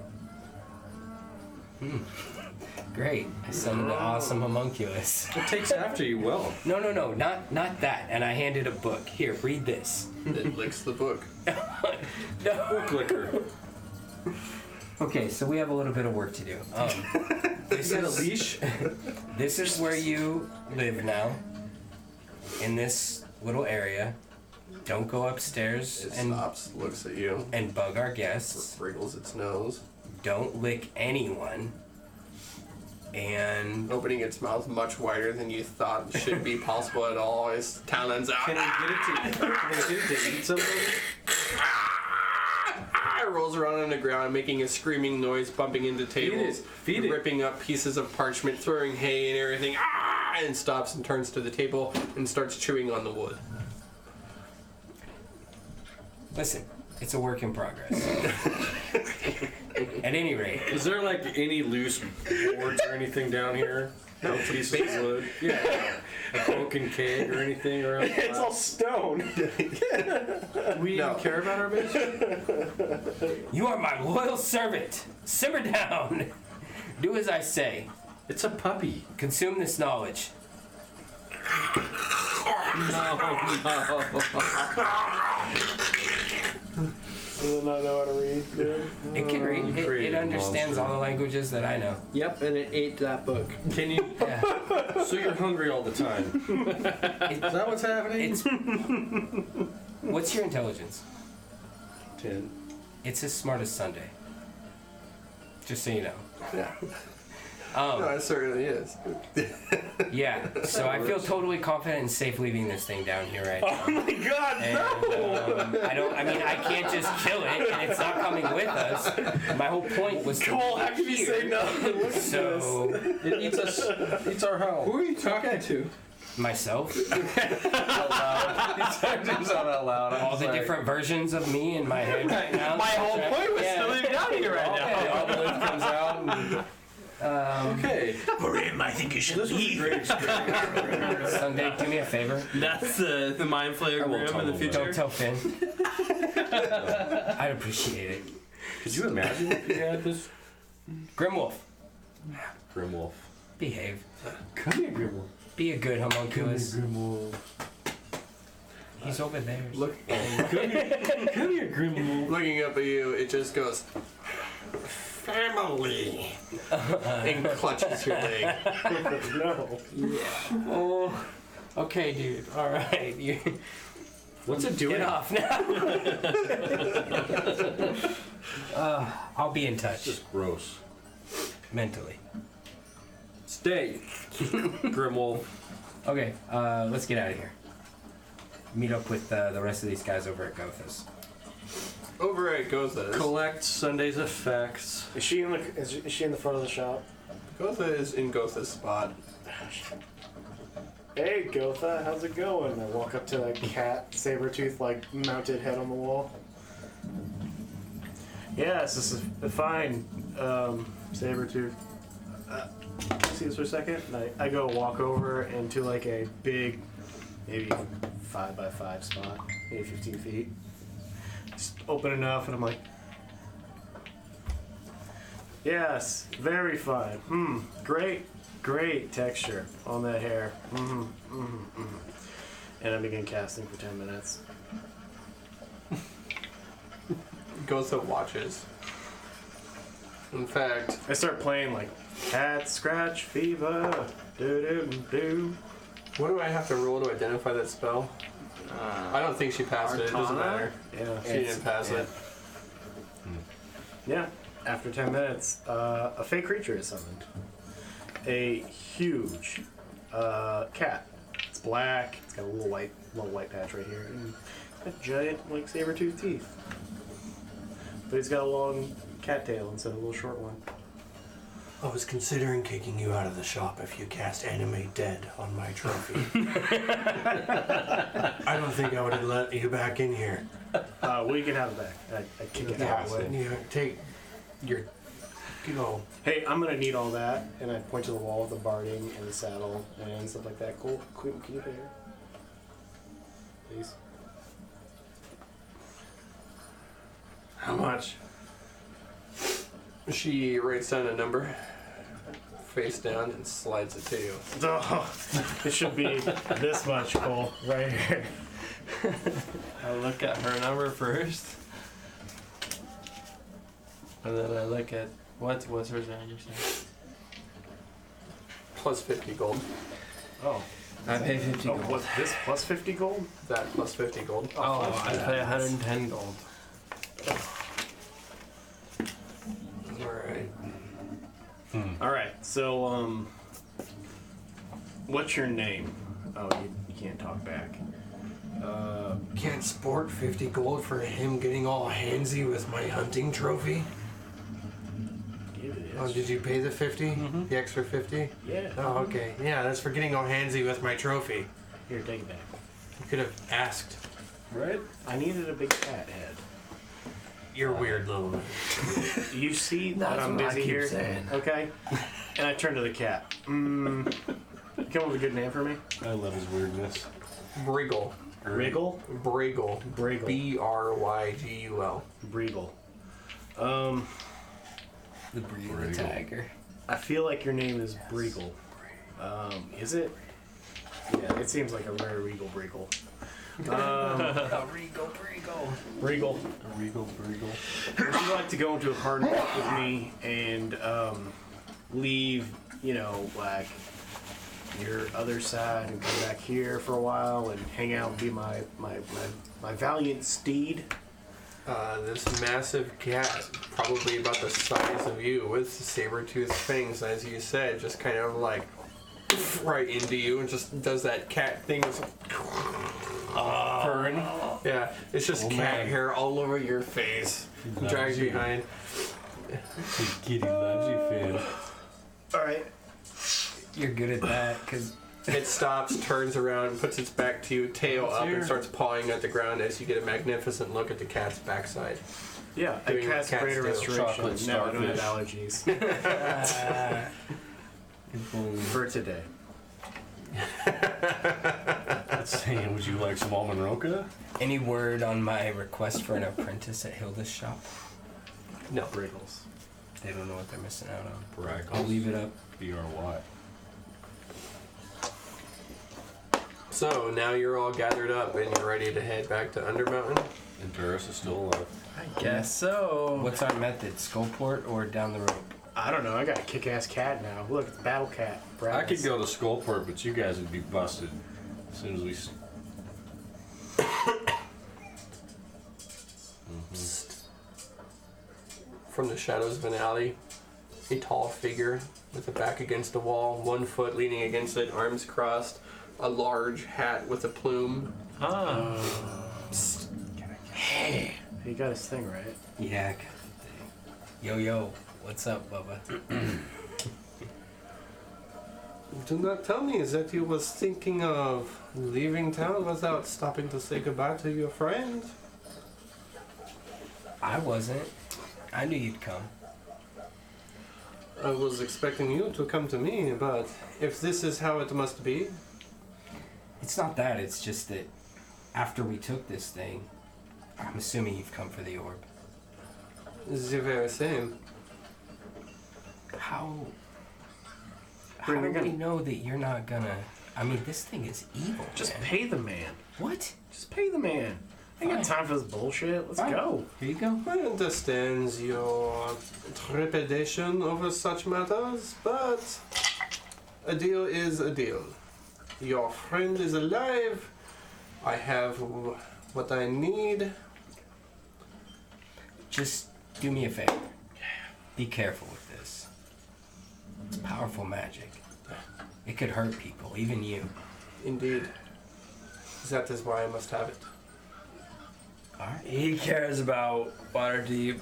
Great. I summoned an awesome homunculus. It takes after you well. No, not that. And I handed a book. Here, read this. It licks the book. No. Clicker. Okay, so we have a little bit of work to do. This Is that a is leash? this is where you live now. In this little area. Don't go upstairs It and stops, looks at you, bug our guests. wriggles its nose, Don't lick anyone. And opening its mouth much wider than you thought should be possible at all. Its talons out. Can I get it to eat something? It rolls around on the ground, making a screaming noise, bumping into tables, Feed it. ripping up pieces of parchment, throwing hay and everything, and stops and turns to the table and starts chewing on the wood. listen, it's a work in progress. At any rate, Is there like any loose boards or anything down here? No pieces of wood? Yeah. A broken keg or anything around? the It's all house? stone. We No. don't care about our base? you are my loyal servant. Simmer down. Do as I say. It's a puppy. Consume this knowledge. Does it not know how to read, dude? It can read. It Creative understands monster. all the languages that I know. Yep, and it ate that book. Can you? Yeah. So you're hungry all the time. Is that what's happening? It's. What's your intelligence? 10. It's as smart as Sunday. Just so you know. Yeah. No, it certainly is. Yeah. So I feel totally confident and safe leaving this thing down here right now. Oh my god, And, I mean, I can't just kill it, and it's not coming with us. My whole point was to Cole, how leave can you here. say no? Look at this. So It eats us. Eats our house. Who are you talking to? myself, Just out loud. all the different versions of me in my head right now. My whole point was Yeah. to leave down here right Okay. now. All the lift comes out. And, okay. Grim, I think you should This was a leave. great experience. Sunday, do me a favor. That's the mind flayer I won't Grim in the tumble future. Don't tell Finn. I'd appreciate it. Could you imagine if you had this? Grimwolf, Grimwolf. behave. Come here, Grimwolf. Be a good homunculus. Grimwolf. He's over there. Look, Come here, Grimwolf. looking up at you, it just goes, family, and clutches your leg. No. Oh, okay, dude. All right, you What's it doing? get off now. I'll be in touch Just gross. mentally. Stay, Grimwolf. Okay, let's get out of here. Meet up with the rest of these guys over at Gotha's. Over at Gotha's. Collect Sunday's effects. Is she in the front of the shop? Gotha is in Gotha's spot. Hey Gotha, how's it going? I walk up to a cat, saber-tooth like mounted head on the wall. Yes, this is fine. Saber-tooth. See this for a second? And I go walk over into like a big, maybe 5x5 spot, maybe 15 feet. Just open enough, and I'm like, Yes, very fine. Great texture on that hair. And I begin casting for 10 minutes. Gotha watches. In fact, I start playing like cat scratch fever. Do do do. what do I have to roll to identify that spell? I don't think she passed it. It doesn't Arcana? matter. Yeah. She didn't pass it. Yeah. After 10 minutes, a fake creature is summoned. A huge cat. It's black. It's got a little white patch right here. And it's got giant, like, saber-toothed teeth. But he's got a long cat tail instead of a little short one. I was considering kicking you out of the shop if you cast Animate Dead on my trophy. I don't think I would have let you back in here. Well, you can have it back. I kick it out of the way. You take your... Go. Hey, I'm gonna need all that, and I point to the wall with the barding and the saddle and stuff like that. Cool. Can you pay her? Please. How much? She writes down a number, face down, and slides it to you. Oh, it should be this much, Cole, right here. I look at her number first. And then I look at what's hers number say? Plus 50 gold. Oh. I pay 50 Oh, gold. what's this plus 50 gold? That plus 50 gold. Oh, I pay 110 gold. Alright. Alright, so, what's your name? Oh, you can't talk back. Can't sport 50 gold for him getting all handsy with my hunting trophy. Give it Oh, did you pay the 50? The extra 50? Yeah. Oh, okay. Yeah, that's for getting all handsy with my trophy. Here, take it back. You could have asked. Right? I needed a big cat head. You're weird, little. You see that That's I'm what I busy keep here? saying. Okay? And I turn to the cat. You come up with a good name for me? I love his weirdness. Briggle. Wriggle? Briggle. Briggle. B-R-Y-G-U-L. Briggle. The breed of the tiger. I feel like your name is Briggle. Is it? Yeah, it seems like a very regal Briggle. A regal Brigo. Briggle. A regal Briggle. Would you like to go into a partnership with me and leave, like your other side and come back here for a while and hang out and be my valiant steed? This massive cat, probably about the size of you, with saber-toothed fangs, as you said, just kind of like right into you and just does that cat thing with purring. Yeah, it's just cat hair all over your face. Drags you. behind. Kitty loves you, Finn. Alright. You're good at that, because It stops, turns around, puts its back to you, tail up, and starts pawing at the ground as you get a magnificent look at the cat's backside. Yeah, I Doing what cast cats greater do. restoration. Chocolate No, I don't have starfish. allergies. For today. That's saying, would you like some almond roca? any word on my request for an apprentice at Hilda's shop? No. Briggles. They don't know what they're missing out on. Braggles. I'll leave it up. B-R-Y. So now you're all gathered up and you're ready to head back to Undermountain. And Paris is still alive. I guess so. What's our method? Skullport or down the road? I don't know, I got a kick-ass cat now. Look, it's Battle Cat. I could go to Skullport, but you guys would be busted as soon as we... From the shadows of an alley, a tall figure with the back against the wall, 1 foot leaning against it, arms crossed, a large hat with a plume. Hey, he got his thing right. Yeah, I got the thing. Yo, what's up, Bubba? Do not tell me that you was thinking of leaving town without stopping to say goodbye to your friend. I wasn't. I knew you'd come. I was expecting you to come to me, but if this is how it must be, It's not that, it's just that after we took this thing, I'm assuming you've come for the orb. the very same. How Bring do it we in. know that you're not gonna? I mean, this thing is evil. Just man. pay the man. What? Just pay the man. I ain't got time for this bullshit. Let's Fine. go. Here you go. I understand your trepidation over such matters, but a deal is a deal. Your friend is alive. I have what I need. Just do me a favor. Be careful with this. It's powerful magic. It could hurt people, even you. Indeed. That is why I must have it. Alright. He cares about Waterdeep.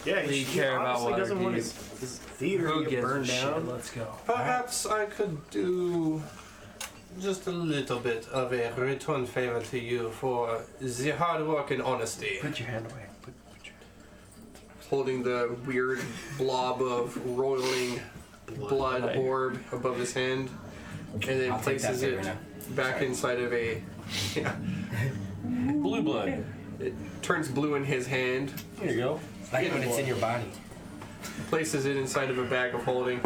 Yeah, We he care about obviously doesn't want Waterdeep. his theater Who to get gives a burned shit? down. Let's go. Perhaps I could do just a little bit of a return favor to you for the hard work and honesty. Put your hand away. Put your... Holding the weird blob of roiling blood orb above his hand, and then I'll take that places favor it now. back inside of a. Blue blood. It turns blue in his hand, Here you go. It's like when it's in your body. places it inside of a bag of holding.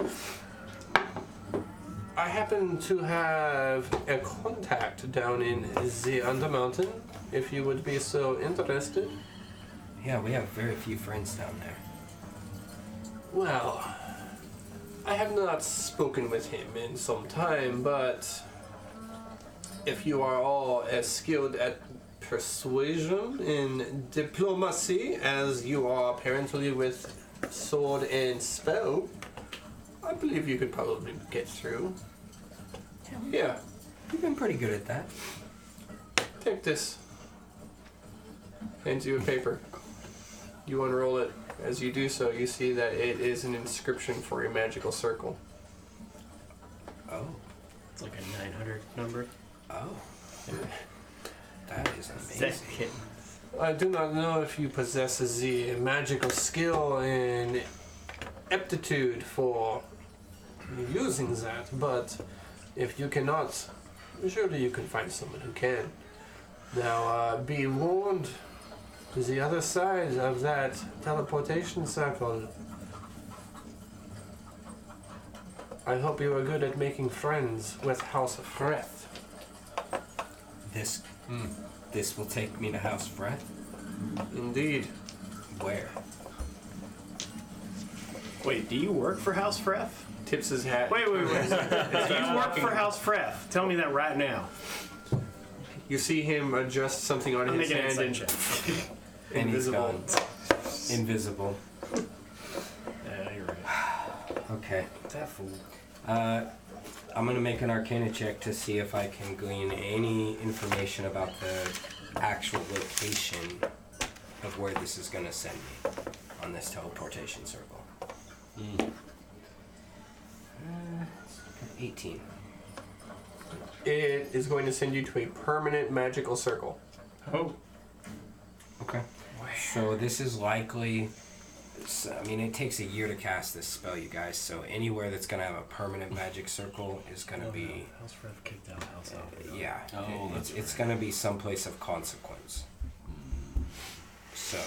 I happen to have a contact down in the Undermountain, if you would be so interested. Yeah, we have very few friends down there. Well, I have not spoken with him in some time, but if you are all as skilled at persuasion and diplomacy as you are apparently with sword and spell, I believe you could probably get through. Yeah, You've been pretty good at that. take this. Hands you a paper. You unroll it. As you do so, you see that it is an inscription for a magical circle. Oh. It's like a 900 number. Oh. That is amazing. Second. I do not know if you possess the magical skill and aptitude for using that, but if you cannot, surely you can find someone who can. Now, be warned, the other side of that teleportation circle, I hope you are good at making friends with House of Freth. This will take me to House Fred. Indeed. Where? Wait, do you work for House Freth? Tips his hat. Wait. Do you work for House Freth? Tell me that right now. You see him adjust something on I'm his making an hand insight and check. And he's invisible. gone. Invisible. Yeah, you're right. Okay. That fool. I'm gonna make an Arcana check to see if I can glean any information about the actual location of where this is gonna send me on this teleportation circle. 18. It is going to send you to a permanent magical circle. Oh. Okay. So this is likely. I mean, it takes a year to cast this spell, you guys. So anywhere that's gonna have a permanent magic circle is gonna be. House Freth kicked out House Alpha. Yeah. Oh, it's gonna be someplace of consequence. So.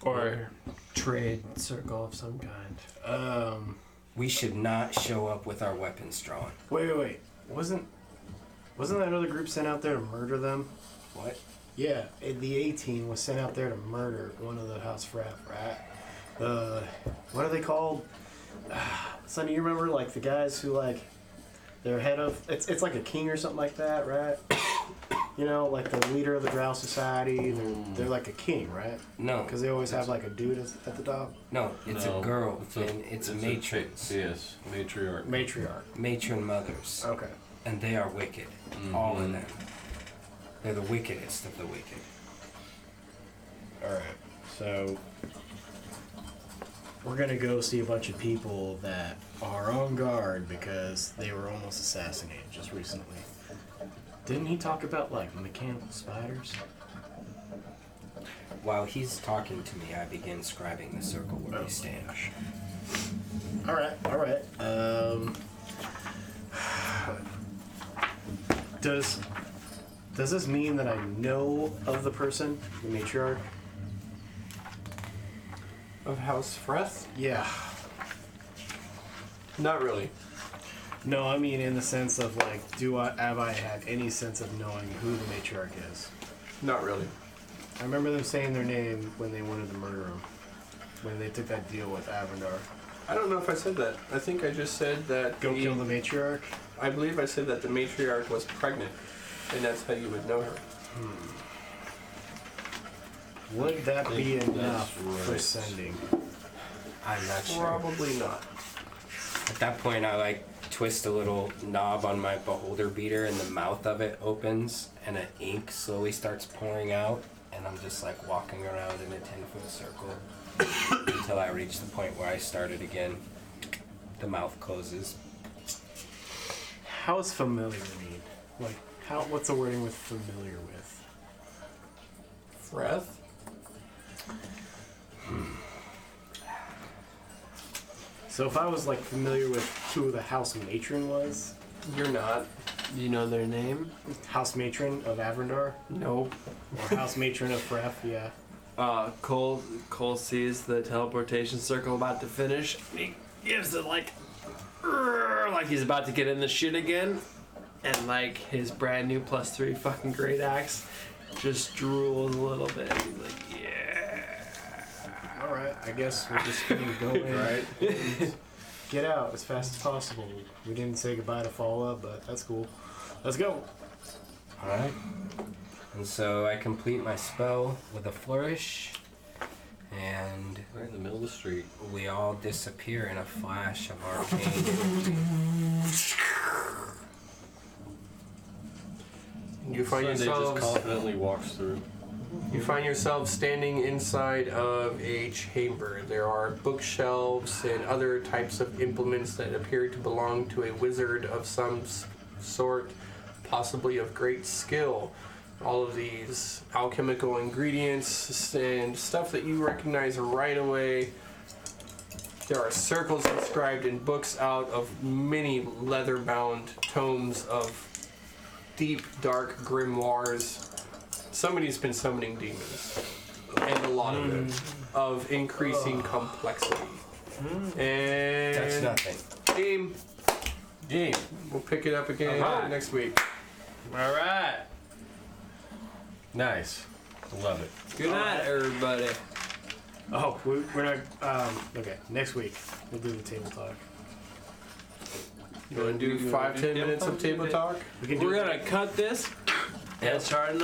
Or trade circle of some kind. We should not show up with our weapons drawn. Wait. Wasn't that other group sent out there to murder them? What? Yeah, the A-Team was sent out there to murder one of the House Freth, right? What are they called? Sonny, you remember like the guys who like they're head of it's like a king or something like that, right? You know, like the leader of the Drow Society. They're like a king, right? No. Because they always have like a dude at the top. No, it's No, a girl, it's a- and it's, it's matrons. Yes, matriarch. Matriarch. Matron mothers. Okay. And they are wicked. All of them. They're the wickedest of the wicked. All right. So we're gonna go see a bunch of people that are on guard because they were almost assassinated just recently. Didn't he talk about like mechanical spiders? While he's talking to me, I begin scribing the circle where we stand. All right. Does this mean that I know of the person, the matriarch? Of House Freth? Yeah. Not really. No, I mean in the sense of like, have I had any sense of knowing who the matriarch is? Not really. I remember them saying their name when they wanted to murder him. When they took that deal with Avendar. I don't know if I said that. I think I just said that. Go kill the matriarch? I believe I said that the matriarch was pregnant, and that's how you would know her. Would that be Think enough that's for right. sending? I'm not sure. Probably not. At that point, I like twist a little knob on my beholder beater, and the mouth of it opens, and an ink slowly starts pouring out, and I'm just like walking around in a 10-foot circle until I reach the point where I started again. The mouth closes. How is familiar mean? Like, what's the wording with familiar with? Freth? So if I was like familiar with who the house matron was, You're not. Do you know their name? house matron of Avendar, Nope. or house matron of Fref, yeah. Cole sees the teleportation circle about to finish. He gives it like he's about to get in the shit again, and like his brand new +3 fucking great axe just drools a little bit. He's like, yeah. All right, I guess we're just gonna go in, Right? and get out as fast as possible. We didn't say goodbye to follow up, but that's cool. Let's go. Alright. And so I complete my spell with a flourish, and Right in the middle of the street. we all disappear in a flash of arcane. You find Sunday just yourselves. confidently walks through. You find yourself standing inside of a chamber. There are bookshelves and other types of implements that appear to belong to a wizard of some sort, possibly of great skill. All of these alchemical ingredients and stuff that you recognize right away. There are circles inscribed in books out of many leather-bound tomes of deep, dark grimoires. Somebody's been summoning demons, and a lot of them, of increasing complexity. And That's nothing. game. Game. We'll pick it up again Alright. next week. All right. Nice. Love it. Good night, everybody. Oh, we're not. Okay, next week we'll do the table talk. You want to do 5-10 minutes of table talk? We can do We're gonna cut this and start